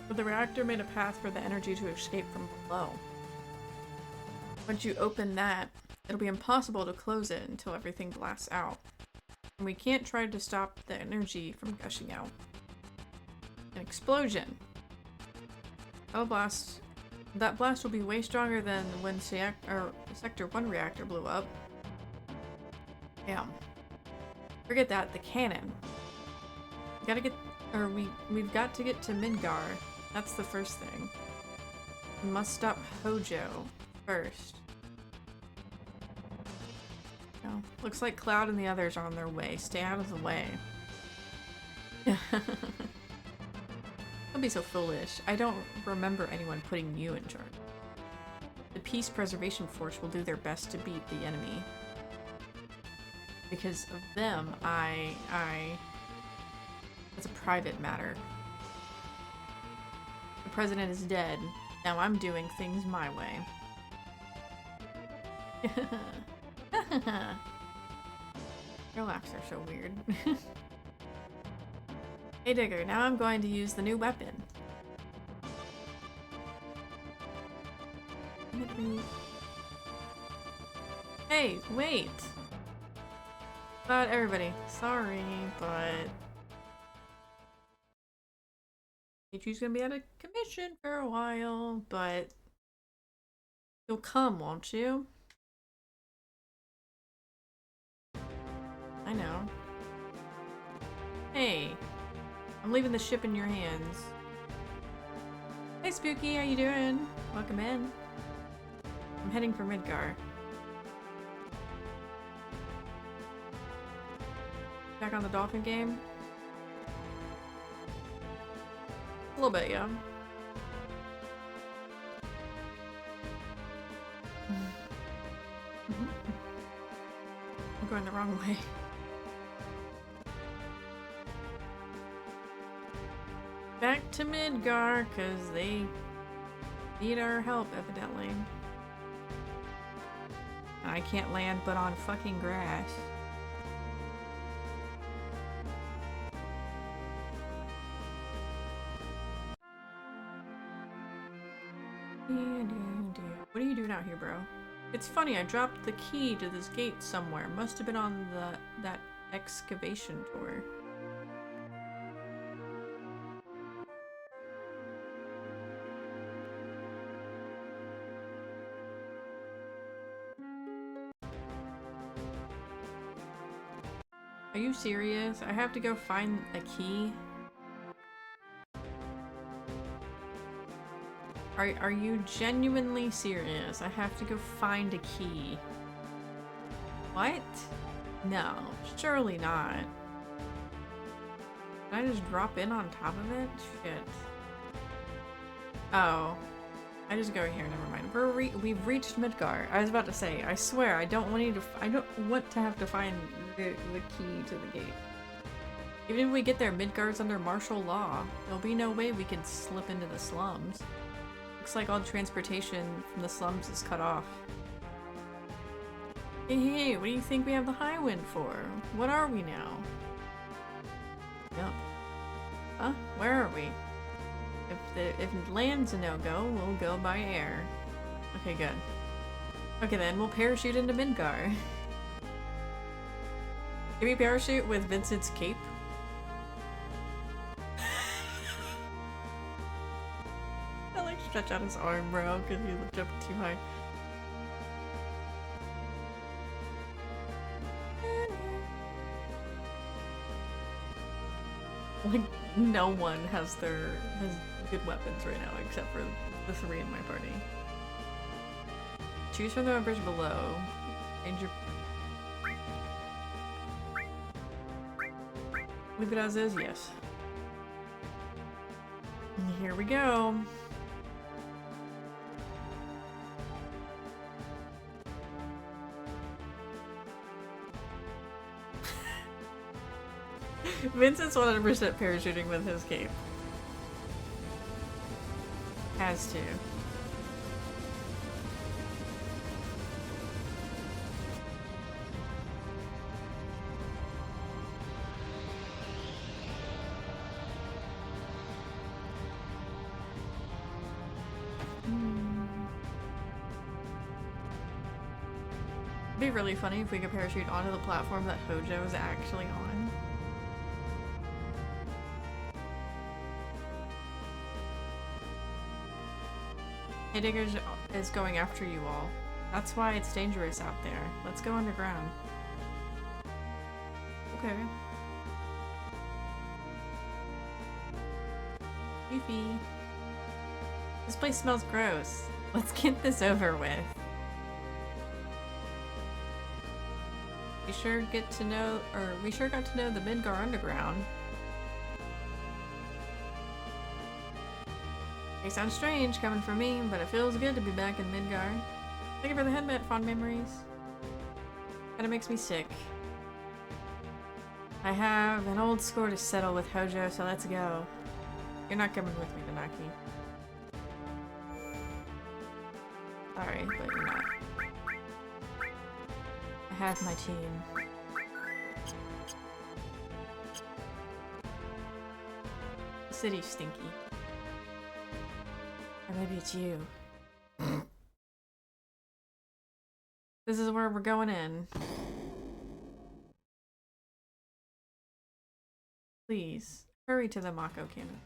S1: But the reactor made a path for the energy to escape from below. Once you open that, it'll be impossible to close it until everything blasts out. And we can't try to stop the energy from gushing out. An explosion! That blast will be way stronger than when Sector 1 reactor blew up. Damn. Forget that, the cannon. We've got to get to Midgar. That's the first thing. We must stop Hojo first. Oh, looks like Cloud and the others are on their way. Stay out of the way. Don't be so foolish. I don't remember anyone putting you in charge. The Peace Preservation Force will do their best to beat the enemy. Because of them, it's a private matter. The president is dead. Now I'm doing things my way. Your laughs are so weird. Hey Digger, now I'm going to use the new weapon. Hey, wait! But everybody, sorry, but Ichi's gonna be out of commission for a while, but you'll come, won't you? I know. Hey, I'm leaving the ship in your hands. Hey Spooky, how you doing? Welcome in. I'm heading for Midgar. Back on the dolphin game? A little bit, yeah. I'm going the wrong way. Back to Midgar, cause they need our help, evidently. I can't land but on fucking grass. What are you doing out here, bro? It's funny, I dropped the key to this gate somewhere. Must have been on that excavation tour. Are you serious? I have to go find a key? Are you genuinely serious? I have to go find a key. What? No, surely not. Can I just drop in on top of it? Shit. Oh. I just go here, never mind. We've reached Midgar. I was about to say, I swear, I don't want to have to find the key to the gate. Even if we get there, Midgar's under martial law. There'll be no way we can slip into the slums. Looks like all transportation from the slums is cut off. Hey, what do you think we have the high wind for? What are we now? Yep. Huh? Where are we? If land's a no-go, we'll go by air. Okay, good. Okay then, we'll parachute into Midgar. Can we parachute with Vincent's cape? I like stretch out his arm, bro, because he looked up too high. Like, no one has good weapons right now except for the 3 in my party. Choose from the members below. Change your... Leave it as is, yes. And here we go. Vincent's 100% parachuting with his cape. Has to. It'd be really funny if we could parachute onto the platform that Hojo is actually on. Heidegger is going after you all. That's why it's dangerous out there. Let's go underground. Okay. Yuffie. This place smells gross. Let's get this over with. We sure got to know the Midgar Underground. May sound strange coming from me, but it feels good to be back in Midgar. Thank you for the headband, fond memories. Kinda makes me sick. I have an old score to settle with Hojo, so let's go. You're not coming with me, Tanaki. Sorry, but you're not. I have my team. The city's stinky. Or maybe it's you. This is where we're going in. Please, hurry to the Mako cannon.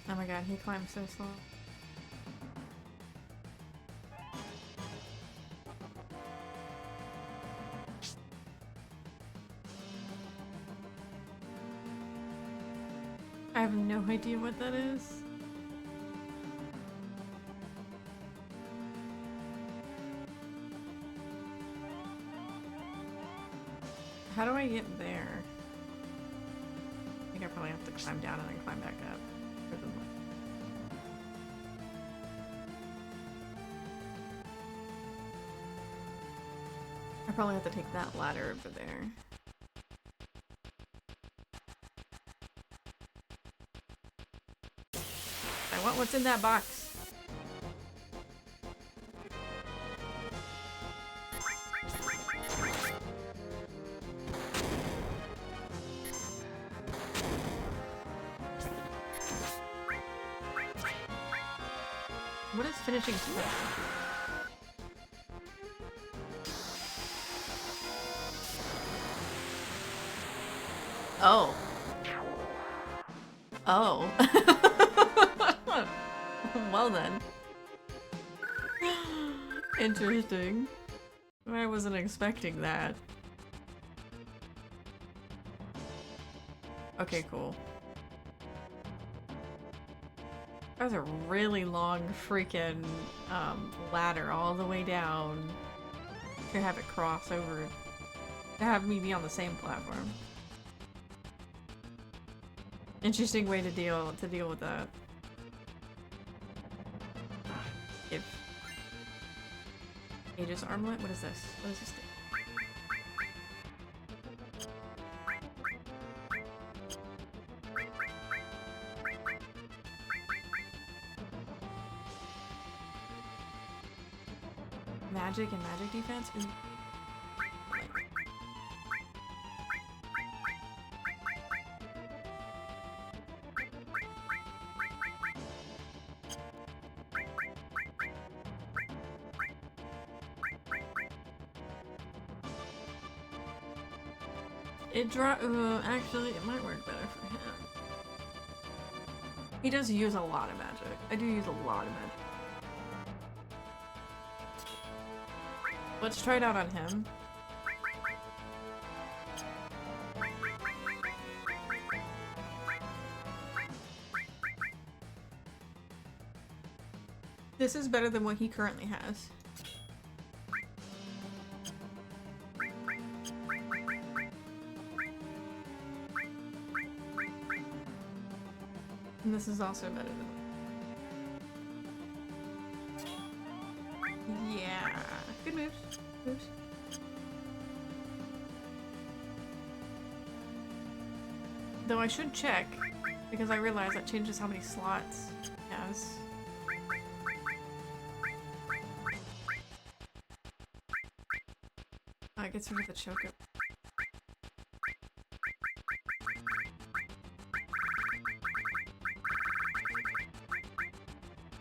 S1: Oh my god, he climbs so slow. I have no idea what that is. How do I get there? I think I probably have to climb down and then climb back up. I probably have to take that ladder over there. I want what's in that box. What is finishing touch? Oh. Oh. Well then. Interesting. I wasn't expecting that. Okay, cool. That was a really long freaking ladder all the way down to have it cross over, to have me be on the same platform. Interesting way to deal with that. If Aegis armlet, what is this? What is this thing? Magic and magic defense? Ooh. Actually, it might work better for him. He does use a lot of magic. I do use a lot of magic. Let's try it out on him. This is better than what he currently has. And this is also better than... Yeah. Good moves. Moves. Though I should check, because I realize that changes how many slots he has. Oh, it gets rid of the choker.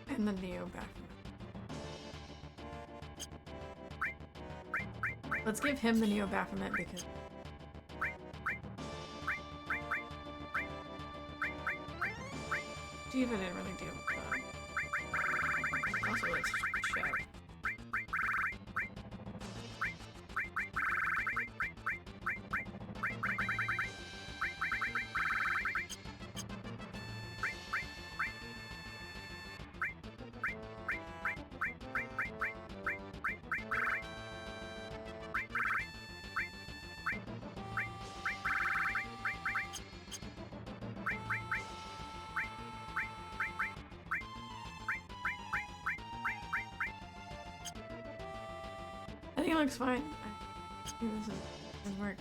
S1: And the Neo back. Let's give him the Neo Baphomet because... Diva didn't really deal with that. Also, let's check. I think it looks fine. I think this is work.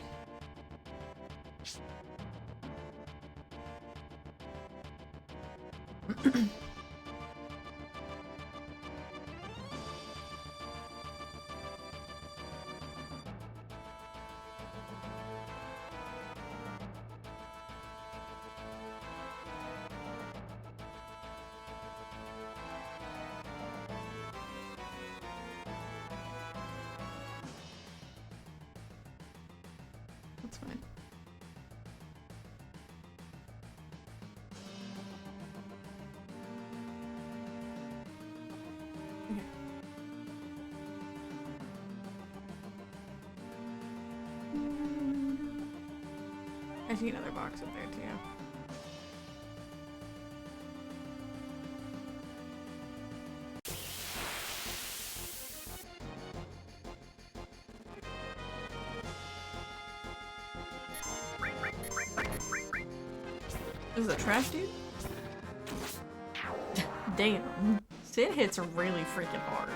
S1: That's fine. Okay. I see another box up there too. This is a trash dude? Damn. Sid hits really freaking hard.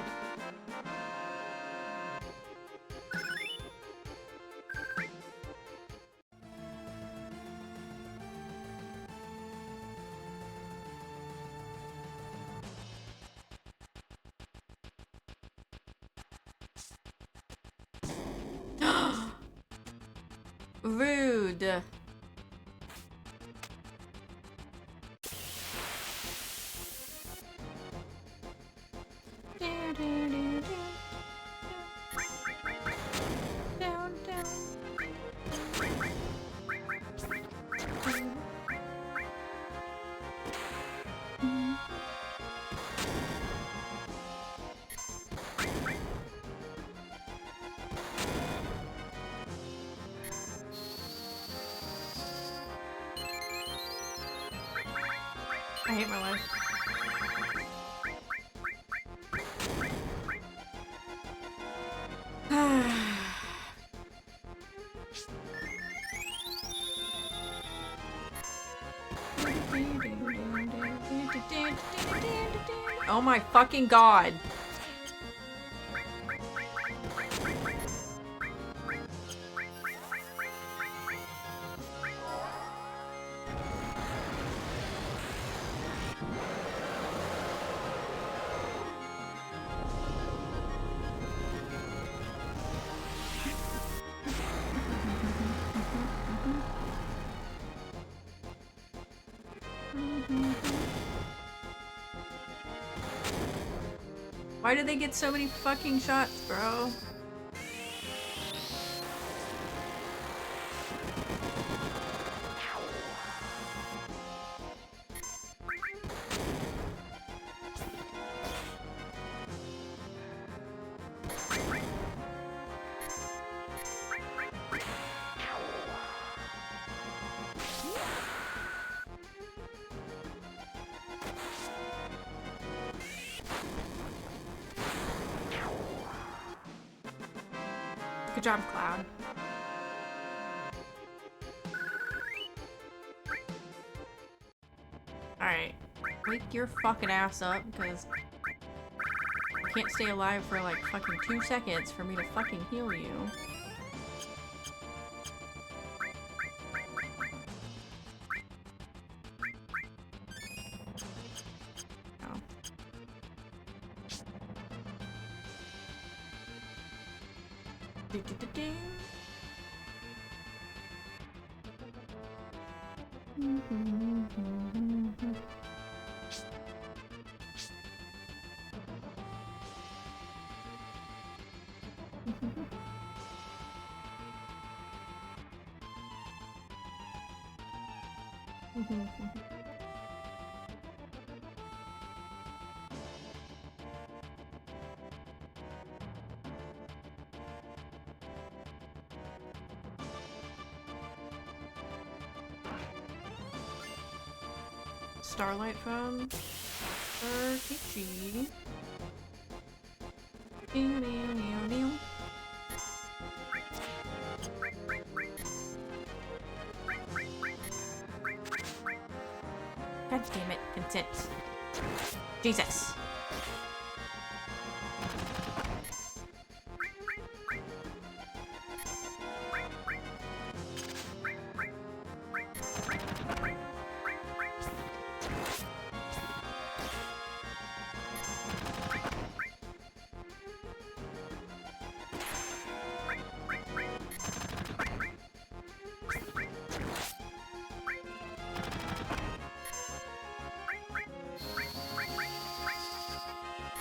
S1: Rude. I hate my life. Oh my fucking god. Why do they get so many fucking shots, bro?
S2: Good job, Cloud. Alright. Wake your fucking ass up, because I can't stay alive for like fucking 2 seconds for me to fucking heal you. Oh. Do-do-do-do. Starlight phone for Kichi. God damn it, consent. Jesus.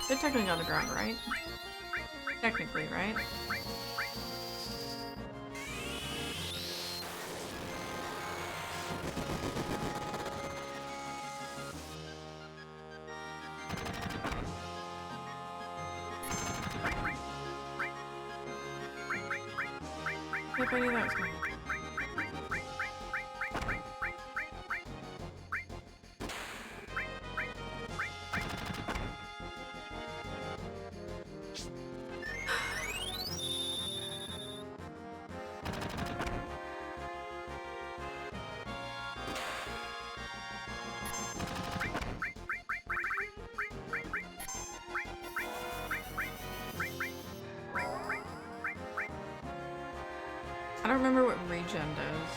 S2: They're technically on the ground, right? Technically, right? Yep, I knew that was coming. I don't remember what regen does.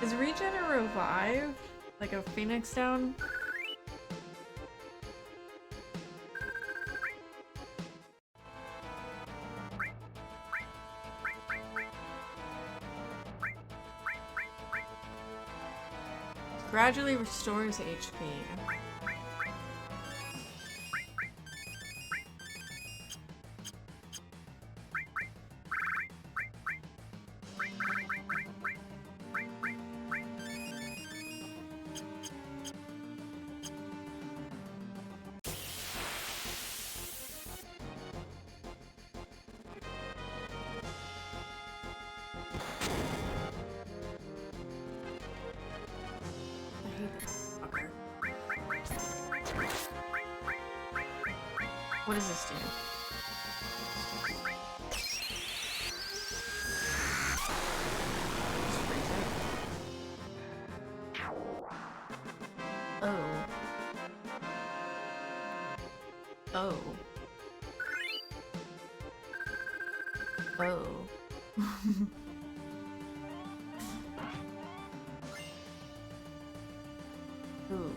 S2: Is regen a revive? Like a phoenix down? Gradually restores HP. What does this do? Just freeze it. Oh. Oh. Oh. Ooh.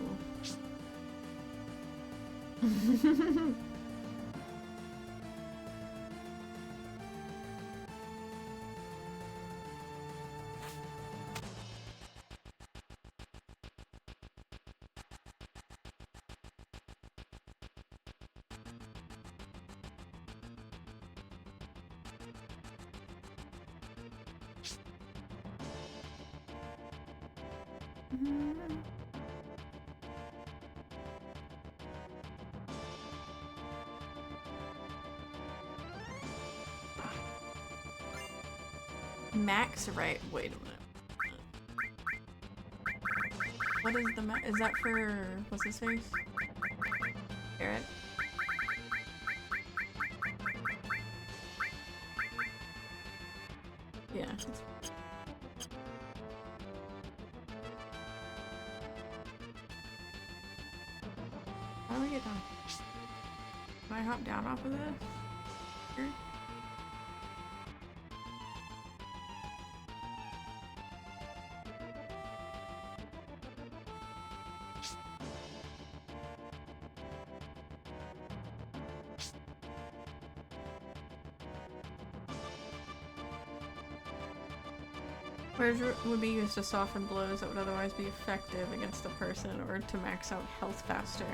S2: Max, right? Wait a minute. What is the max? Is that for what's his face? Garrett? Yeah. How do I get down? Can I hop down off of this? Here? Whereas would be used to soften blows that would otherwise be effective against a person or to max out health faster.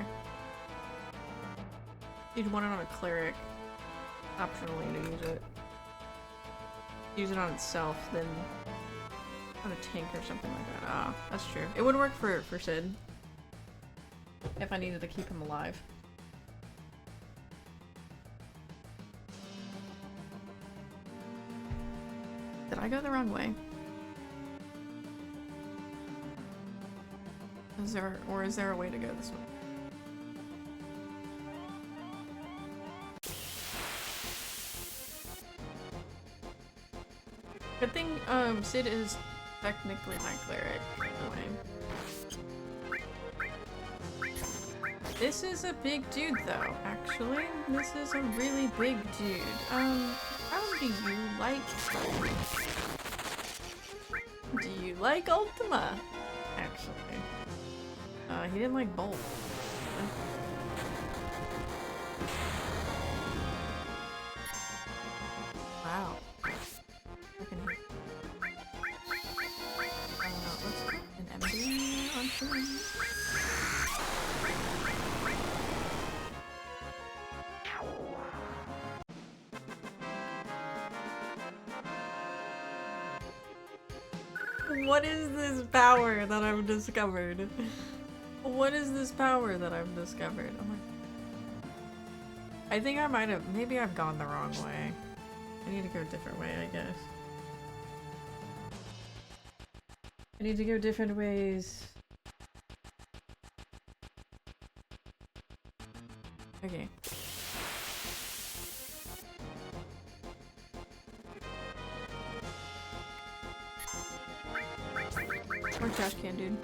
S2: You'd want it on a cleric, optionally to use it. Use it on itself, then on a tank or something like that. Ah, that's true. It would work for Sid. If I needed to keep him alive. Did I go the wrong way? Is there a way to go this way? Good thing, Sid is technically my cleric, anyway. This is a big dude, though, actually. This is a really big dude. How do you like... Do you like Ultima? Actually. He didn't like both. Wow. Let's put an MD on him. What is this power that I've discovered? What is this power that I've discovered? Oh my... I think I might have... Maybe I've gone the wrong way. I need to go a different way, I guess. I need to go different ways. Okay. Or trash can, dude.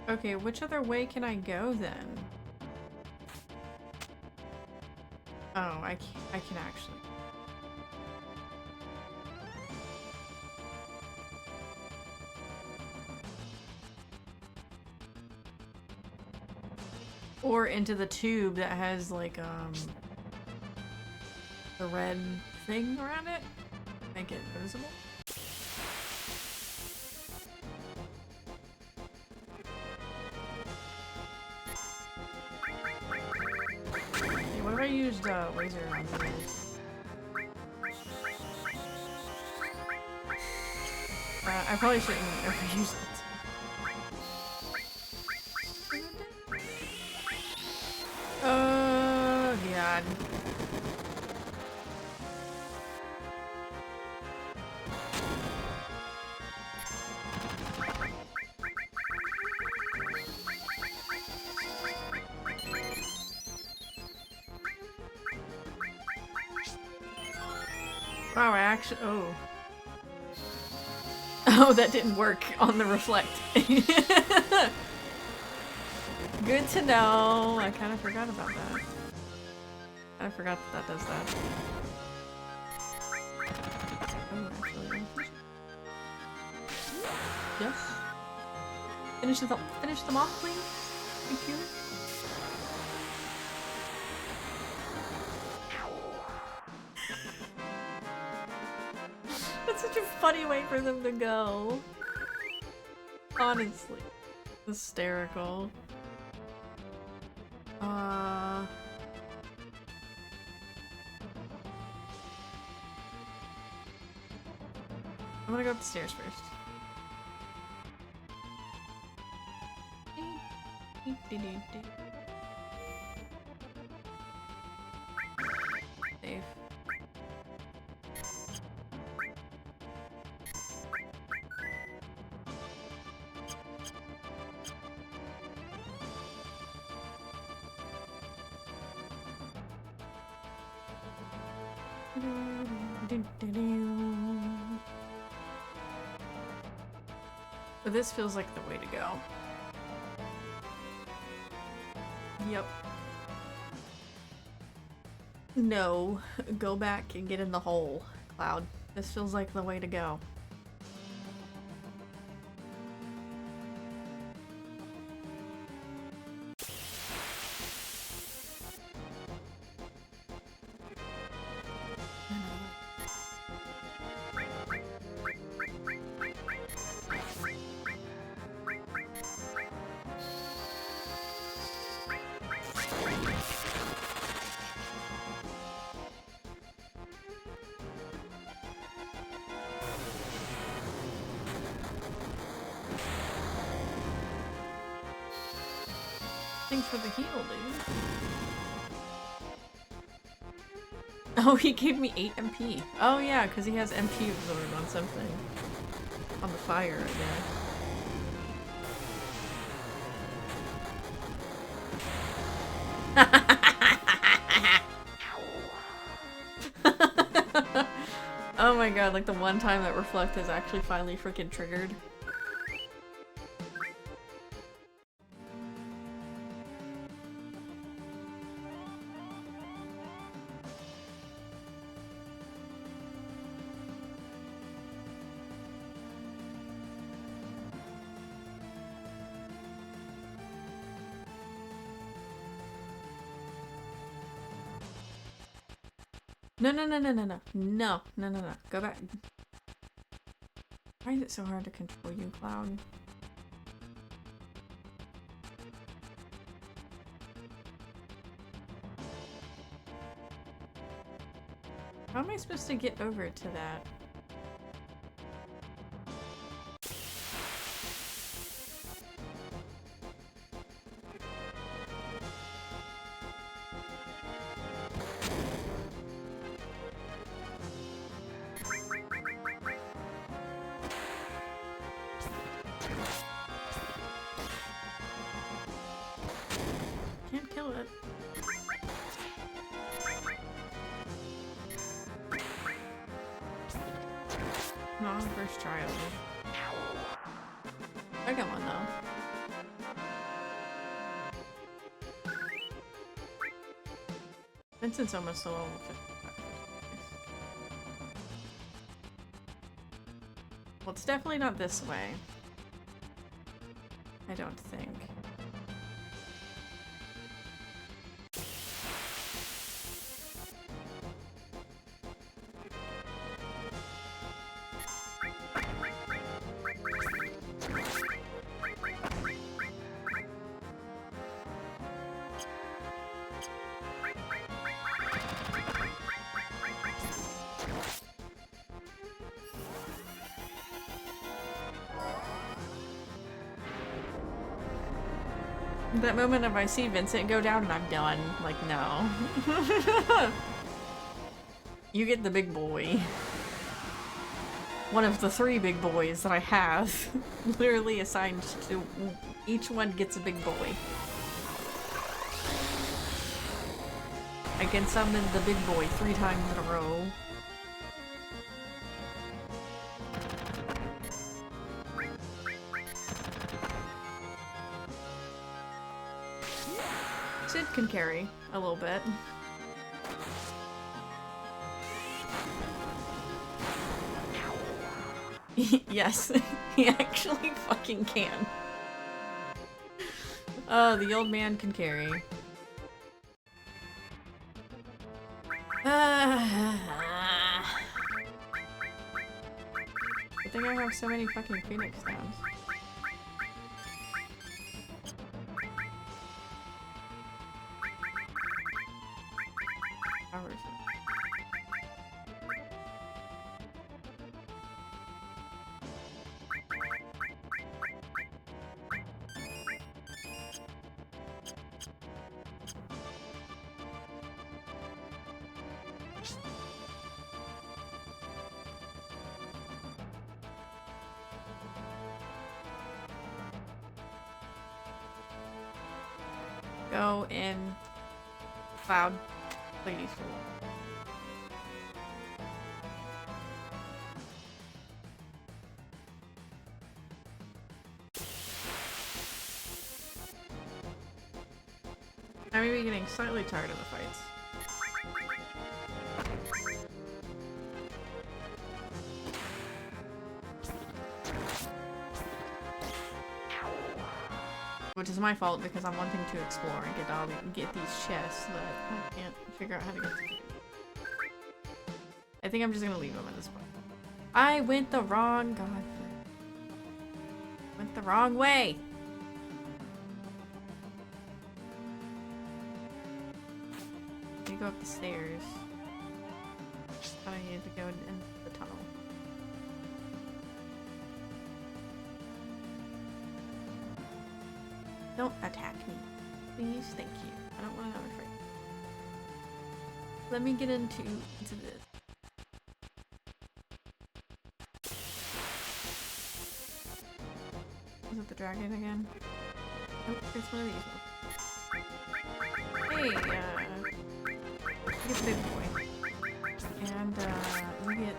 S2: Okay, which other way can I go then? Oh, I can actually. Or into the tube that has like the red thing around it. Make it visible. Okay, what if I used laser on these? I probably shouldn't ever use it. God. Wow, I actually- oh. Oh, that didn't work on the reflect. Good to know. I kind of forgot about that. I forgot that does that. Oh, actually. Yes. Finish them off, please. Thank you. That's such a funny way for them to go. Honestly. Hysterical.
S1: I'm gonna go up the stairs first. Safe. But this feels like the way to go. Yep. No, go back and get in the hole, Cloud. This feels like the way to go. Thanks for the heal, dude. Oh, he gave me 8 MP. Oh yeah, because he has MP absorbed on something. On the fire, I guess. Oh my god, like the one time that Reflect is actually finally freaking triggered. No, no, no, no, no, no. No, no, no, no. Go back. Why is it so hard to control you, Cloud? How am I supposed to get over to that? Can't kill it. Not on the first try of it. Second one though. Vincent's almost a level 55. Well, it's definitely not this way. I don't think. That moment of I see Vincent go down and I'm done. Like, no. You get the big boy. One of the 3 big boys that I have. Literally assigned to each one gets a big boy. I can summon the big boy 3 times in a row. Sid can carry a little bit. Yes, he actually fucking can. The old man can carry. I think I have so many fucking Phoenix downs. Go in Cloud, please. I may be getting slightly tired of the fights. Which is my fault because I'm wanting to explore and get these chests that I can't figure out how to get to. I think I'm just gonna leave them at this point. I went the wrong went the wrong way. I need to go up the stairs. I need to go into the tunnel. Don't attack me. Please, thank you. I don't want another fight. Let me get into this. Is it the dragon again? Nope, it's one of these ones. Hey, you get the big boy. And, you get...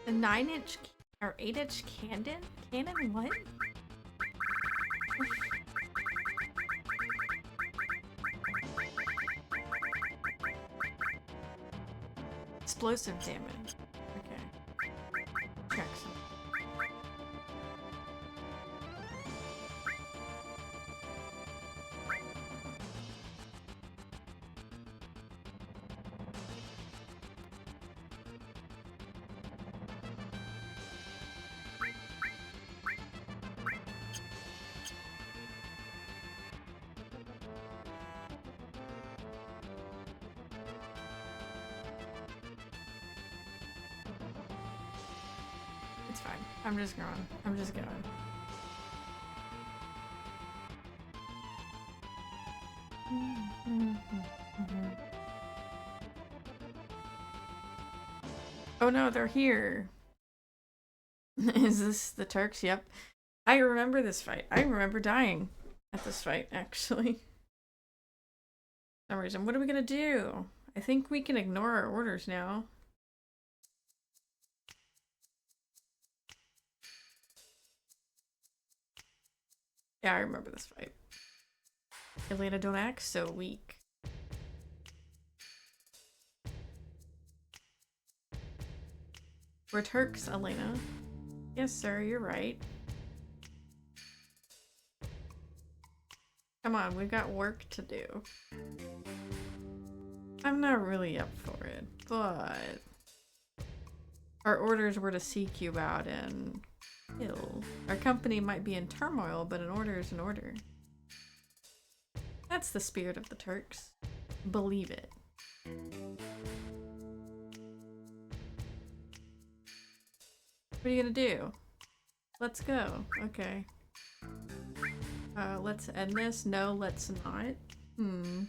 S1: A 9-inch or 8-inch cannon? Cannon what? Explosive damage. Okay. Check some. It's fine. I'm just going. I'm just going. Oh no, they're here. Is this the Turks? Yep. I remember this fight. I remember dying at this fight, actually. For some reason. What are we gonna do? I think we can ignore our orders now. Yeah, I remember this fight. Elena, don't act so weak. We're Turks, Elena. Yes, sir, you're right. Come on, we've got work to do. I'm not really up for it, but... Our orders were to seek you out and... kill. Our company might be in turmoil, but an order is an order. That's the spirit of the Turks. Believe it. What are you gonna do? Let's go. Okay. Let's end this. No, let's not. I'm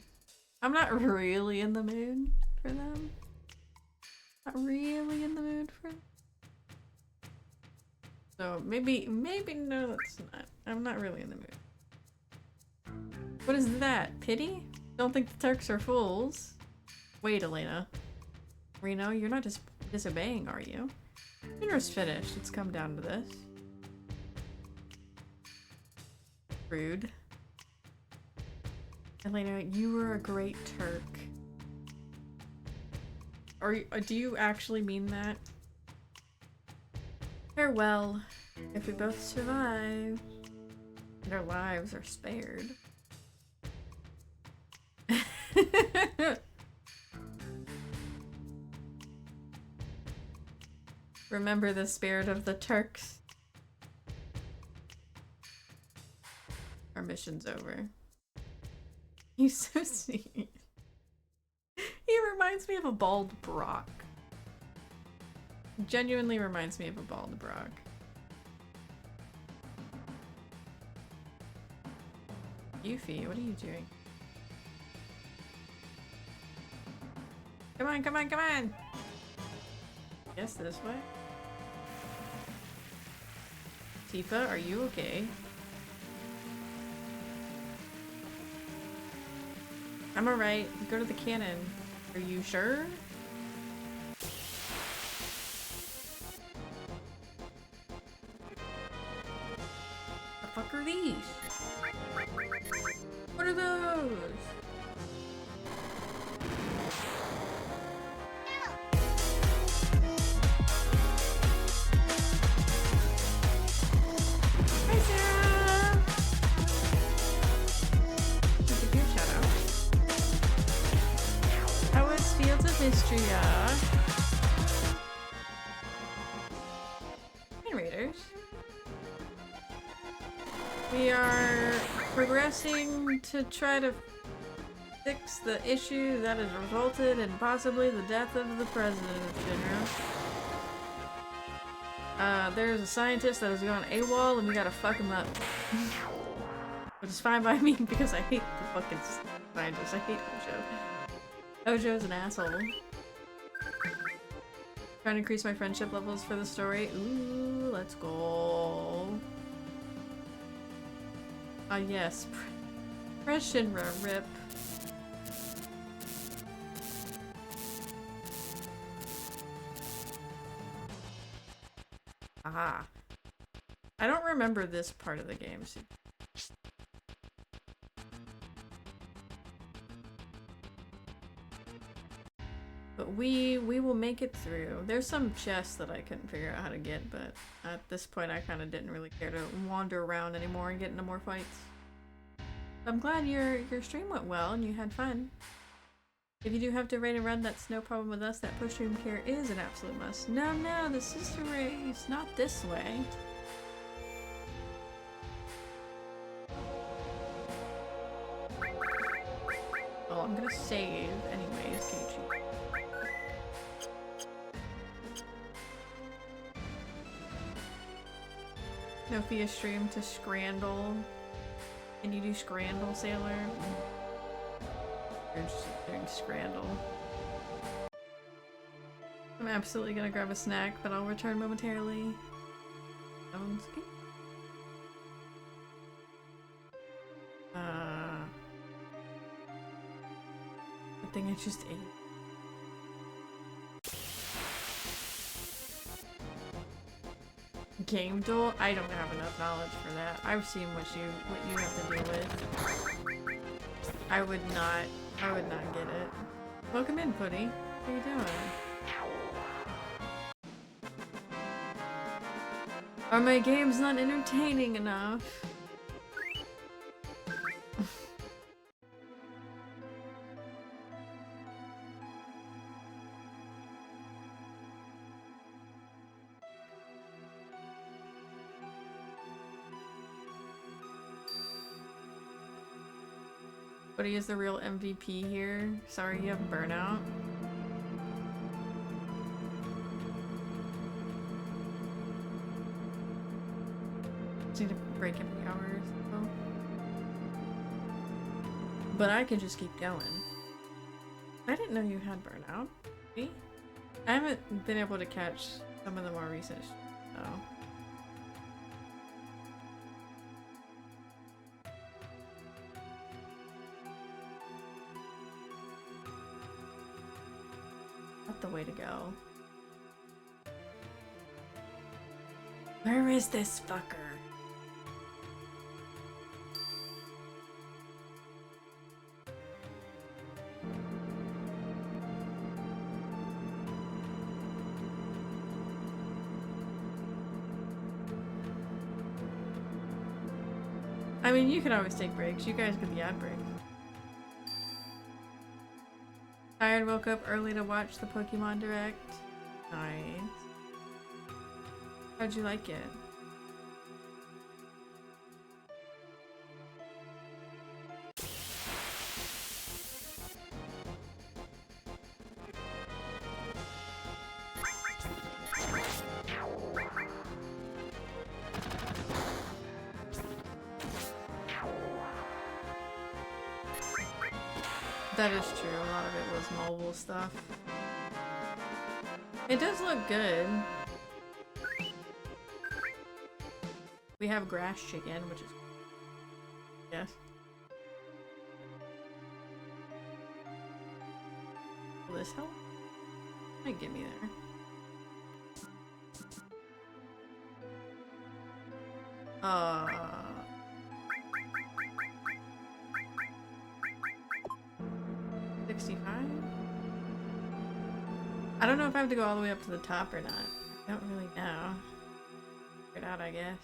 S1: not really in the mood for them. Not really in the mood for them. So maybe no, that's not. I'm not really in the mood. What is that? Pity? Don't think the Turks are fools. Wait, Elena. Reno, you're not just disobeying, are you? Dinner's finished. It's come down to this. Rude. Elena, you were a great Turk. Do you actually mean that? Farewell. If we both survive, and our lives are spared. Remember the spirit of the Turks. Our mission's over. He's so sweet. He reminds me of a bald Brock. Genuinely reminds me of a bald Brock. Yuffie, what are you doing? Come on, come on, come on! Yes, this way. Tifa, are you okay? I'm alright. Go to the cannon. Are you sure? The fuck are these? What are those? Hi, Sarah! Give you a shout out. How was Fields of Mystria? Hey, Raiders. We are progressing to try to fix the issue that has resulted in possibly the death of the president of Shinra. There's a scientist that has gone AWOL and we gotta fuck him up. Which is fine by me because I hate the fucking scientist. I hate Hojo. Hojo's an asshole. Trying to increase my friendship levels for the story. Ooh, let's go. Ah, yes. Fresh Shinra, rip. Aha. I don't remember this part of the game. But we will make it through. There's some chests that I couldn't figure out how to get, but at this point I kind of didn't really care to wander around anymore and get into more fights. I'm glad your stream went well and you had fun. If you do have to raid and run, that's no problem with us. That push room care is an absolute must. No, no, the sister race, not this way. Well, I'm gonna save anyways, Keiichi. No Fia stream to Scrandle. Can you do Scrandle, Sailor? You're just doing Scrandle. I'm absolutely gonna grab a snack, but I'll return momentarily. Sounds good. Good thing I just ate. Game duel? I don't have enough knowledge for that. I've seen what you have to deal with. I would not get it. Welcome in, Putty. How you doing? Are my games not entertaining enough? Putty is the real MVP here. Sorry you have burnout. Just need to break every hour or so. But I can just keep going. I didn't know you had burnout. Me? I haven't been able to catch some of the more recent though. Not the way to go. Where is this fucker? I mean, you can always take breaks. You guys get the ad breaks. Tired, woke up early to watch the Pokemon Direct. Nice. How'd you like it? That is true, a lot of it was mobile stuff. It does look good. We have grass chicken, which is... yes. Will this help? Might get me there. Uh... 65? I don't know if I have to go all the way up to the top or not. I don't really know. Figure it out, I guess.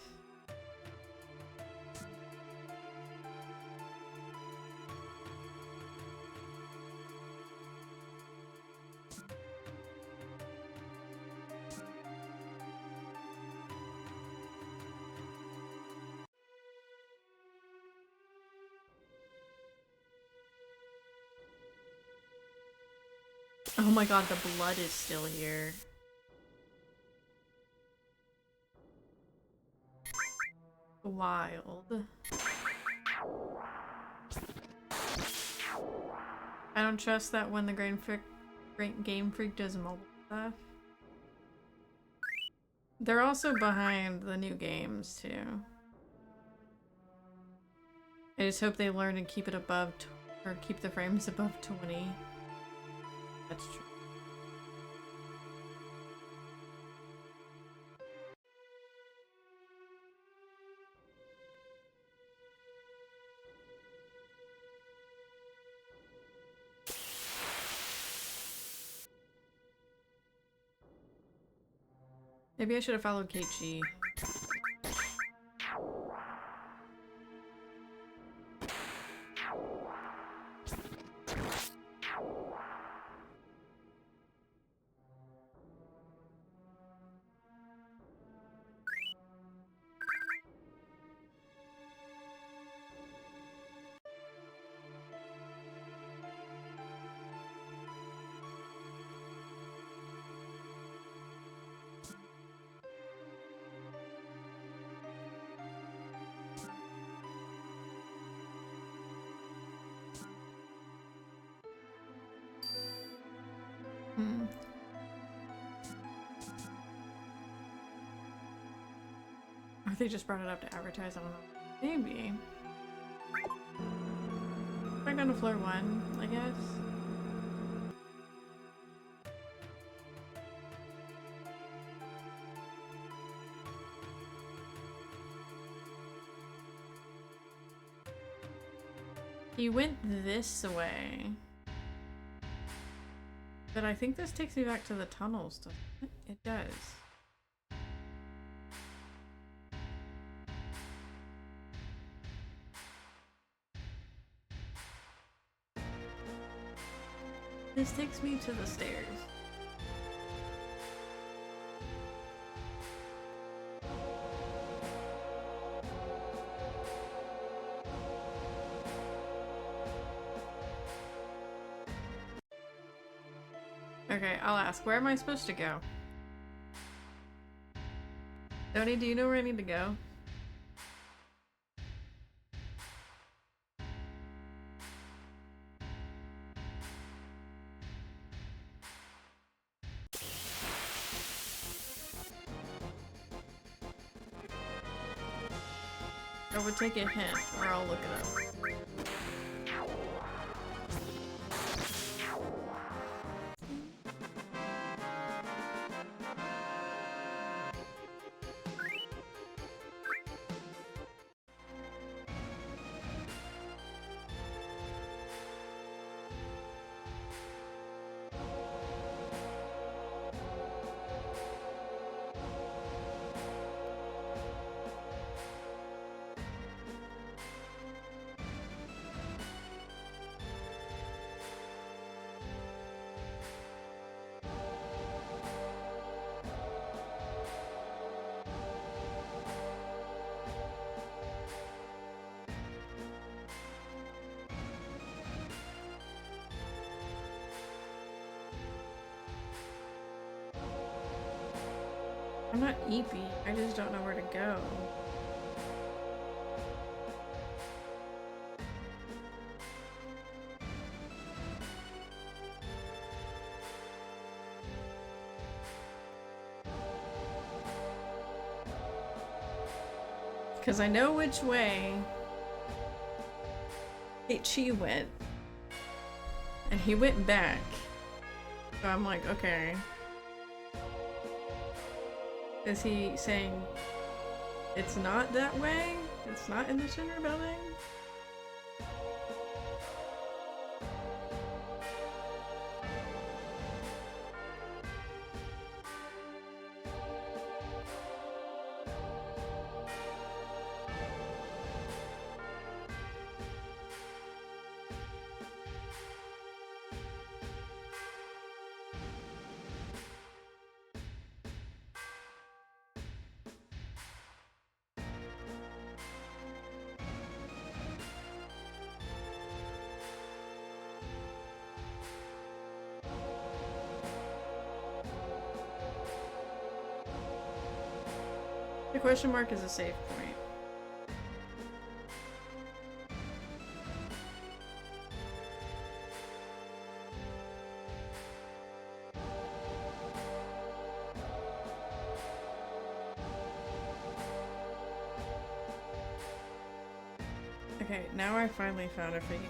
S1: Oh my god, the blood is still here. Wild. I don't trust that when the Game Freak does mobile stuff. They're also behind the new games too. I just hope they learn to keep it above, or keep the frames above 20. That's true. Maybe I should have followed KG. Or they just brought it up to advertise, I don't know. Maybe. Back down to floor 1, I guess. He went this way. But I think this takes me back to the tunnels, doesn't it? It does. This takes me to the stairs. Okay, I'll ask. Where am I supposed to go? Tony, do you know where I need to go? I would take a hint, or I'll look it up. I'm not eepy. I just don't know where to go. Because I know which way Chi went. And he went back. So I'm like, okay. Is he saying it's not that way? It's not in the center building? The question mark is a safe point. Okay, now I finally found a freaking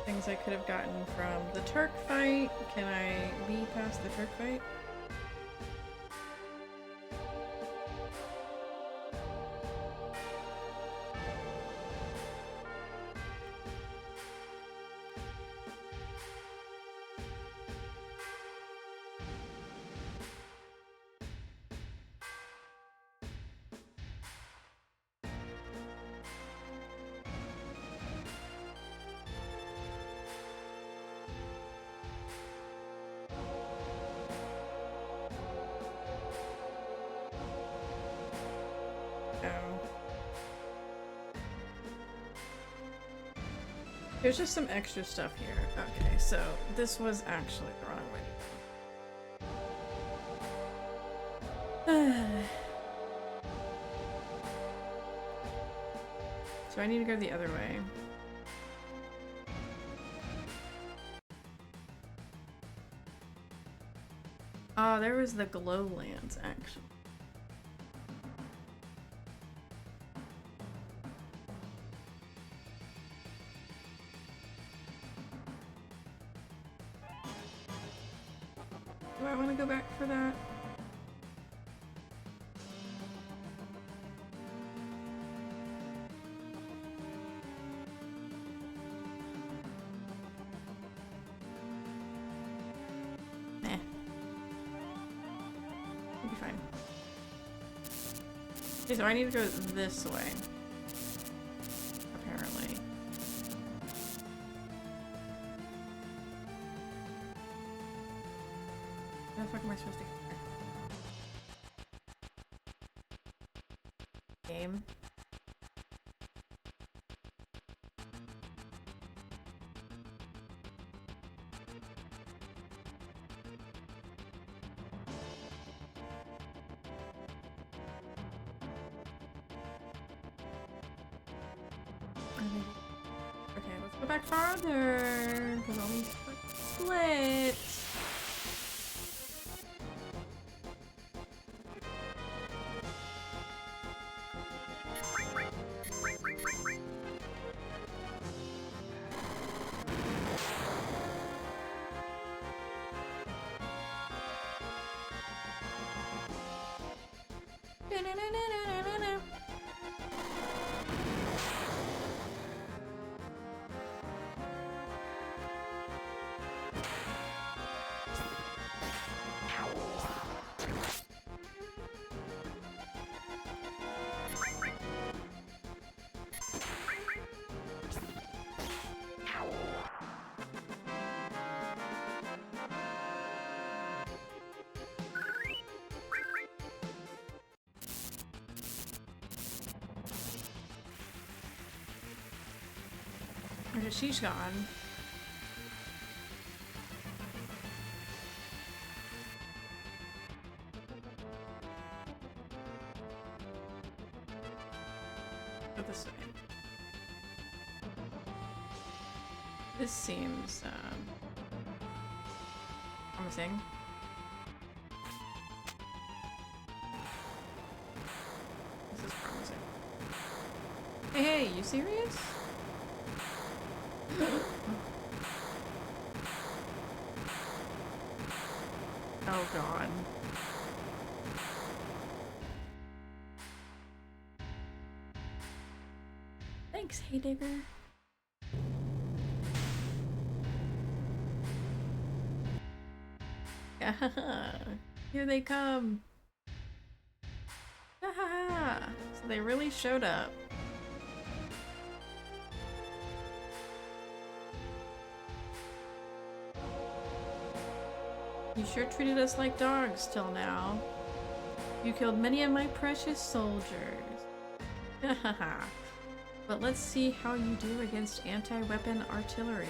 S1: things I could have gotten from the Turk fight. Can I be past the Turk fight? There's just some extra stuff here. Okay, so this was actually the wrong way. So I need to go the other way. Oh, there was the glow lance, actually. Do I want to go back for that? Nah. It'll be fine. Okay, so I need to go this way. Apparently. How the fuck am I supposed to get there? Game. Okay, let's go back farther. Because all these split.
S2: She's gone. Go this way. This seems promising. This is promising. Hey, you serious? Oh god. Thanks, Haydigger. Here they come. So they really showed up. You sure treated us like dogs till now. You killed many of my precious soldiers. But let's see how you do against anti-weapon artillery.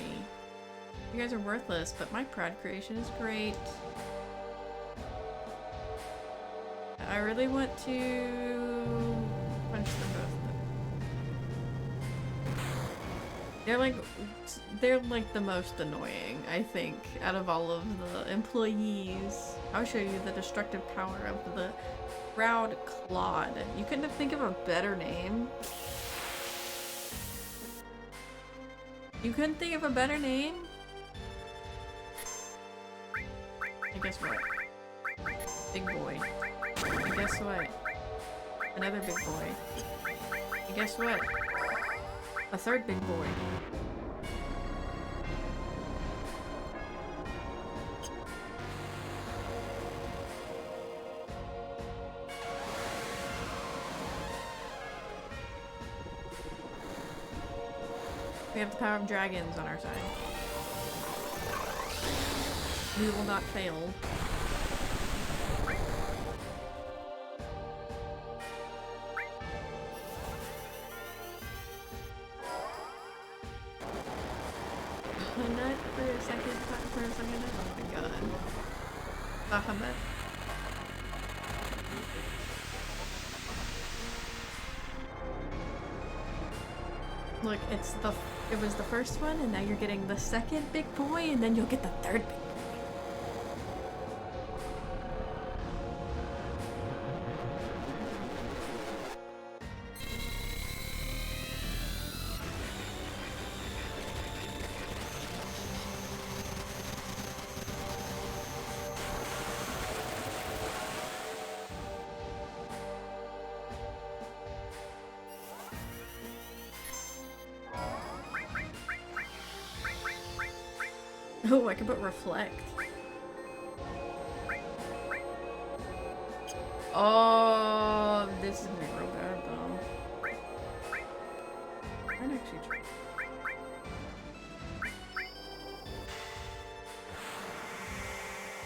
S2: You guys are worthless, but my proud creation is great. I really want to punch them both. They're like the most annoying, I think, out of all of the employees. I'll show you the destructive power of the Proud Claude. You couldn't have think of a better name? You couldn't think of a better name? And guess what? Big boy. And guess what? Another big boy. And guess what? A third big boy. We have the power of dragons on our side. We will not fail. Nut for a second. Oh my god. Bahamut. Look, it was the first one, and now you're getting the second big boy, and then you'll get the third big boy. Oh, I can put reflect. Oh, this is gonna be real bad though. I'd actually try.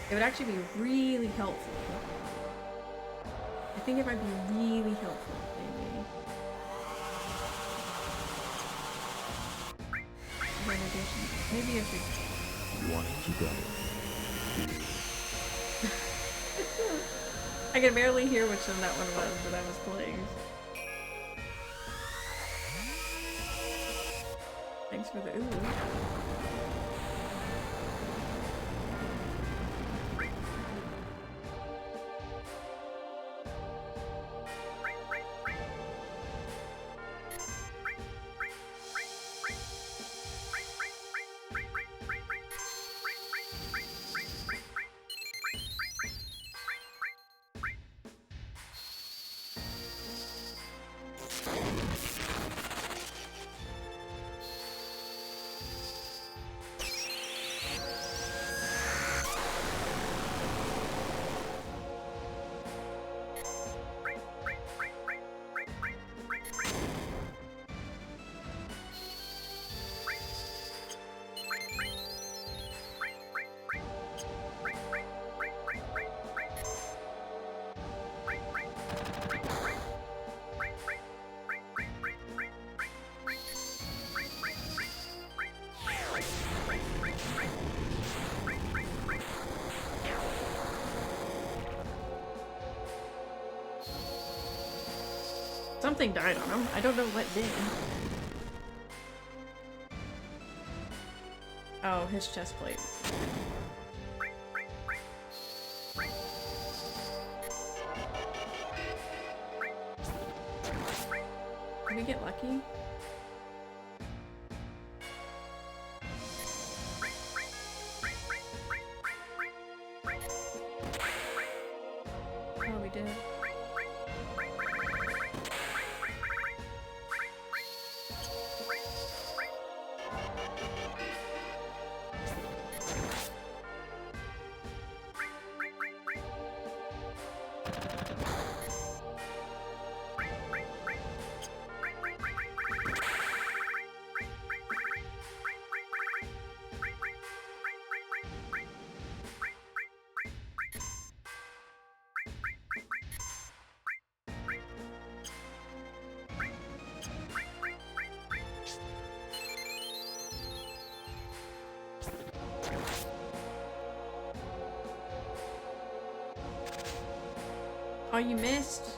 S2: It would actually be really helpful. I think it might be really helpful, maybe. Maybe I should.
S3: Want to go?
S2: I can barely hear which one that one was that I was playing. Thanks for the ooh.
S1: Something died on him. I don't know what did. Oh, his chest plate. Did we get lucky? Oh, we did. Oh, you missed.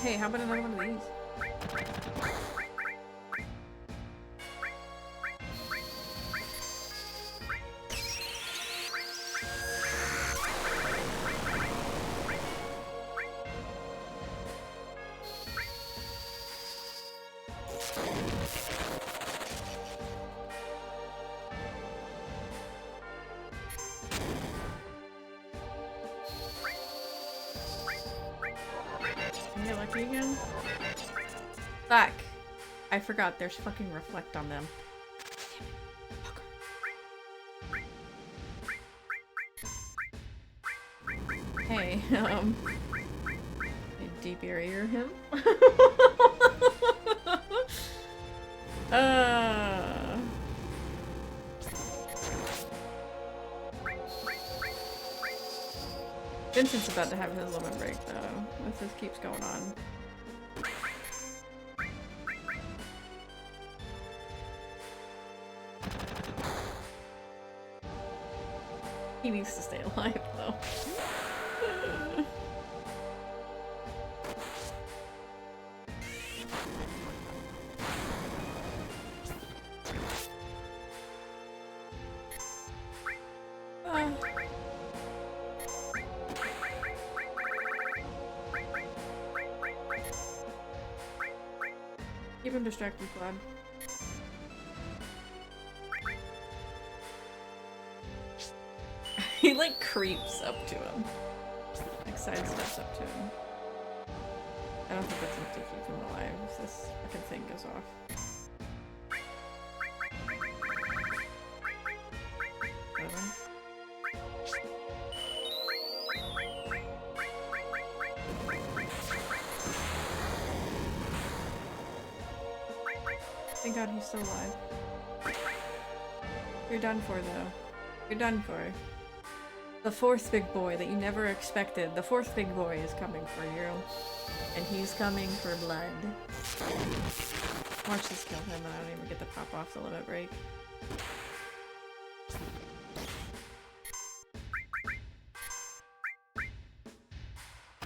S1: Hey, how about another one of these? Get lucky again? Fuck. I forgot there's fucking reflect on them. Hey, deep barrier him? Vincent's about to have his limit break though, if this keeps going on. He needs to stay alive though. Keep him distracted, Cloud. He like creeps up to him. Like sidesteps up to him. I don't think that's enough to keep him alive if this fucking thing goes off. Thank God he's still alive. You're done for though. You're done for. The fourth big boy that you never expected. The fourth big boy is coming for you. And he's coming for blood. Watch this kill him and I don't even get to pop off the limit break.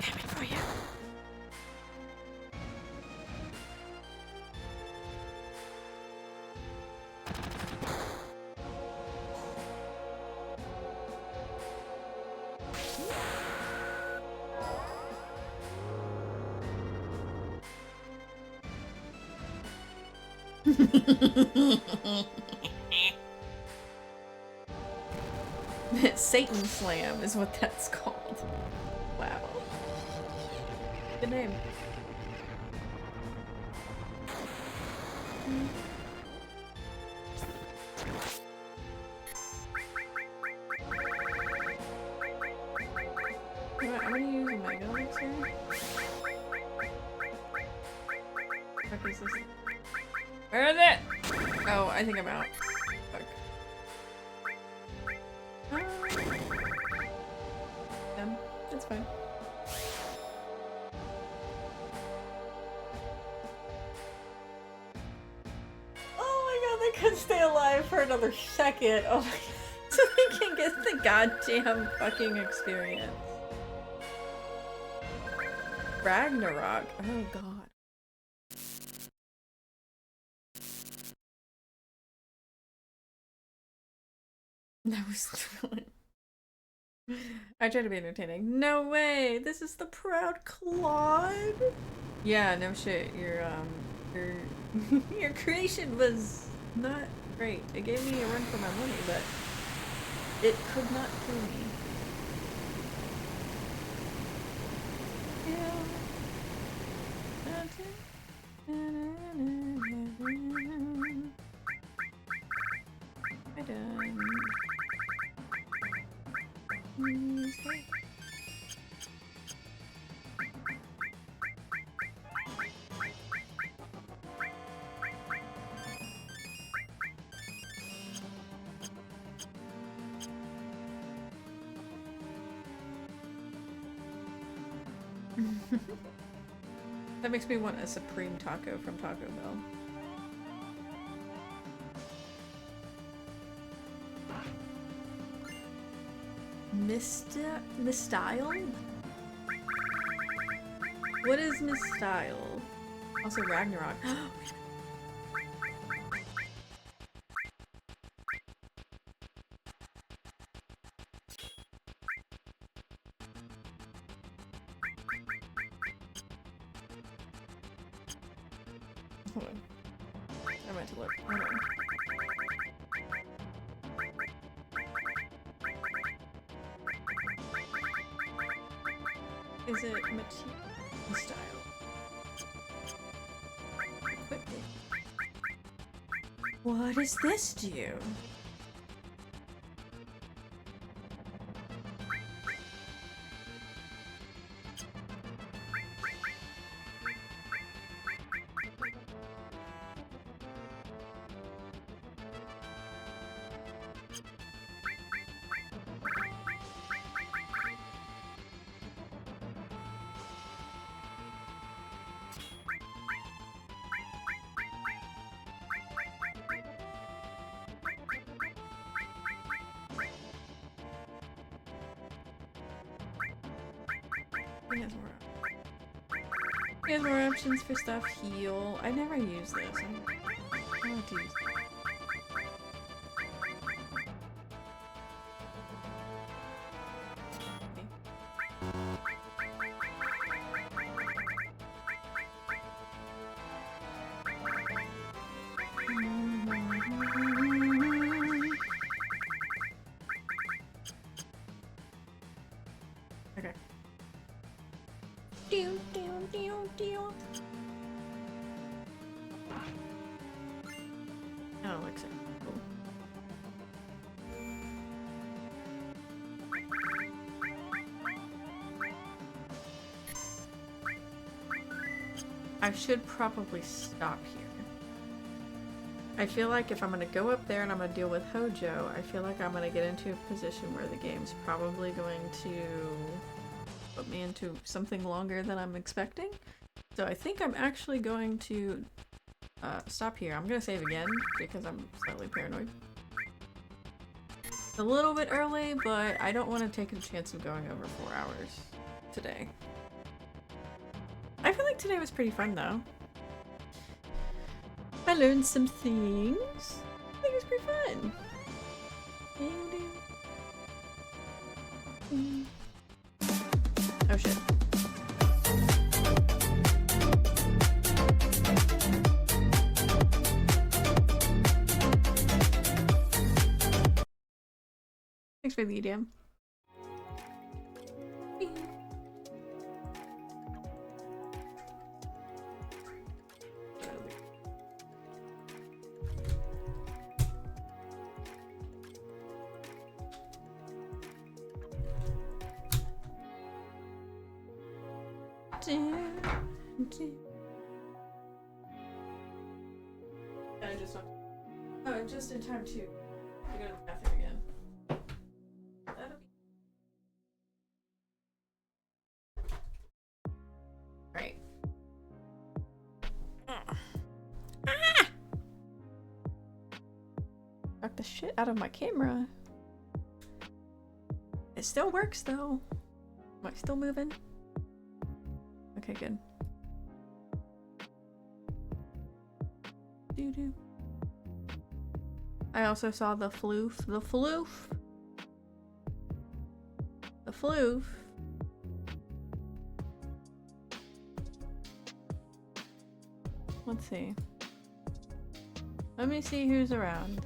S1: Coming for you. Satan Slam is what that's called. Wow. Good name. here? What is this? Where is it? Oh, I think I'm out. Fuck. That's fine. Oh my god, they could stay alive for another second. Oh my god. So they can get the goddamn fucking experience. Ragnarok. Oh god. That was I try to be entertaining. No way! This is the proud Claude! Yeah, no shit. Your your creation was not great. It gave me a run for my money, but it could not kill me. Yeah. I done. Okay. That makes me want a supreme taco from Taco Bell. Mistyle? What is Mistyle? Also Ragnarok. Hold on. I meant to look. Hold on. Is it style? Equipment. What does this do? He has more options for stuff. Heal. I never use this. I like to use this. Okay. Oh, elixir. Cool. I should probably stop here. I feel like if I'm gonna go up there and I'm gonna deal with Hojo, I feel like I'm gonna get into a position where the game's probably going to put me into something longer than I'm expecting. So I think I'm actually going to stop here. I'm gonna save again because I'm slightly paranoid. A little bit early, but I don't want to take a chance of going over 4 hours today. I feel like today was pretty fun though. I learned some things. I think it was pretty fun. Oh shit. Thanks for the EDM. I just don't. Oh, just in time too. I go to the bathroom again. That'll be right. Knock the shit out of my camera. It still works though. Am I still moving? Okay, good. Doo-doo. I also saw the floof. The floof. The floof. Let's see. Let me see who's around.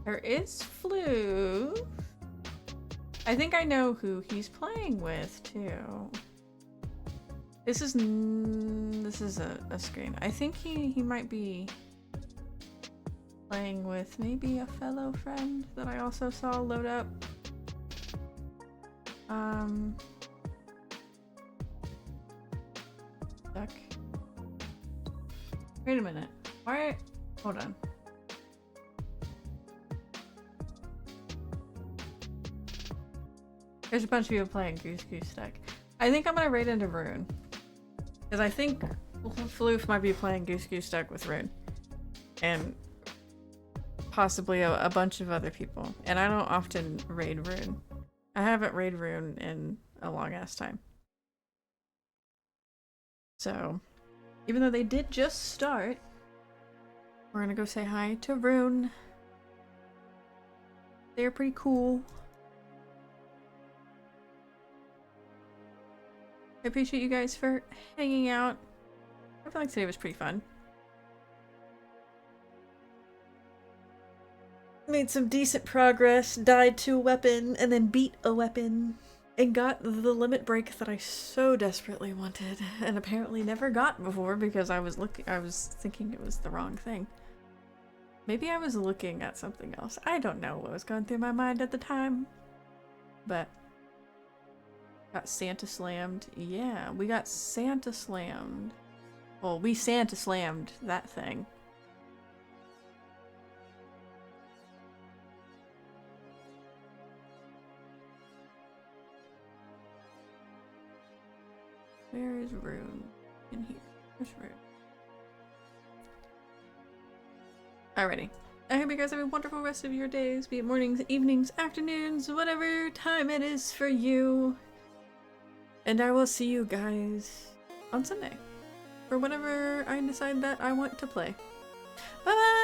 S1: There is Floof. I think I know who he's playing with too. This is a screen. I think he might be playing with maybe a fellow friend that I also saw load up. Duck. Wait a minute. Why? Hold on. There's a bunch of people playing Goose Goose Duck. I think I'm gonna raid into Rune. Because I think Floof might be playing Goose Goose Duck with Rune. And possibly a bunch of other people. And I don't often raid Rune. I haven't raid Rune in a long ass time. So, even though they did just start, we're gonna go say hi to Rune. They're pretty cool. I appreciate you guys for hanging out. I feel like today was pretty fun. Made some decent progress, died to a weapon, and then beat a weapon, and got the limit break that I so desperately wanted, and apparently never got before because I was thinking it was the wrong thing. Maybe I was looking at something else. I don't know what was going through my mind at the time, but got Santa slammed. Yeah, we got Santa slammed. Well, we Santa slammed that thing. Where is Rune? In here. Where's Rune? Alrighty. I hope you guys have a wonderful rest of your days, be it mornings, evenings, afternoons, whatever time it is for you. And I will see you guys on Sunday for whatever I decide that I want to play. Bye bye!